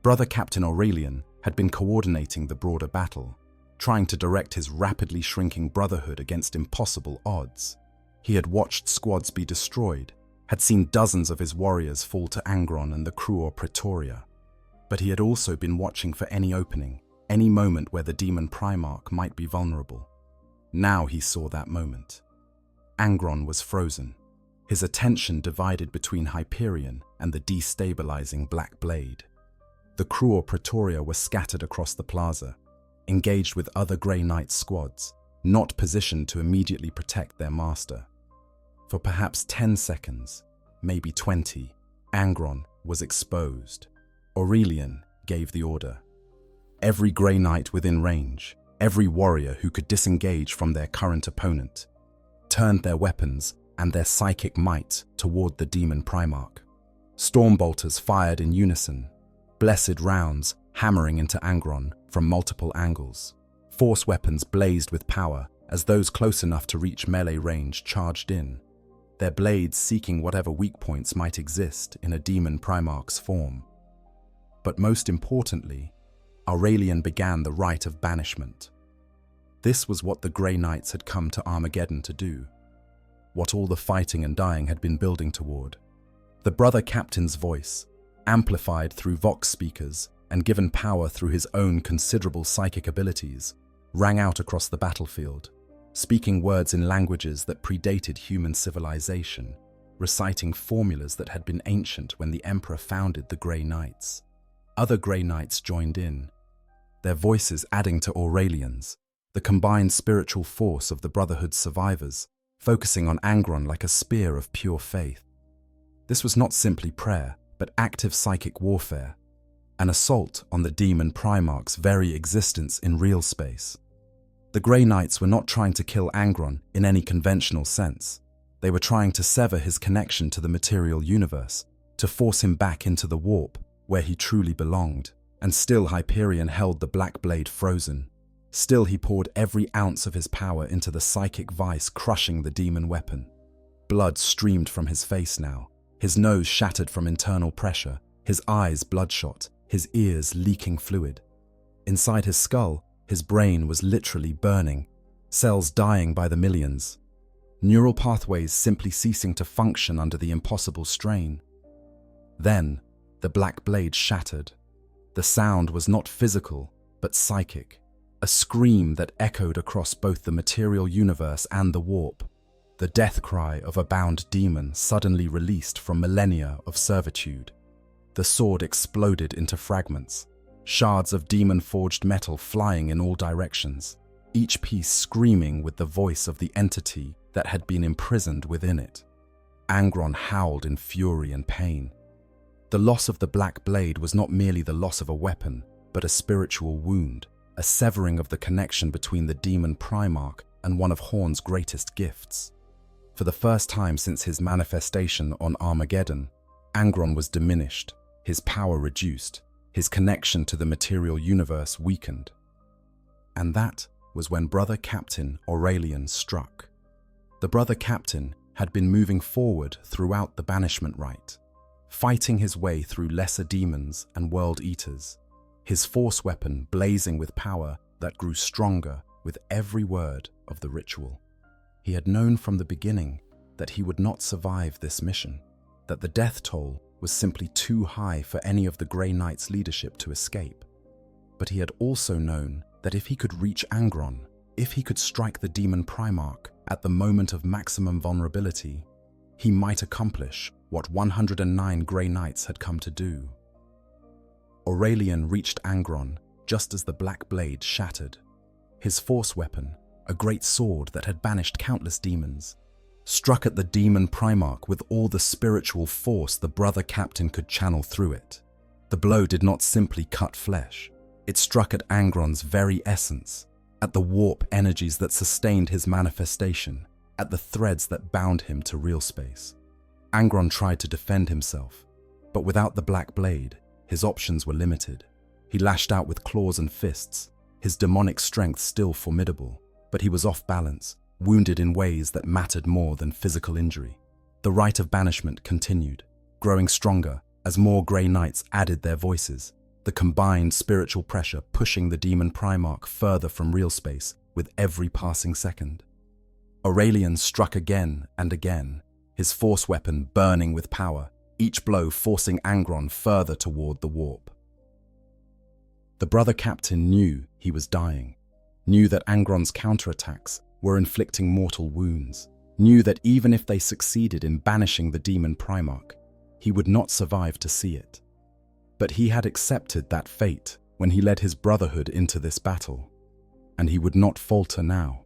Brother Captain Aurelian had been coordinating the broader battle, trying to direct his rapidly shrinking brotherhood against impossible odds. He had watched squads be destroyed, had seen dozens of his warriors fall to Angron and the Cruor Praetoria. But he had also been watching for any opening, any moment where the demon Primarch might be vulnerable. Now he saw that moment. Angron was frozen, his attention divided between Hyperion and the destabilizing Black Blade. The Cruor Praetoria were scattered across the plaza, engaged with other Grey Knight squads, not positioned to immediately protect their master. For perhaps 10 seconds, maybe 20, Angron was exposed. Aurelian gave the order. Every Grey Knight within range, every warrior who could disengage from their current opponent, turned their weapons and their psychic might toward the demon Primarch. Stormbolters fired in unison, blessed rounds hammering into Angron from multiple angles. Force weapons blazed with power as those close enough to reach melee range charged in, their blades seeking whatever weak points might exist in a demon Primarch's form. But most importantly, Aurelian began the rite of banishment. This was what the Grey Knights had come to Armageddon to do, what all the fighting and dying had been building toward. The brother captain's voice, amplified through vox speakers and given power through his own considerable psychic abilities, rang out across the battlefield, speaking words in languages that predated human civilization, reciting formulas that had been ancient when the Emperor founded the Grey Knights. Other Grey Knights joined in, their voices adding to Aurelian's, the combined spiritual force of the Brotherhood's survivors, focusing on Angron like a spear of pure faith. This was not simply prayer, but active psychic warfare, an assault on the demon Primarch's very existence in real space. The Grey Knights were not trying to kill Angron in any conventional sense. They were trying to sever his connection to the material universe, to force him back into the warp, where he truly belonged. And still Hyperion held the Black Blade frozen. Still he poured every ounce of his power into the psychic vice crushing the demon weapon. Blood streamed from his face now, his nose shattered from internal pressure, his eyes bloodshot, his ears leaking fluid. Inside his skull, his brain was literally burning, cells dying by the millions, neural pathways simply ceasing to function under the impossible strain. Then, the black blade shattered. The sound was not physical, but psychic, a scream that echoed across both the material universe and the warp, the death cry of a bound demon suddenly released from millennia of servitude. The sword exploded into fragments, shards of demon-forged metal flying in all directions, each piece screaming with the voice of the entity that had been imprisoned within it. Angron howled in fury and pain. The loss of the black blade was not merely the loss of a weapon, but a spiritual wound, a severing of the connection between the demon Primarch and one of Horn's greatest gifts. For the first time since his manifestation on Armageddon, Angron was diminished, his power reduced, his connection to the material universe weakened. And that was when Brother Captain Aurelian struck. The Brother Captain had been moving forward throughout the banishment rite, fighting his way through lesser demons and world eaters, his force weapon blazing with power that grew stronger with every word of the ritual. He had known from the beginning that he would not survive this mission, that the death toll was simply too high for any of the Grey Knight's leadership to escape. But he had also known that if he could reach Angron, if he could strike the demon Primarch at the moment of maximum vulnerability, he might accomplish what 109 Grey Knights had come to do. Aurelian reached Angron just as the black blade shattered. His force weapon, a great sword that had banished countless demons, struck at the demon Primarch with all the spiritual force the Brother Captain could channel through it. The blow did not simply cut flesh. It struck at Angron's very essence, at the warp energies that sustained his manifestation, at the threads that bound him to real space. Angron tried to defend himself, but without the black blade, his options were limited. He lashed out with claws and fists, his demonic strength still formidable, but he was off balance, wounded in ways that mattered more than physical injury. The rite of banishment continued, growing stronger as more Grey Knights added their voices, the combined spiritual pressure pushing the demon Primarch further from real space with every passing second. Aurelian struck again and again, his force weapon burning with power, each blow forcing Angron further toward the warp. The Brother Captain knew he was dying, knew that Angron's counterattacks were inflicting mortal wounds, knew that even if they succeeded in banishing the demon Primarch, he would not survive to see it. But he had accepted that fate when he led his brotherhood into this battle, and he would not falter now.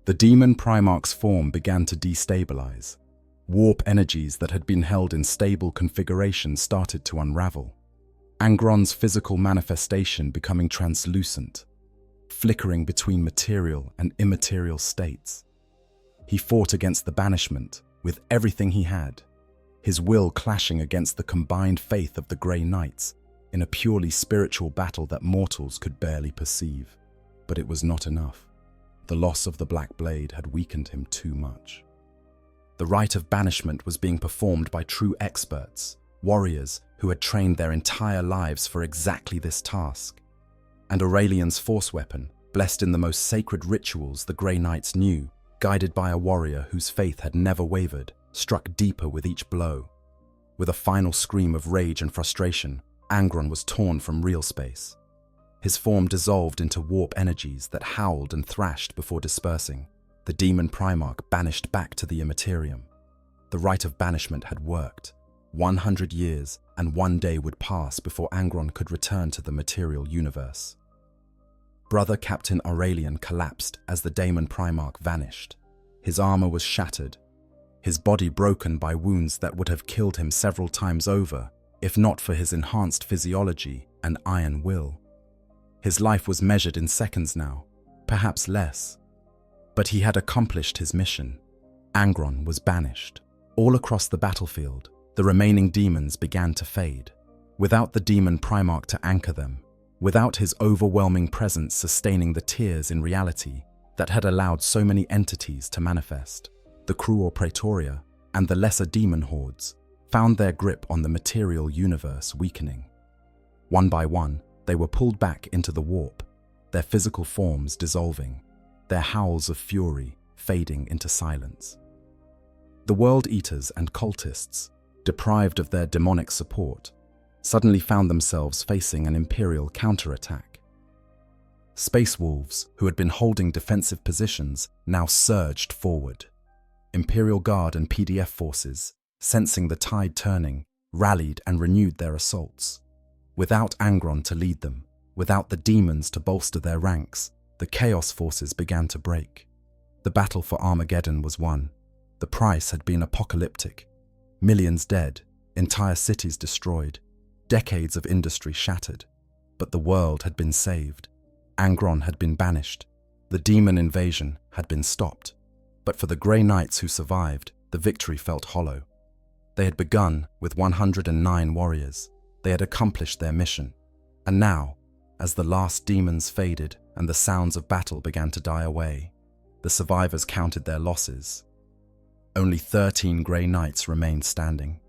The demon Primarch's form began to destabilize. Warp energies that had been held in stable configuration started to unravel. Angron's physical manifestation becoming translucent, flickering between material and immaterial states. He fought against the banishment with everything he had, his will clashing against the combined faith of the Grey Knights in a purely spiritual battle that mortals could barely perceive. But it was not enough. The loss of the Black Blade had weakened him too much. The rite of banishment was being performed by true experts, warriors who had trained their entire lives for exactly this task. And Aurelian's force weapon, blessed in the most sacred rituals the Grey Knights knew, guided by a warrior whose faith had never wavered, struck deeper with each blow. With a final scream of rage and frustration, Angron was torn from real space. His form dissolved into warp energies that howled and thrashed before dispersing. The demon Primarch banished back to the Imperium. The rite of banishment had worked. 100 years and one day would pass before Angron could return to the material universe. Brother Captain Aurelian collapsed as the Daemon Primarch vanished. His armor was shattered, his body broken by wounds that would have killed him several times over, if not for his enhanced physiology and iron will. His life was measured in seconds now, perhaps less. But he had accomplished his mission. Angron was banished. All across the battlefield, the remaining demons began to fade. Without the demon Primarch to anchor them, without his overwhelming presence sustaining the tears in reality that had allowed so many entities to manifest, the Cruor Praetoria and the lesser demon hordes found their grip on the material universe weakening. One by one, They were pulled back into the warp, their physical forms dissolving, their howls of fury fading into silence. The World Eaters and cultists, deprived of their demonic support, suddenly found themselves facing an Imperial counterattack. Space Wolves, who had been holding defensive positions, now surged forward. Imperial Guard and PDF forces, sensing the tide turning, rallied and renewed their assaults. Without Angron to lead them, without the demons to bolster their ranks, the Chaos forces began to break. The battle for Armageddon was won. The price had been apocalyptic. Millions dead, entire cities destroyed, decades of industry shattered. But the world had been saved. Angron had been banished. The demon invasion had been stopped. But for the Grey Knights who survived, the victory felt hollow. They had begun with 109 warriors. They had accomplished their mission. And now, as the last demons faded and the sounds of battle began to die away, the survivors counted their losses. Only 13 Grey Knights remained standing.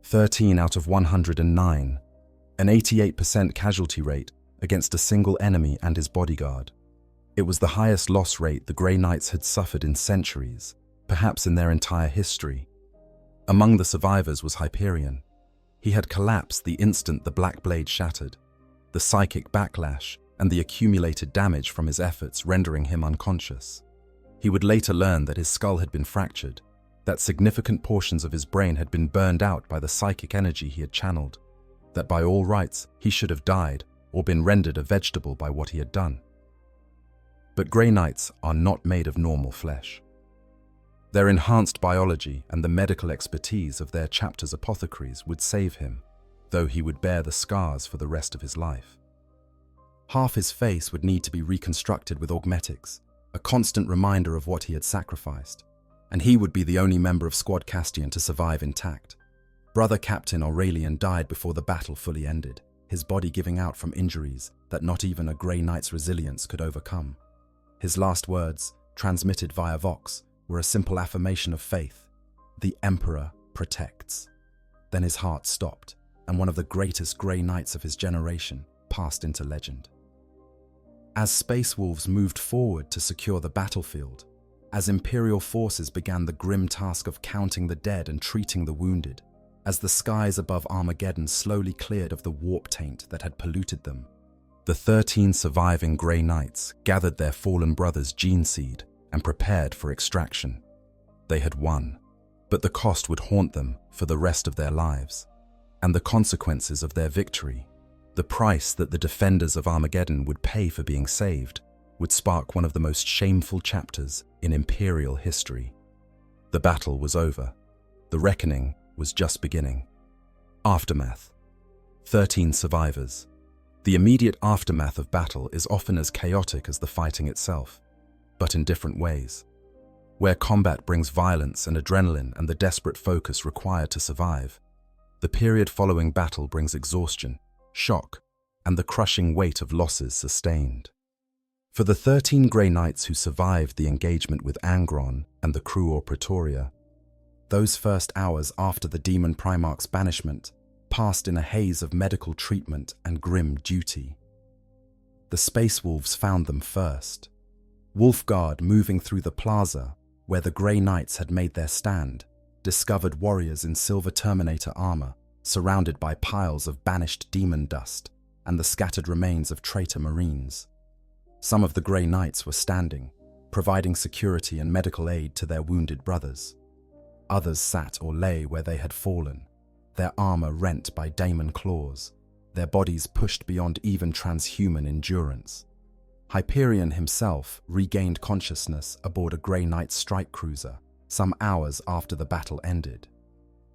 13 out of 109, an 88% casualty rate against a single enemy and his bodyguard. It was the highest loss rate the Grey Knights had suffered in centuries, perhaps in their entire history. Among the survivors was Hyperion. He had collapsed the instant the Black Blade shattered, the psychic backlash and the accumulated damage from his efforts rendering him unconscious. He would later learn that his skull had been fractured, that significant portions of his brain had been burned out by the psychic energy he had channeled, that by all rights he should have died or been rendered a vegetable by what he had done. But Grey Knights are not made of normal flesh. Their enhanced biology and the medical expertise of their chapter's apothecaries would save him, though he would bear the scars for the rest of his life. Half his face would need to be reconstructed with augmetics, a constant reminder of what he had sacrificed, and he would be the only member of Squad Castian to survive intact. Brother Captain Aurelian died before the battle fully ended, his body giving out from injuries that not even a Grey Knight's resilience could overcome. His last words, transmitted via Vox, were a simple affirmation of faith: "The Emperor protects." Then his heart stopped, and one of the greatest Grey Knights of his generation passed into legend. As Space Wolves moved forward to secure the battlefield, as Imperial forces began the grim task of counting the dead and treating the wounded, as the skies above Armageddon slowly cleared of the warp taint that had polluted them, the 13 surviving Grey Knights gathered their fallen brother's gene seed and prepared for extraction. They had won, but the cost would haunt them for the rest of their lives, and the consequences of their victory, the price that the defenders of Armageddon would pay for being saved, would spark one of the most shameful chapters in Imperial history. The battle was over. The reckoning was just beginning. Aftermath. 13 survivors. The immediate aftermath of battle is often as chaotic as the fighting itself, but in different ways. Where combat brings violence and adrenaline and the desperate focus required to survive, the period following battle brings exhaustion, shock, and the crushing weight of losses sustained. For the 13 Grey Knights who survived the engagement with Angron and the crew or Praetoria, those first hours after the Demon Primarch's banishment passed in a haze of medical treatment and grim duty. The Space Wolves found them first. Wolfguard, moving through the plaza where the Grey Knights had made their stand, discovered warriors in silver Terminator armor, surrounded by piles of banished demon dust and the scattered remains of traitor Marines. Some of the Grey Knights were standing, providing security and medical aid to their wounded brothers. Others sat or lay where they had fallen, their armor rent by Daemon claws, their bodies pushed beyond even transhuman endurance. Hyperion himself regained consciousness aboard a Grey Knight strike cruiser some hours after the battle ended.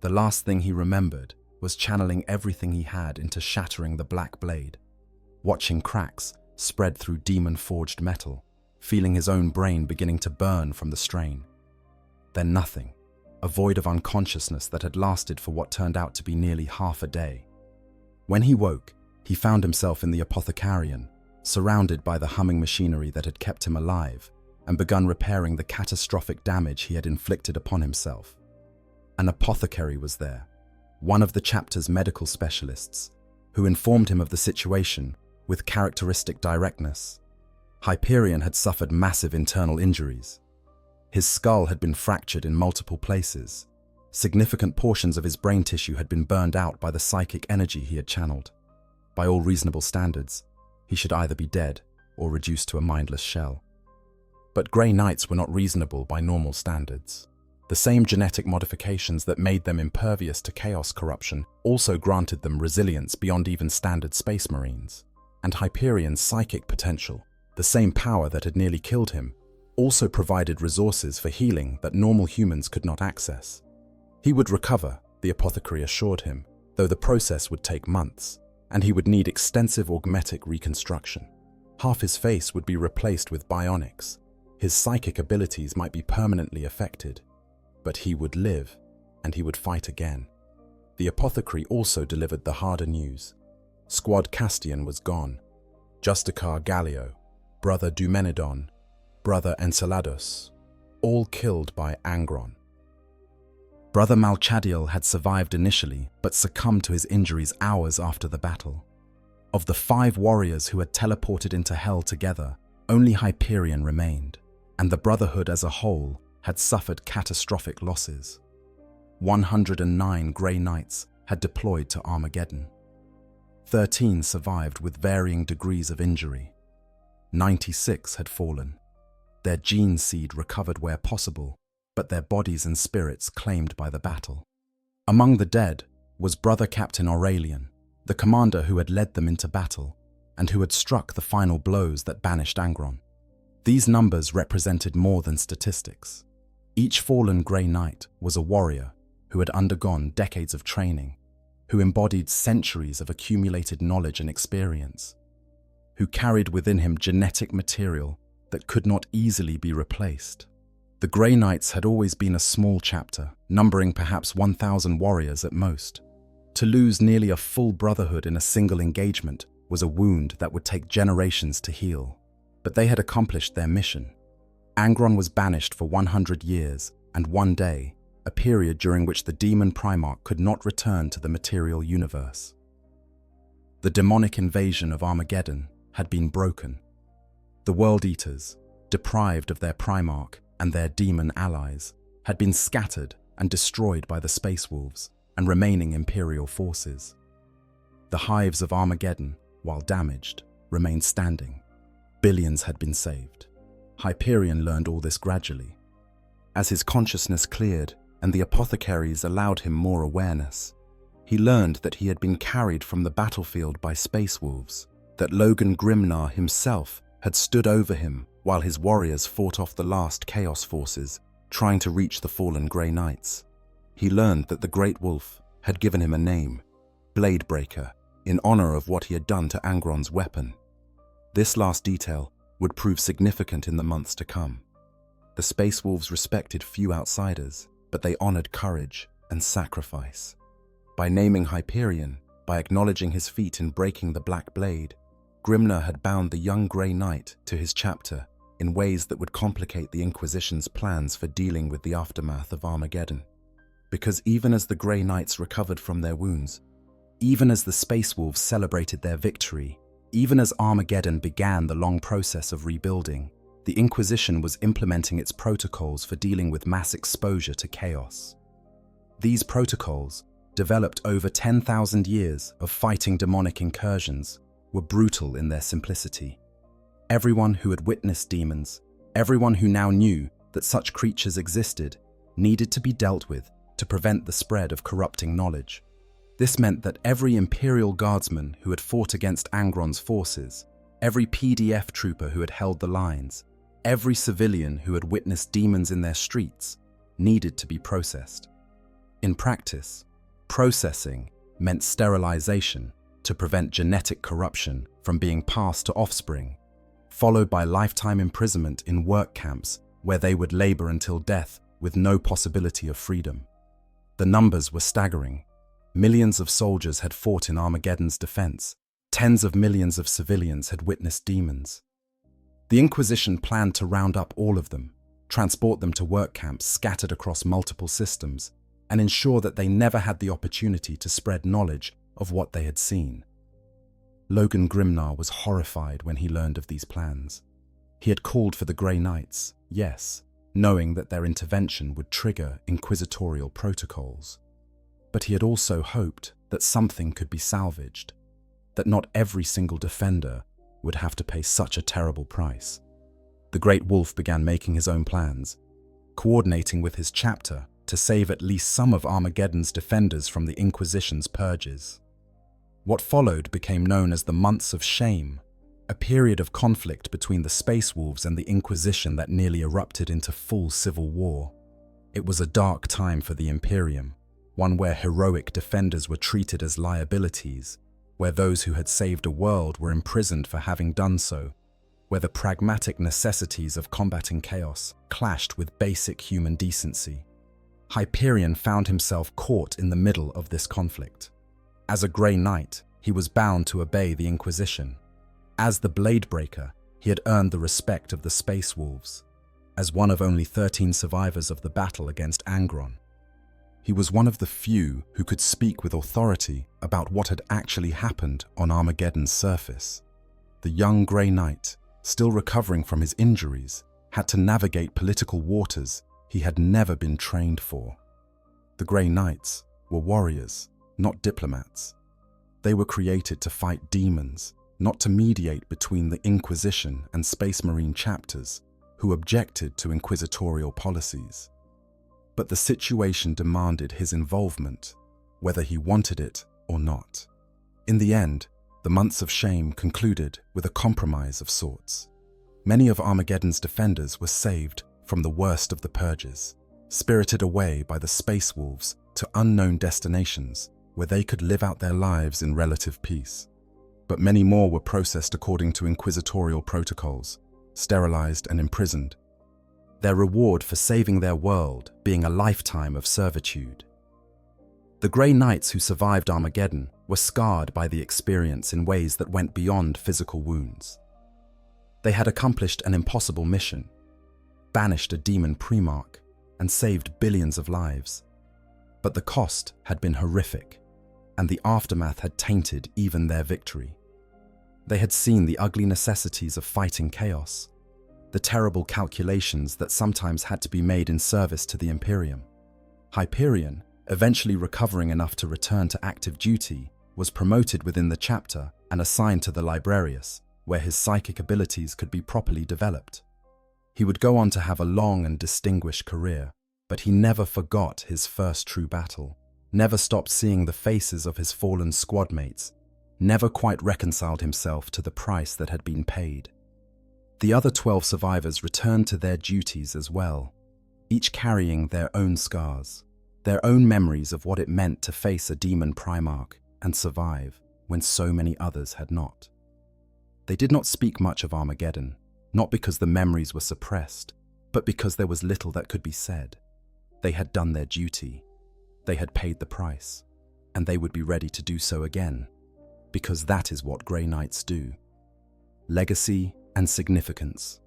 The last thing he remembered was channeling everything he had into shattering the Black Blade, watching cracks spread through demon-forged metal, feeling his own brain beginning to burn from the strain. Then nothing, a void of unconsciousness that had lasted for what turned out to be nearly half a day. When he woke, he found himself in the Apothecarian, surrounded by the humming machinery that had kept him alive, and begun repairing the catastrophic damage he had inflicted upon himself. An apothecary was there, one of the chapter's medical specialists, who informed him of the situation with characteristic directness. Hyperion had suffered massive internal injuries. His skull had been fractured in multiple places. Significant portions of his brain tissue had been burned out by the psychic energy he had channeled. By all reasonable standards, he should either be dead or reduced to a mindless shell. But Grey Knights were not reasonable by normal standards. The same genetic modifications that made them impervious to chaos corruption also granted them resilience beyond even standard space marines. And Hyperion's psychic potential, the same power that had nearly killed him, also provided resources for healing that normal humans could not access. He would recover, the apothecary assured him, though the process would take months, and he would need extensive augmetic reconstruction. Half his face would be replaced with bionics. His psychic abilities might be permanently affected, but he would live, and he would fight again. The apothecary also delivered the harder news. Squad Castian was gone. Justicar Gallio, Brother Dumenedon, Brother Enceladus, all killed by Angron. Brother Malchadiel had survived initially, but succumbed to his injuries hours after the battle. Of the 5 warriors who had teleported into Hell together, only Hyperion remained, and the Brotherhood as a whole had suffered catastrophic losses. 109 Grey Knights had deployed to Armageddon. 13 survived with varying degrees of injury. 96 had fallen. Their gene seed recovered where possible, but their bodies and spirits claimed by the battle. Among the dead was Brother Captain Aurelian, the commander who had led them into battle, and who had struck the final blows that banished Angron. These numbers represented more than statistics. Each fallen Grey Knight was a warrior who had undergone decades of training, who embodied centuries of accumulated knowledge and experience, who carried within him genetic material that could not easily be replaced. The Grey Knights had always been a small chapter, numbering perhaps 1,000 warriors at most. To lose nearly a full brotherhood in a single engagement was a wound that would take generations to heal. But they had accomplished their mission. Angron was banished for 100 years and 1 day, a period during which the demon Primarch could not return to the material universe. The demonic invasion of Armageddon had been broken. The World Eaters, deprived of their Primarch and their demon allies, had been scattered and destroyed by the Space Wolves and remaining Imperial forces. The hives of Armageddon, while damaged, remained standing. Billions had been saved. Hyperion learned all this gradually. As his consciousness cleared and the apothecaries allowed him more awareness, he learned that he had been carried from the battlefield by Space Wolves, that Logan Grimnar himself had stood over him while his warriors fought off the last Chaos forces, trying to reach the fallen Grey Knights. He learned that the Great Wolf had given him a name, Bladebreaker, in honor of what he had done to Angron's weapon. This last detail would prove significant in the months to come. The Space Wolves respected few outsiders, but they honored courage and sacrifice. By naming Hyperion, by acknowledging his feat in breaking the Black Blade, Grimnar had bound the young Grey Knight to his chapter in ways that would complicate the Inquisition's plans for dealing with the aftermath of Armageddon. Because even as the Grey Knights recovered from their wounds, even as the Space Wolves celebrated their victory, even as Armageddon began the long process of rebuilding, the Inquisition was implementing its protocols for dealing with mass exposure to chaos. These protocols, developed over 10,000 years of fighting demonic incursions, were brutal in their simplicity. Everyone who had witnessed demons, everyone who now knew that such creatures existed, needed to be dealt with to prevent the spread of corrupting knowledge. This meant that every Imperial Guardsman who had fought against Angron's forces, every PDF trooper who had held the lines, every civilian who had witnessed demons in their streets, needed to be processed. In practice, processing meant sterilization to prevent genetic corruption from being passed to offspring, followed by lifetime imprisonment in work camps where they would labor until death with no possibility of freedom. The numbers were staggering. Millions of soldiers had fought in Armageddon's defense. Tens of millions of civilians had witnessed demons. The Inquisition planned to round up all of them, transport them to work camps scattered across multiple systems, and ensure that they never had the opportunity to spread knowledge of what they had seen. Logan Grimnar was horrified when he learned of these plans. He had called for the Grey Knights, yes, knowing that their intervention would trigger inquisitorial protocols. But he had also hoped that something could be salvaged, that not every single defender would have to pay such a terrible price. The Great Wolf began making his own plans, coordinating with his chapter to save at least some of Armageddon's defenders from the Inquisition's purges. What followed became known as the Months of Shame, a period of conflict between the Space Wolves and the Inquisition that nearly erupted into full civil war. It was a dark time for the Imperium, one where heroic defenders were treated as liabilities, where those who had saved a world were imprisoned for having done so, where the pragmatic necessities of combating chaos clashed with basic human decency. Hyperion found himself caught in the middle of this conflict. As a Grey Knight, he was bound to obey the Inquisition. As the Bladebreaker, he had earned the respect of the Space Wolves. As one of only 13 survivors of the battle against Angron, he was one of the few who could speak with authority about what had actually happened on Armageddon's surface. The young Grey Knight, still recovering from his injuries, had to navigate political waters he had never been trained for. The Grey Knights were warriors, not diplomats. They were created to fight demons, not to mediate between the Inquisition and Space Marine chapters who objected to inquisitorial policies. But the situation demanded his involvement, whether he wanted it or not. In the end, the Months of Shame concluded with a compromise of sorts. Many of Armageddon's defenders were saved from the worst of the purges, spirited away by the Space Wolves to unknown destinations where they could live out their lives in relative peace. But many more were processed according to inquisitorial protocols, sterilized and imprisoned, their reward for saving their world being a lifetime of servitude. The Grey Knights who survived Armageddon were scarred by the experience in ways that went beyond physical wounds. They had accomplished an impossible mission, banished a demon primarch, and saved billions of lives. But the cost had been horrific, and the aftermath had tainted even their victory. They had seen the ugly necessities of fighting chaos, the terrible calculations that sometimes had to be made in service to the Imperium. Hyperion, eventually recovering enough to return to active duty, was promoted within the chapter and assigned to the Librarius, where his psychic abilities could be properly developed. He would go on to have a long and distinguished career, but he never forgot his first true battle, never stopped seeing the faces of his fallen squad mates, never quite reconciled himself to the price that had been paid. The other 12 survivors returned to their duties as well, each carrying their own scars, their own memories of what it meant to face a demon primarch and survive when so many others had not. They did not speak much of Armageddon, not because the memories were suppressed, but because there was little that could be said. They had done their duty, they had paid the price, and they would be ready to do so again, because that is what Grey Knights do. Legacy and significance.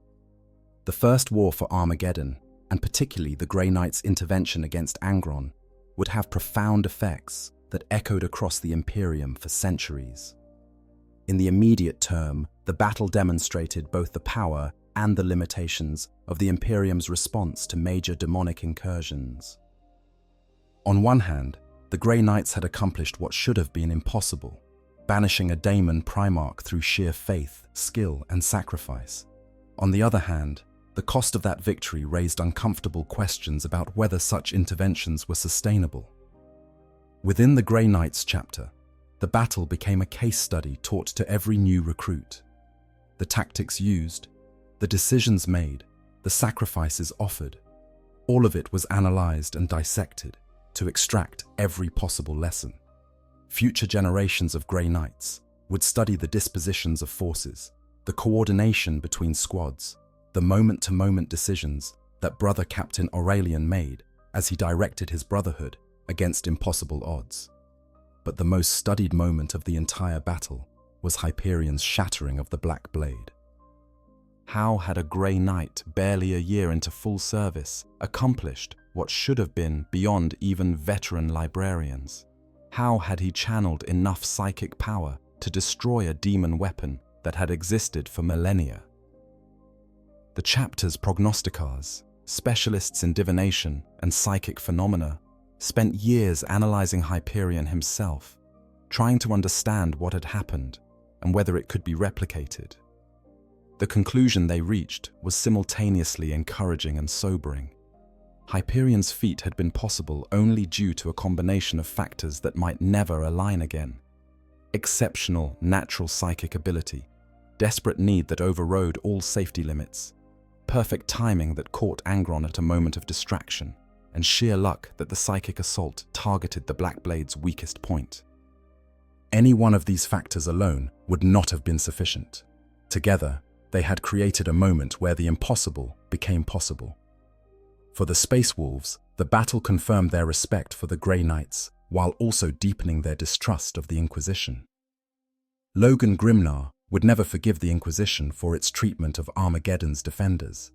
The First War for Armageddon, and particularly the Grey Knights' intervention against Angron, would have profound effects that echoed across the Imperium for centuries. In the immediate term, the battle demonstrated both the power and the limitations of the Imperium's response to major demonic incursions. On one hand, the Grey Knights had accomplished what should have been impossible, banishing a Daemon primarch through sheer faith, skill, and sacrifice. On the other hand, the cost of that victory raised uncomfortable questions about whether such interventions were sustainable. Within the Grey Knights chapter, the battle became a case study taught to every new recruit. The tactics used, the decisions made, the sacrifices offered, all of it was analyzed and dissected to extract every possible lesson. Future generations of Grey Knights would study the dispositions of forces, the coordination between squads, the moment-to-moment decisions that Brother Captain Aurelian made as he directed his brotherhood against impossible odds. But the most studied moment of the entire battle was Hyperion's shattering of the Black Blade. How had a Grey Knight, barely a year into full service, accomplished what should have been beyond even veteran librarians? How had he channeled enough psychic power to destroy a demon weapon that had existed for millennia. The chapter's prognosticators, specialists in divination and psychic phenomena, spent years analyzing Hyperion himself, trying to understand what had happened and whether it could be replicated. The conclusion they reached was simultaneously encouraging and sobering. Hyperion's feat had been possible only due to a combination of factors that might never align again. Exceptional natural psychic ability, desperate need that overrode all safety limits, perfect timing that caught Angron at a moment of distraction, and sheer luck that the psychic assault targeted the Black Blade's weakest point. Any one of these factors alone would not have been sufficient. Together, they had created a moment where the impossible became possible. For the Space Wolves, the battle confirmed their respect for the Grey Knights, while also deepening their distrust of the Inquisition. Logan Grimnar would never forgive the Inquisition for its treatment of Armageddon's defenders,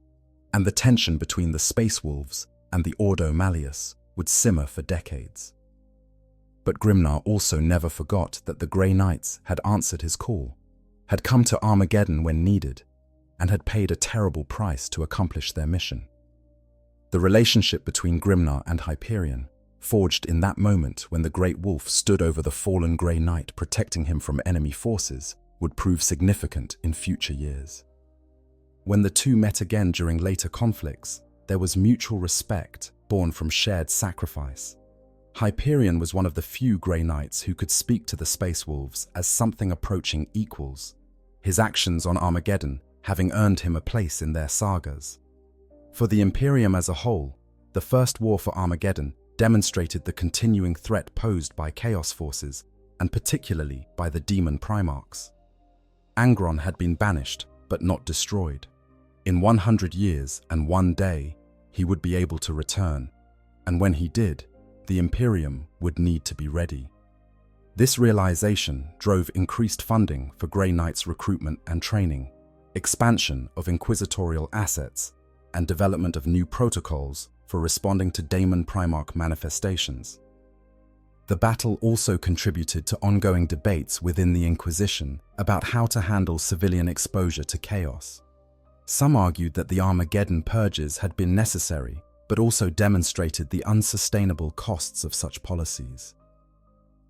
and the tension between the Space Wolves and the Ordo Malleus would simmer for decades. But Grimnar also never forgot that the Grey Knights had answered his call, had come to Armageddon when needed, and had paid a terrible price to accomplish their mission. The relationship between Grimnar and Hyperion, forged in that moment when the Great Wolf stood over the fallen Grey Knight protecting him from enemy forces, would prove significant in future years. When the two met again during later conflicts, there was mutual respect born from shared sacrifice. Hyperion was one of the few Grey Knights who could speak to the Space Wolves as something approaching equals, his actions on Armageddon having earned him a place in their sagas. For the Imperium as a whole, the First War for Armageddon demonstrated the continuing threat posed by Chaos forces, and particularly by the Demon Primarchs. Angron had been banished, but not destroyed. In 100 years and 1 day, he would be able to return, and when he did, the Imperium would need to be ready. This realization drove increased funding for Grey Knights recruitment and training, expansion of inquisitorial assets, and development of new protocols for responding to Daemon Primarch manifestations. The battle also contributed to ongoing debates within the Inquisition about how to handle civilian exposure to chaos. Some argued that the Armageddon purges had been necessary, but also demonstrated the unsustainable costs of such policies.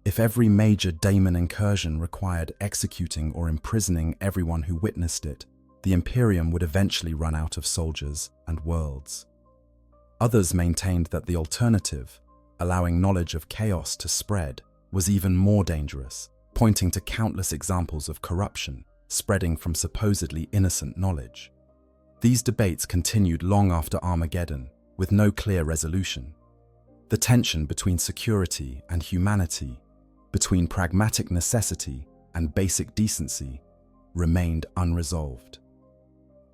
If every major Daemon incursion required executing or imprisoning everyone who witnessed it, the Imperium would eventually run out of soldiers and worlds. Others maintained that the alternative, allowing knowledge of chaos to spread, was even more dangerous, pointing to countless examples of corruption spreading from supposedly innocent knowledge. These debates continued long after Armageddon, with no clear resolution. The tension between security and humanity, between pragmatic necessity and basic decency, remained unresolved.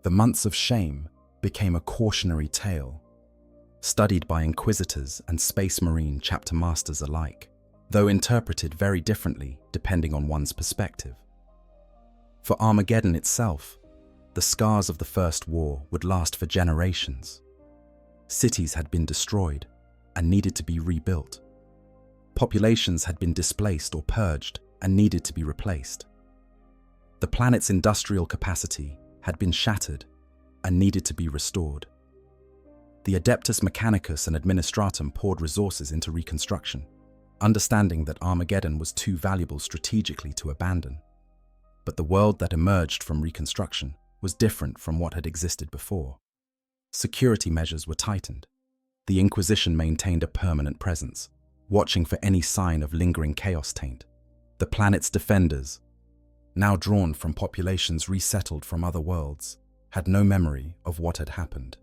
The months of shame became a cautionary tale, studied by Inquisitors and Space Marine chapter masters alike, though interpreted very differently depending on one's perspective. For Armageddon itself, the scars of the First War would last for generations. Cities had been destroyed and needed to be rebuilt. Populations had been displaced or purged and needed to be replaced. The planet's industrial capacity had been shattered and needed to be restored. The Adeptus Mechanicus and Administratum poured resources into reconstruction, understanding that Armageddon was too valuable strategically to abandon. But the world that emerged from reconstruction was different from what had existed before. Security measures were tightened. The Inquisition maintained a permanent presence, watching for any sign of lingering chaos taint. The planet's defenders, now drawn from populations resettled from other worlds, had no memory of what had happened.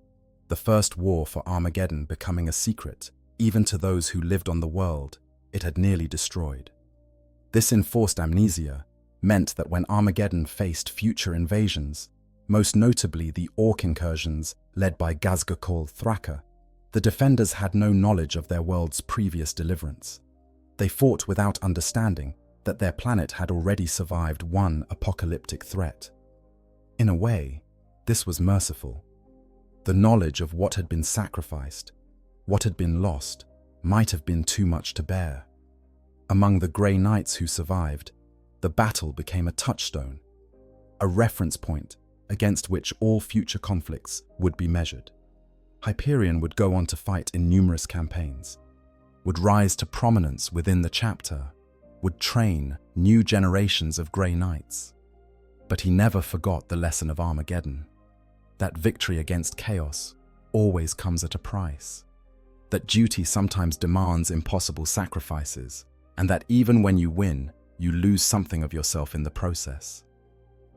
The First War for Armageddon becoming a secret, even to those who lived on the world it had nearly destroyed. This enforced amnesia meant that when Armageddon faced future invasions, most notably the Orc incursions led by Gazgakol Thraka, the defenders had no knowledge of their world's previous deliverance. They fought without understanding that their planet had already survived one apocalyptic threat. In a way, this was merciful. The knowledge of what had been sacrificed, what had been lost, might have been too much to bear. Among the Grey Knights who survived, The battle became a touchstone, a reference point against which all future conflicts would be measured. Hyperion would go on to fight in numerous campaigns, would rise to prominence within the chapter, would train new generations of Grey Knights. But he never forgot the lesson of Armageddon, that victory against chaos always comes at a price, that duty sometimes demands impossible sacrifices, and that even when you win, you lose something of yourself in the process.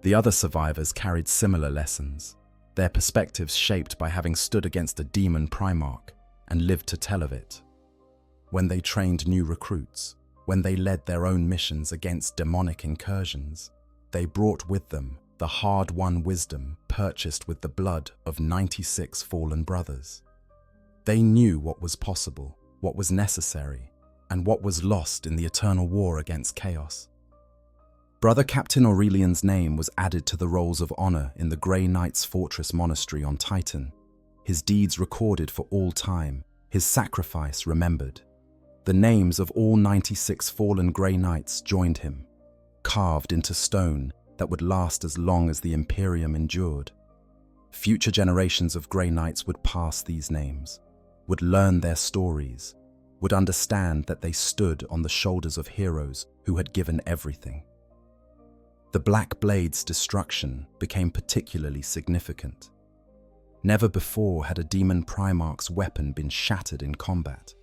The other survivors carried similar lessons, their perspectives shaped by having stood against a demon primarch and lived to tell of it. When they trained new recruits, when they led their own missions against demonic incursions, they brought with them the hard-won wisdom purchased with the blood of 96 fallen brothers. They knew what was possible, what was necessary, and what was lost in the eternal war against chaos. Brother Captain Aurelian's name was added to the rolls of honor in the Grey Knights Fortress Monastery on Titan, his deeds recorded for all time, his sacrifice remembered. The names of all 96 fallen Grey Knights joined him, carved into stone that would last as long as the Imperium endured. Future generations of Grey Knights would pass these names, would learn their stories, would understand that they stood on the shoulders of heroes who had given everything. The Black Blade's destruction became particularly significant. Never before had a demon primarch's weapon been shattered in combat.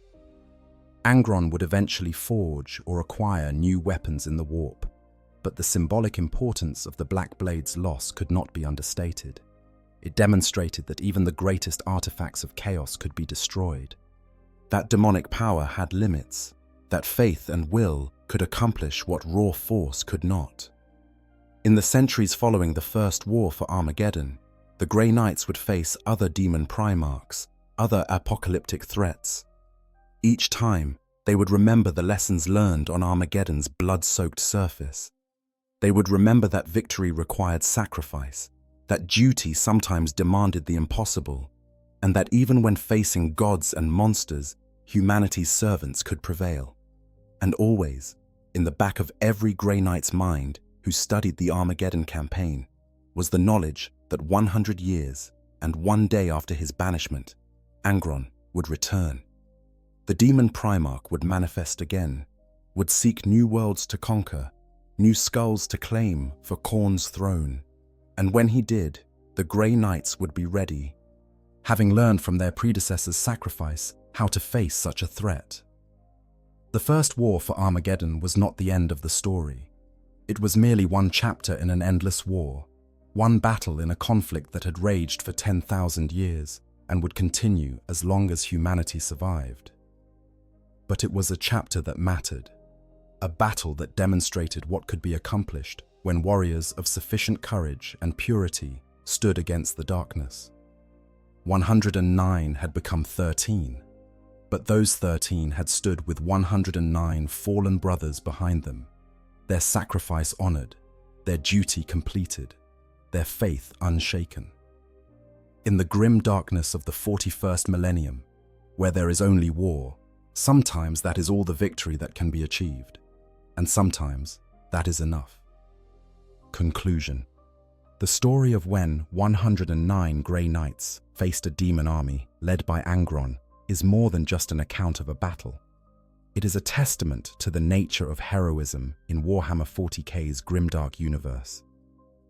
Angron would eventually forge or acquire new weapons in the warp, but the symbolic importance of the Black Blade's loss could not be understated. It demonstrated that even the greatest artifacts of chaos could be destroyed. That demonic power had limits, that faith and will could accomplish what raw force could not. In the centuries following the First War for Armageddon, the Grey Knights would face other demon primarchs, other apocalyptic threats. Each time, they would remember the lessons learned on Armageddon's blood-soaked surface. They would remember that victory required sacrifice, that duty sometimes demanded the impossible, and that even when facing gods and monsters, humanity's servants could prevail. And always, in the back of every Grey Knight's mind who studied the Armageddon campaign, was the knowledge that 100 years and one day after his banishment, Angron would return. The demon primarch would manifest again, would seek new worlds to conquer, new skulls to claim for Khorne's throne. And when he did, the Grey Knights would be ready, having learned from their predecessors' sacrifice how to face such a threat. The First War for Armageddon was not the end of the story. It was merely one chapter in an endless war, one battle in a conflict that had raged for 10,000 years and would continue as long as humanity survived. But it was a chapter that mattered, a battle that demonstrated what could be accomplished when warriors of sufficient courage and purity stood against the darkness. 109 had become 13, but those 13 had stood with 109 fallen brothers behind them, their sacrifice honored, their duty completed, their faith unshaken. In the grim darkness of the 41st millennium, where there is only war, sometimes that is all the victory that can be achieved, and sometimes that is enough. Conclusion. The story of when 109 Grey Knights faced a demon army led by Angron is more than just an account of a battle. It is a testament to the nature of heroism in Warhammer 40K's grimdark universe.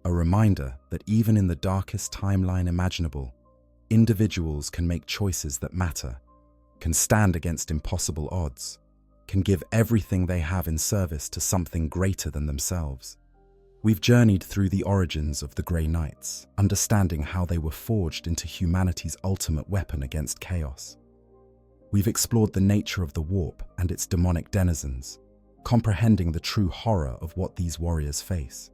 A reminder that even in the darkest timeline imaginable, individuals can make choices that matter, can stand against impossible odds, can give everything they have in service to something greater than themselves. We've journeyed through the origins of the Grey Knights, understanding how they were forged into humanity's ultimate weapon against chaos. We've explored the nature of the warp and its demonic denizens, comprehending the true horror of what these warriors face.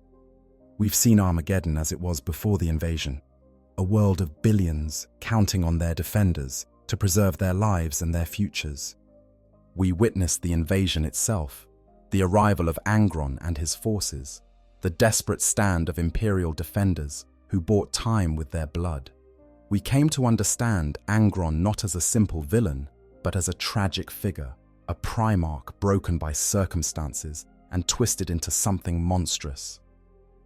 We've seen Armageddon as it was before the invasion, a world of billions counting on their defenders to preserve their lives and their futures. We witnessed the invasion itself, the arrival of Angron and his forces, the desperate stand of Imperial defenders who bought time with their blood. We came to understand Angron not as a simple villain, but as a tragic figure, a primarch broken by circumstances and twisted into something monstrous.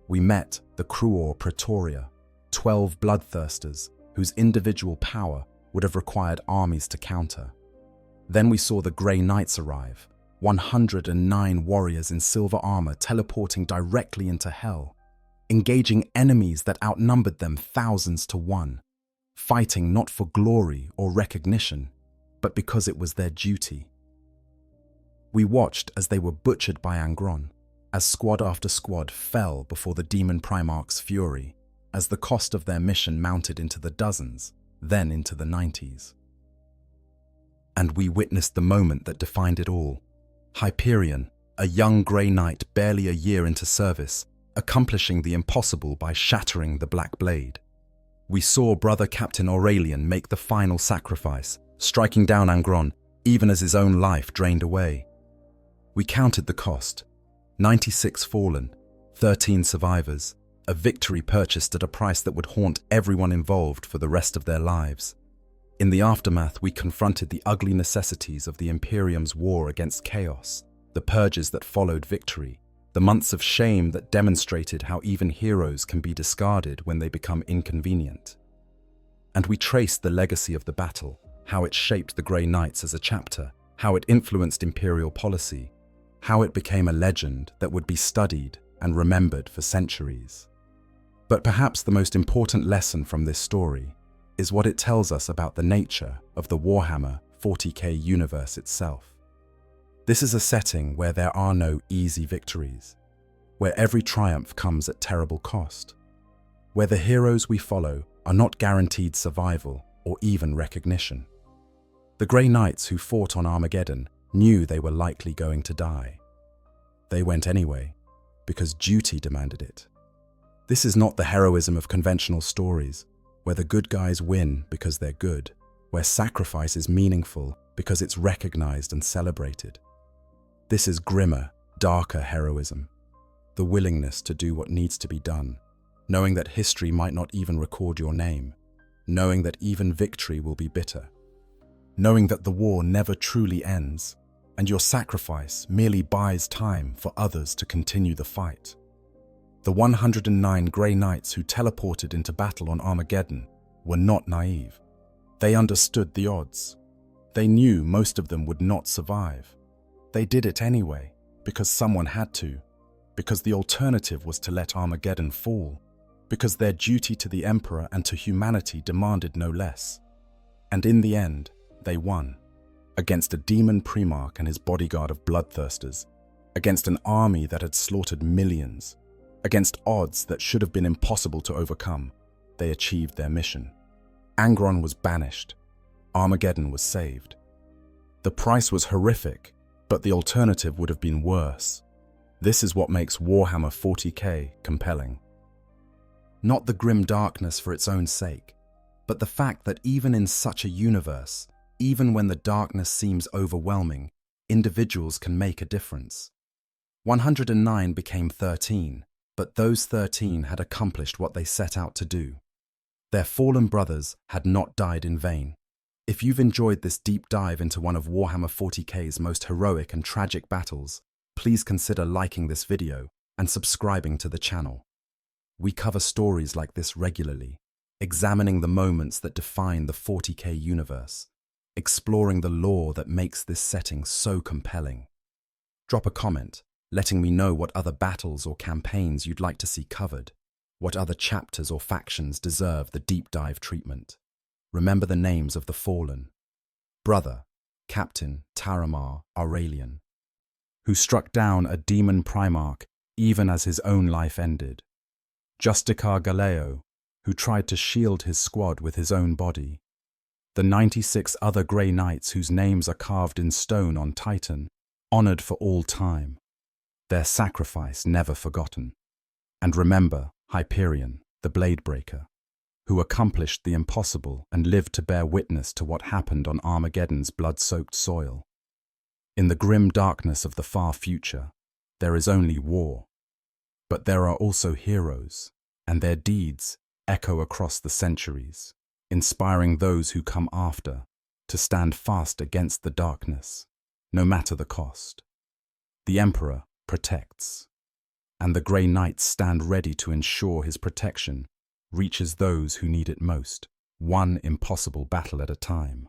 We met the Cruor Praetoria, 12 bloodthirsters whose individual power would have required armies to counter. Then we saw the Grey Knights arrive, 109 warriors in silver armor teleporting directly into hell, engaging enemies that outnumbered them thousands to one, fighting not for glory or recognition, but because it was their duty. We watched as they were butchered by Angron, as squad after squad fell before the Demon Primarch's fury, as the cost of their mission mounted into the dozens, then into the 90s. And we witnessed the moment that defined it all. Hyperion, a young Grey Knight barely a year into service, accomplishing the impossible by shattering the Black Blade. We saw Brother Captain Aurelian make the final sacrifice, striking down Angron, even as his own life drained away. We counted the cost: 96 fallen, 13 survivors, a victory purchased at a price that would haunt everyone involved for the rest of their lives. In the aftermath, we confronted the ugly necessities of the Imperium's war against chaos, the purges that followed victory, the months of shame that demonstrated how even heroes can be discarded when they become inconvenient. And we traced the legacy of the battle, how it shaped the Grey Knights as a chapter, how it influenced Imperial policy, how it became a legend that would be studied and remembered for centuries. But perhaps the most important lesson from this story is what it tells us about the nature of the Warhammer 40K universe itself. This is a setting where there are no easy victories, where every triumph comes at terrible cost, where the heroes we follow are not guaranteed survival or even recognition. The Grey Knights who fought on Armageddon knew they were likely going to die. They went anyway, because duty demanded it. This is not the heroism of conventional stories, where the good guys win because they're good, where sacrifice is meaningful because it's recognized and celebrated. This is grimmer, darker heroism, the willingness to do what needs to be done, knowing that history might not even record your name, knowing that even victory will be bitter, knowing that the war never truly ends, and your sacrifice merely buys time for others to continue the fight. The 109 Grey Knights who teleported into battle on Armageddon were not naive. They understood the odds. They knew most of them would not survive. They did it anyway, because someone had to, because the alternative was to let Armageddon fall, because their duty to the Emperor and to humanity demanded no less. And in the end, they won. Against a demon primarch and his bodyguard of bloodthirsters, against an army that had slaughtered millions, against odds that should have been impossible to overcome, they achieved their mission. Angron was banished. Armageddon was saved. The price was horrific, but the alternative would have been worse. This is what makes Warhammer 40K compelling. Not the grim darkness for its own sake, but the fact that even in such a universe, even when the darkness seems overwhelming, individuals can make a difference. 109 became 13, but those 13 had accomplished what they set out to do. Their fallen brothers had not died in vain. If you've enjoyed this deep dive into one of Warhammer 40K's most heroic and tragic battles, please consider liking this video and subscribing to the channel. We cover stories like this regularly, examining the moments that define the 40K universe, exploring the lore that makes this setting so compelling. Drop a comment, letting me know what other battles or campaigns you'd like to see covered, what other chapters or factions deserve the deep dive treatment. Remember the names of the fallen. Brother, Captain Taramar Aurelian, who struck down a demon primarch even as his own life ended. Justicar Galeo, who tried to shield his squad with his own body. The 96 other Grey Knights whose names are carved in stone on Titan, honored for all time. Their sacrifice never forgotten. And remember Hyperion, the Bladebreaker, who accomplished the impossible and lived to bear witness to what happened on Armageddon's blood-soaked soil. In the grim darkness of the far future, there is only war. But there are also heroes, and their deeds echo across the centuries, inspiring those who come after to stand fast against the darkness, no matter the cost. The Emperor, protects. And the Grey Knights stand ready to ensure his protection reaches those who need it most, one impossible battle at a time.